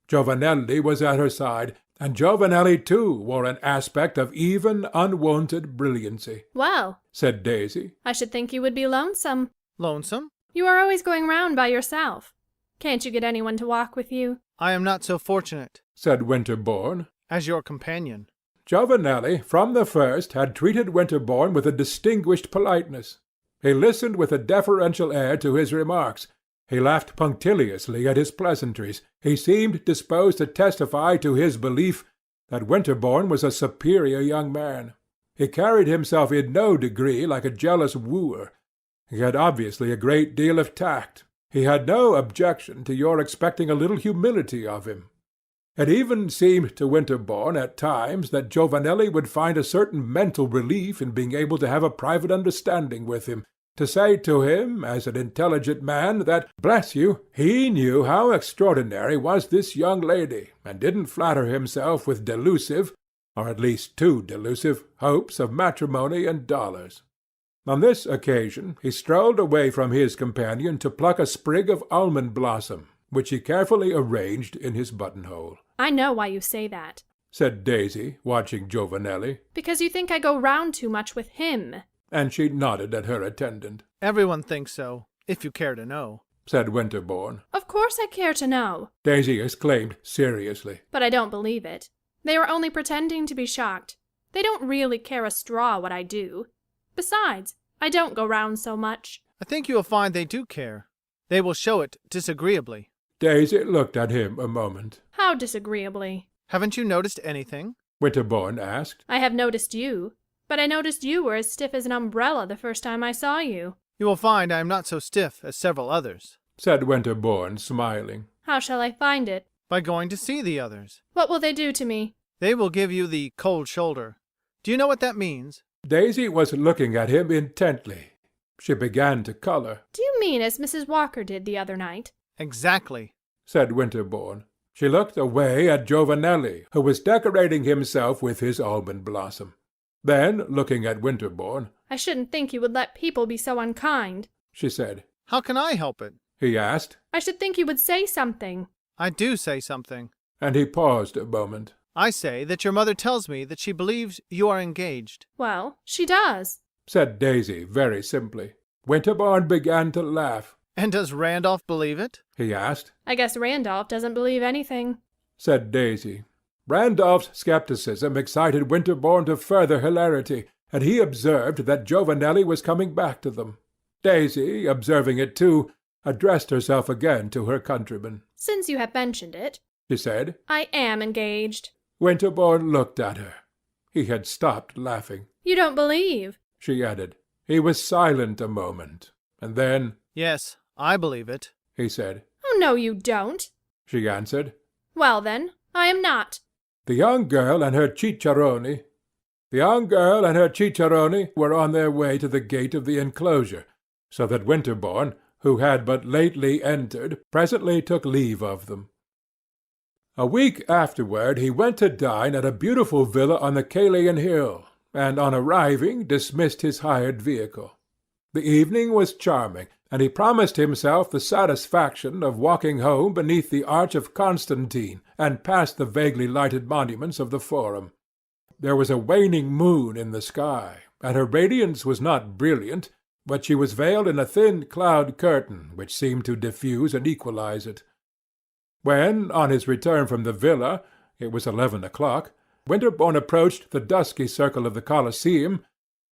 A: Giovanelli was at her side, and Giovanelli too wore an aspect of even, unwonted brilliancy.
D: "Well,"
A: said Daisy,
D: "I should think you would be lonesome."
C: Lonesome?
D: "You are always going round by yourself. Can't you get anyone to walk with you?"
C: I am not so fortunate,
A: said Winterbourne.
C: as your companion.
A: Giovanelli, from the first, had treated Winterbourne with a distinguished politeness. He listened with a deferential air to his remarks. He laughed punctiliously at his pleasantries. He seemed disposed to testify to his belief that Winterbourne was a superior young man. He carried himself in no degree like a jealous wooer. He had obviously a great deal of tact. He had no objection to your expecting a little humility of him. It even seemed to Winterbourne at times that Giovanelli would find a certain mental relief in being able to have a private understanding with him, to say to him, as an intelligent man, that, bless you, he knew how extraordinary was this young lady, and didn't flatter himself with delusive, or at least too delusive, hopes of matrimony and dollars. On this occasion he strolled away from his companion to pluck a sprig of almond blossom, which he carefully arranged in his buttonhole.
D: "I know why you say that,"
A: said Daisy, watching Giovanelli.
D: "because you think I go round too much with him."
A: And she nodded at her attendant.
C: Everyone thinks so, if you care to know,
A: said Winterbourne.
D: "Of course I care to know,"
A: Daisy exclaimed seriously.
D: "but I don't believe it. They are only pretending to be shocked. They don't really care a straw what I do. Besides, I don't go round so much."
C: I think you will find they do care. They will show it disagreeably.
A: Daisy looked at him a moment.
D: "How disagreeably?"
C: Haven't you noticed anything?
A: Winterbourne asked.
D: "I have noticed you, but I noticed you were as stiff as an umbrella the first time I saw you."
C: You will find I am not so stiff as several others,
A: said Winterbourne, smiling.
D: "How shall I find it?"
C: by going to see the others.
D: "What will they do to me?"
C: They will give you the cold shoulder. Do you know what that means?
A: Daisy was looking at him intently. She began to colour.
D: "Do you mean as Mrs. Walker did the other night?"
C: Exactly,
A: said Winterbourne. She looked away at Giovanelli, who was decorating himself with his almond blossom. Then, looking at Winterbourne,
D: "I shouldn't think you would let people be so unkind,"
A: she said.
C: How can I help it?
A: He asked.
D: "I should think you would say something."
C: I do say something.
A: And he paused a moment.
C: I say that your mother tells me that she believes you are engaged.
D: "Well, she does,"
A: said Daisy very simply. Winterbourne began to laugh.
C: And does Randolph believe it?
A: He asked.
D: "I guess Randolph doesn't believe anything,"
A: said Daisy. Randolph's scepticism excited Winterbourne to further hilarity, and he observed that Giovanelli was coming back to them. Daisy, observing it too, addressed herself again to her countryman.
D: Since you have mentioned it,
A: She said.
D: I am engaged.
A: Winterbourne looked at her. He had stopped laughing.
D: You don't believe?
A: She added. He was silent a moment, and then,
C: Yes, I believe it,
A: he said.
D: Oh, no, you don't.
A: She answered.
D: Well, then, I am not.
A: The young girl and her cicerone were on their way to the gate of the enclosure, so that Winterbourne, who had but lately entered, presently took leave of them. A week afterward he went to dine at a beautiful villa on the Calian Hill, and on arriving dismissed his hired vehicle. The evening was charming, and he promised himself the satisfaction of walking home beneath the Arch of Constantine and past the vaguely lighted monuments of the Forum. There was a waning moon in the sky, and her radiance was not brilliant, but she was veiled in a thin cloud curtain which seemed to diffuse and equalize it. When, on his return from the villa, it was 11 o'clock, Winterbourne approached the dusky circle of the Colosseum,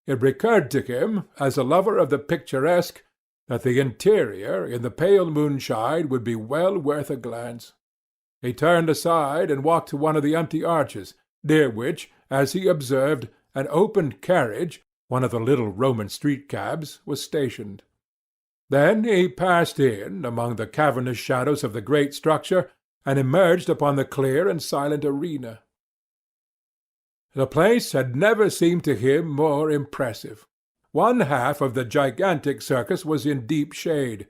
A: it recurred to him, as a lover of the picturesque, that the interior, in the pale moonshine, would be well worth a glance. He turned aside and walked to one of the empty arches, near which, as he observed, an open carriage, one of the little Roman street-cabs, was stationed. Then he passed in among the cavernous shadows of the great structure, and emerged upon the clear and silent arena. The place had never seemed to him more impressive. One half of the gigantic circus was in deep shade.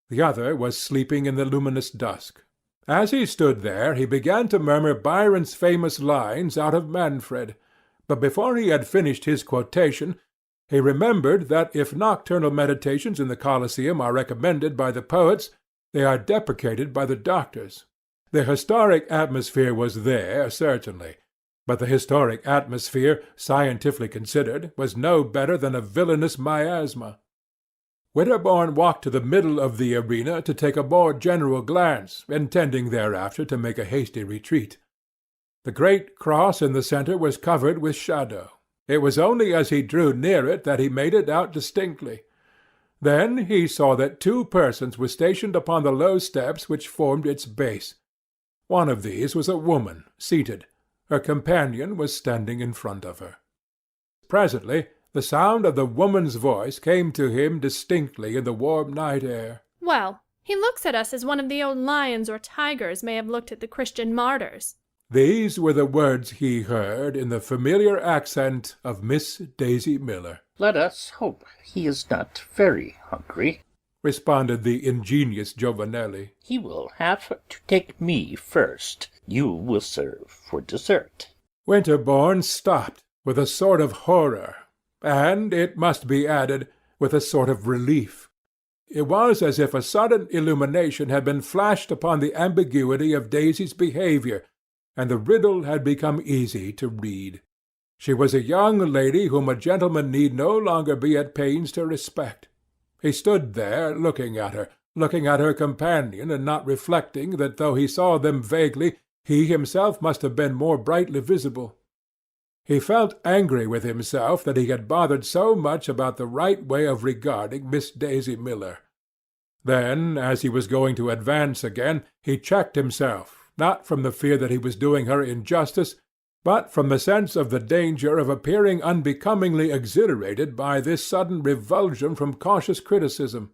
A: The other was sleeping in the luminous dusk. As he stood there, he began to murmur Byron's famous lines out of Manfred, but before he had finished his quotation, he remembered that if nocturnal meditations in the Colosseum are recommended by the poets, they are deprecated by the doctors. The historic atmosphere was there, certainly, but the historic atmosphere, scientifically considered, was no better than a villainous miasma. Winterbourne walked to the middle of the arena to take a more general glance, intending thereafter to make a hasty retreat. The great cross in the centre was covered with shadow. It was only as he drew near it that he made it out distinctly. Then he saw that two persons were stationed upon the low steps which formed its base. One of these was a woman, seated. Her companion was standing in front of her. Presently the sound of the woman's voice came to him distinctly in the warm night air.
D: Well, he looks at us as one of the old lions or tigers may have looked at the Christian martyrs.
A: These were the words he heard in the familiar accent of Miss Daisy Miller.
K: Let us hope he is not very hungry,
A: responded the ingenious Giovanelli.
K: He will have to take me first. You will serve for dessert.
A: Winterbourne stopped with a sort of horror, and, it must be added, with a sort of relief. It was as if a sudden illumination had been flashed upon the ambiguity of Daisy's behaviour, and the riddle had become easy to read. She was a young lady whom a gentleman need no longer be at pains to respect. He stood there looking at her companion, and not reflecting that though he saw them vaguely, he himself must have been more brightly visible. He felt angry with himself that he had bothered so much about the right way of regarding Miss Daisy Miller. Then, as he was going to advance again, he checked himself, not from the fear that he was doing her injustice, but from the sense of the danger of appearing unbecomingly exhilarated by this sudden revulsion from cautious criticism.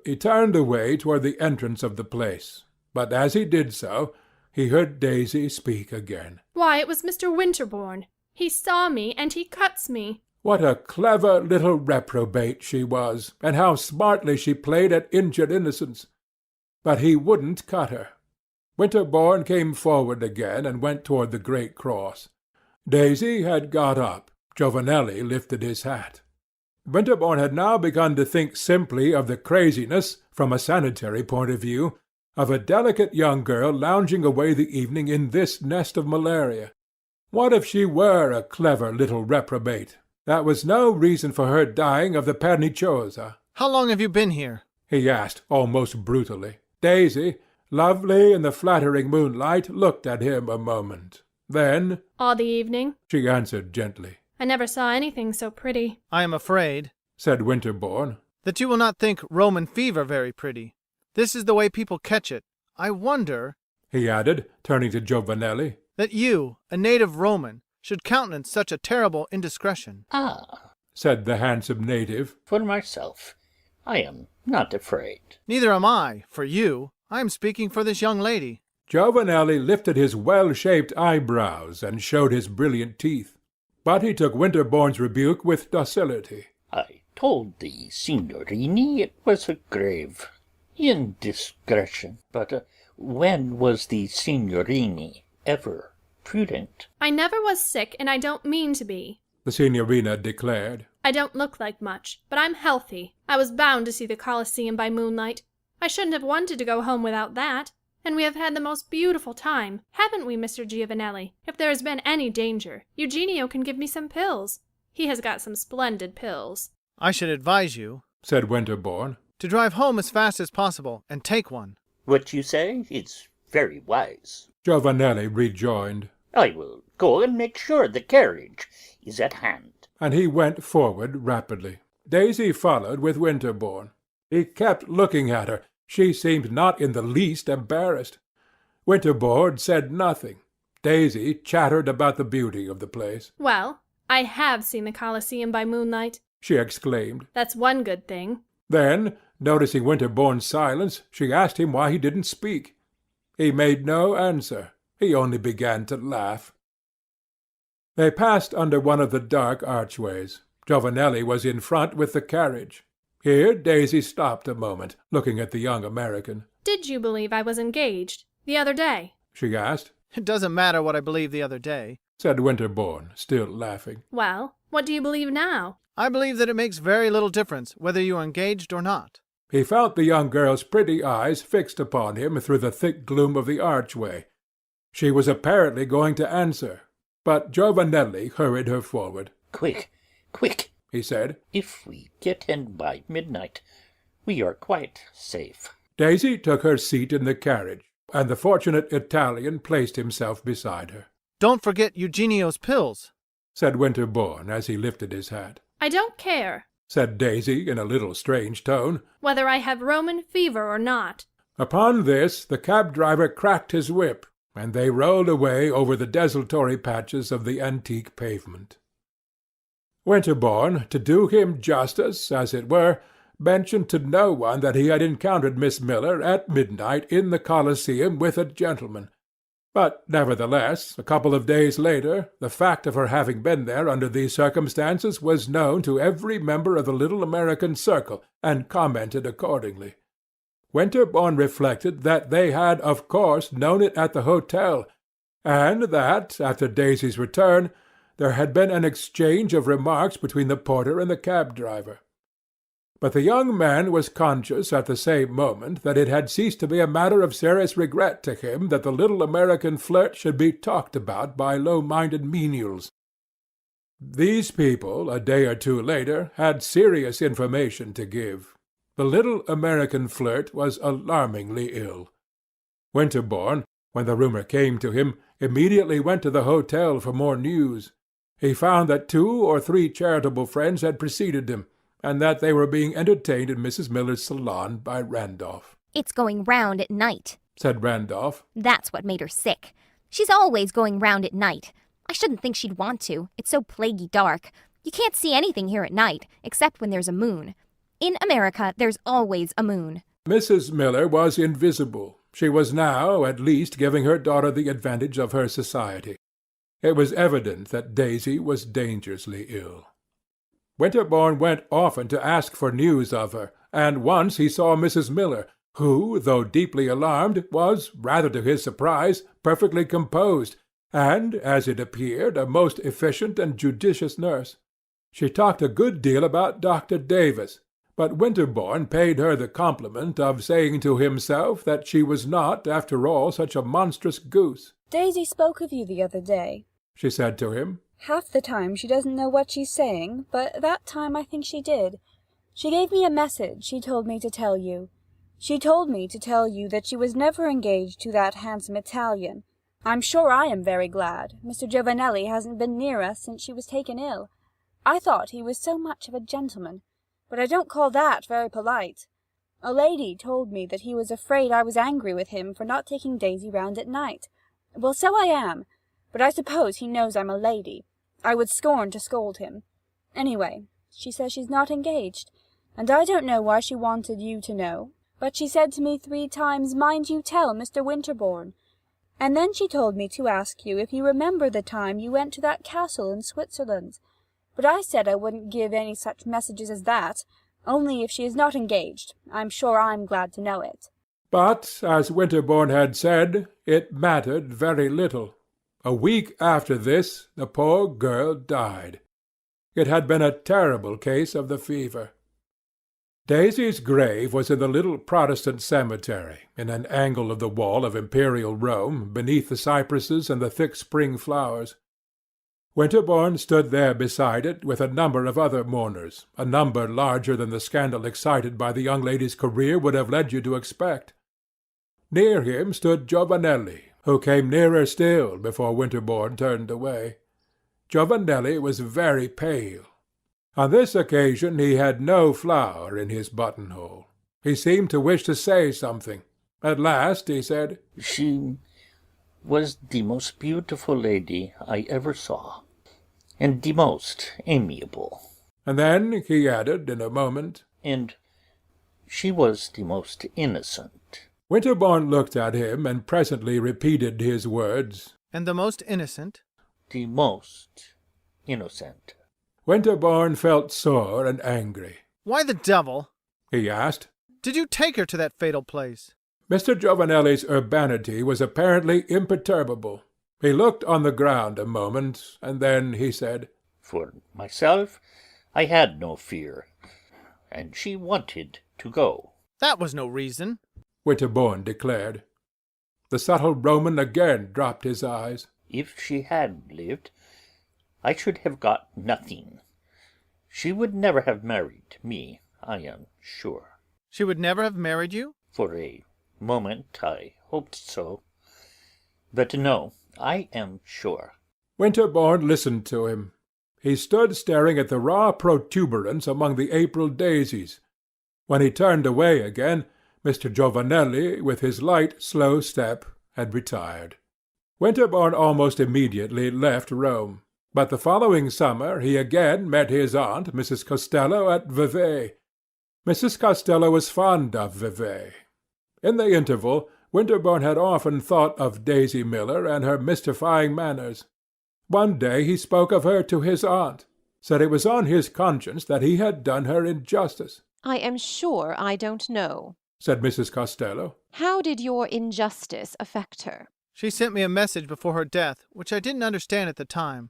A: He turned away toward the entrance of the place, but as he did so, he heard Daisy speak again.
D: Why, it was Mr. Winterbourne. He saw me, and he cuts me.
A: What a clever little reprobate she was, and how smartly she played at injured innocence! But he wouldn't cut her. Winterbourne came forward again and went toward the great cross. Daisy had got up. Giovanelli lifted his hat. Winterbourne had now begun to think simply of the craziness, from a sanitary point of view, of a delicate young girl lounging away the evening in this nest of malaria. What if she were a clever little reprobate? That was no reason for her dying of the perniciosa.
C: How long have you been here?
A: He asked, almost brutally. Daisy, lovely in the flattering moonlight, looked at him a moment. Then,
D: all the evening,
A: she answered gently.
D: I never saw anything so pretty.
C: I am afraid,
A: said Winterbourne,
C: that you will not think Roman fever very pretty. This is the way people catch it. I wonder,
A: he added, turning to Giovanelli,
C: that you, a native Roman, should countenance such a terrible indiscretion.
K: Ah,
A: said the handsome native.
K: for myself, I am not afraid.
C: Neither am I, for you. I am speaking for this young lady.
A: Giovanelli lifted his well-shaped eyebrows and showed his brilliant teeth. But he took Winterbourne's rebuke with docility.
K: I told the signorini it was a grave indiscretion. But when was the signorini ever prudent?
D: I never was sick, and I don't mean to be.
A: The signorina declared.
D: I don't look like much, but I'm healthy. I was bound to see the Colosseum by moonlight. I shouldn't have wanted to go home without that. And we have had the most beautiful time, haven't we, Mr. Giovanelli? If there has been any danger, Eugenio can give me some pills. He has got some splendid pills.
C: I should advise you,
A: said Winterbourne,
C: to drive home as fast as possible and take one.
K: What you say is very wise.
A: Giovanelli rejoined.
K: I will go and make sure the carriage is at hand.
A: And he went forward rapidly. Daisy followed with Winterbourne. He kept looking at her. She seemed not in the least embarrassed. Winterbourne said nothing. Daisy chattered about the beauty of the place.
D: Well, I have seen the Colosseum by moonlight,
A: she exclaimed.
D: That's one good thing.
A: Then, noticing Winterbourne's silence, she asked him why he didn't speak. He made no answer. He only began to laugh. They passed under one of the dark archways. Giovanelli was in front with the carriage. Here Daisy stopped a moment, looking at the young American.
D: Did you believe I was engaged the other day?
A: She asked.
C: It doesn't matter what I believed the other day,
A: said Winterbourne, still laughing.
D: Well, what do you believe now?
C: I believe that it makes very little difference whether you are engaged or not.
A: He felt the young girl's pretty eyes fixed upon him through the thick gloom of the archway. She was apparently going to answer, but Giovanelli hurried her forward.
K: Quick, quick,
A: he said.
K: If we get in by midnight, we are quite safe.
A: Daisy took her seat in the carriage, and the fortunate Italian placed himself beside her.
C: Don't forget Eugenio's pills,
A: said Winterbourne as he lifted his hat.
D: I don't care,
A: said Daisy in a little strange tone,
D: whether I have Roman fever or not.
A: Upon this the cab-driver cracked his whip, and they rolled away over the desultory patches of the antique pavement. Winterbourne, to do him justice, as it were, mentioned to no one that he had encountered Miss Miller at midnight in the Colosseum with a gentleman. But nevertheless, a couple of days later, the fact of her having been there under these circumstances was known to every member of the little American circle, and commented accordingly. Winterbourne reflected that they had of course known it at the hotel, and that, after Daisy's return, there had been an exchange of remarks between the porter and the cab-driver. But the young man was conscious at the same moment that it had ceased to be a matter of serious regret to him that the little American flirt should be talked about by low-minded menials. These people, a day or two later, had serious information to give. The little American flirt was alarmingly ill. Winterbourne, when the rumour came to him, immediately went to the hotel for more news. He found that 2 or 3 charitable friends had preceded him, and that they were being entertained in Mrs. Miller's salon by Randolph.
B: It's going round at night,
A: said Randolph.
B: That's what made her sick. She's always going round at night. I shouldn't think she'd want to. It's so plaguey dark. You can't see anything here at night, except when there's a moon. In America, there's always a moon.
A: Mrs. Miller was invisible. She was now, at least, giving her daughter the advantage of her society. It was evident that Daisy was dangerously ill. Winterbourne went often to ask for news of her, and once he saw Mrs. Miller, who, though deeply alarmed, was, rather to his surprise, perfectly composed, and, as it appeared, a most efficient and judicious nurse. She talked a good deal about Dr. Davis, but Winterbourne paid her the compliment of saying to himself that she was not, after all, such a monstrous goose.
H: Daisy spoke of you the other day,
A: she said to him.
H: Half the time she doesn't know what she's saying, but that time I think she did. She gave me a message she told me to tell you. She told me to tell you that she was never engaged to that handsome Italian. I'm sure I am very glad. Mr. Giovanelli hasn't been near us since she was taken ill. I thought he was so much of a gentleman. but I don't call that very polite. A lady told me that he was afraid I was angry with him for not taking Daisy round at night. Well, so I am, but I suppose he knows I'm a lady. I would scorn to scold him. Anyway, she says she's not engaged, and I don't know why she wanted you to know, but she said to me 3 times, 'Mind you tell Mr. Winterbourne.' And then she told me to ask you if you remember the time you went to that castle in Switzerland. But I said I wouldn't give any such messages as that, only if she is not engaged. I'm sure I'm glad to know it."
A: But, as Winterbourne had said, it mattered very little. A week after this, the poor girl died. It had been a terrible case of the fever. Daisy's grave was in the little Protestant cemetery, in an angle of the wall of imperial Rome, beneath the cypresses and the thick spring flowers. Winterbourne stood there beside it with a number of other mourners, a number larger than the scandal excited by the young lady's career would have led you to expect. Near him stood Giovanelli, who came nearer still before Winterbourne turned away. Giovanelli was very pale. On this occasion he had no flower in his buttonhole. He seemed to wish to say something. At last he said,
K: "She was the most beautiful lady I ever saw, and the most amiable."
A: And then he added in a moment,
K: "And she was the most innocent."
A: Winterbourne looked at him and presently repeated his words,
C: "And the most innocent?"
K: "The most innocent."
A: Winterbourne felt sore and angry.
C: "Why the devil,"
A: he asked,
C: "did you take her to that fatal place?"
A: Mr. Giovanelli's urbanity was apparently imperturbable. He looked on the ground a moment, and then he said,
K: "For myself, I had no fear, and she wanted to go."
C: "That was no reason,"
A: Winterbourne declared. The subtle Roman again dropped his eyes.
K: "If she had lived, I should have got nothing. She would never have married me, I am sure."
C: "She would never have married you?"
K: "For a moment I hoped so. But no, I am sure."
A: Winterbourne listened to him. He stood staring at the raw protuberance among the April daisies. When he turned away again, Mr. Giovanelli, with his light, slow step, had retired. Winterbourne almost immediately left Rome. But the following summer he again met his aunt, Mrs. Costello, at Vevey. Mrs. Costello was fond of Vevey. In the interval, Winterbourne had often thought of Daisy Miller and her mystifying manners. One day he spoke of her to his aunt, said it was on his conscience that he had done her injustice.
F: "I am sure I don't know,"
A: said Mrs. Costello.
F: "How did your injustice affect her?"
C: "She sent me a message before her death, which I didn't understand at the time,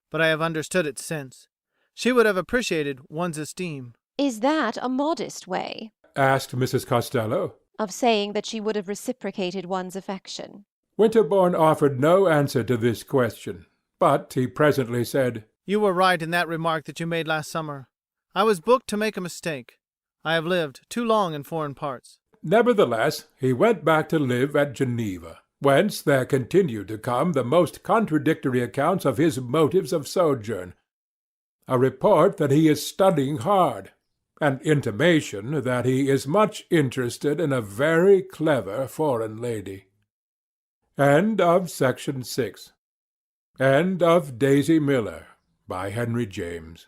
C: but I have understood it since. She would have appreciated one's esteem."
F: "Is that a modest way?"
A: asked Mrs. Costello.
F: "Of saying that she would have reciprocated one's affection?"
A: Winterbourne offered no answer to this question, but he presently said,
C: "You were right in that remark that you made last summer. I was booked to make a mistake. I have lived too long in foreign parts."
A: Nevertheless, he went back to live at Geneva, whence there continued to come the most contradictory accounts of his motives of sojourn. A report that he is studying hard, an intimation that he is much interested in a very clever foreign lady. End of Section 6. End of Daisy Miller, by Henry James.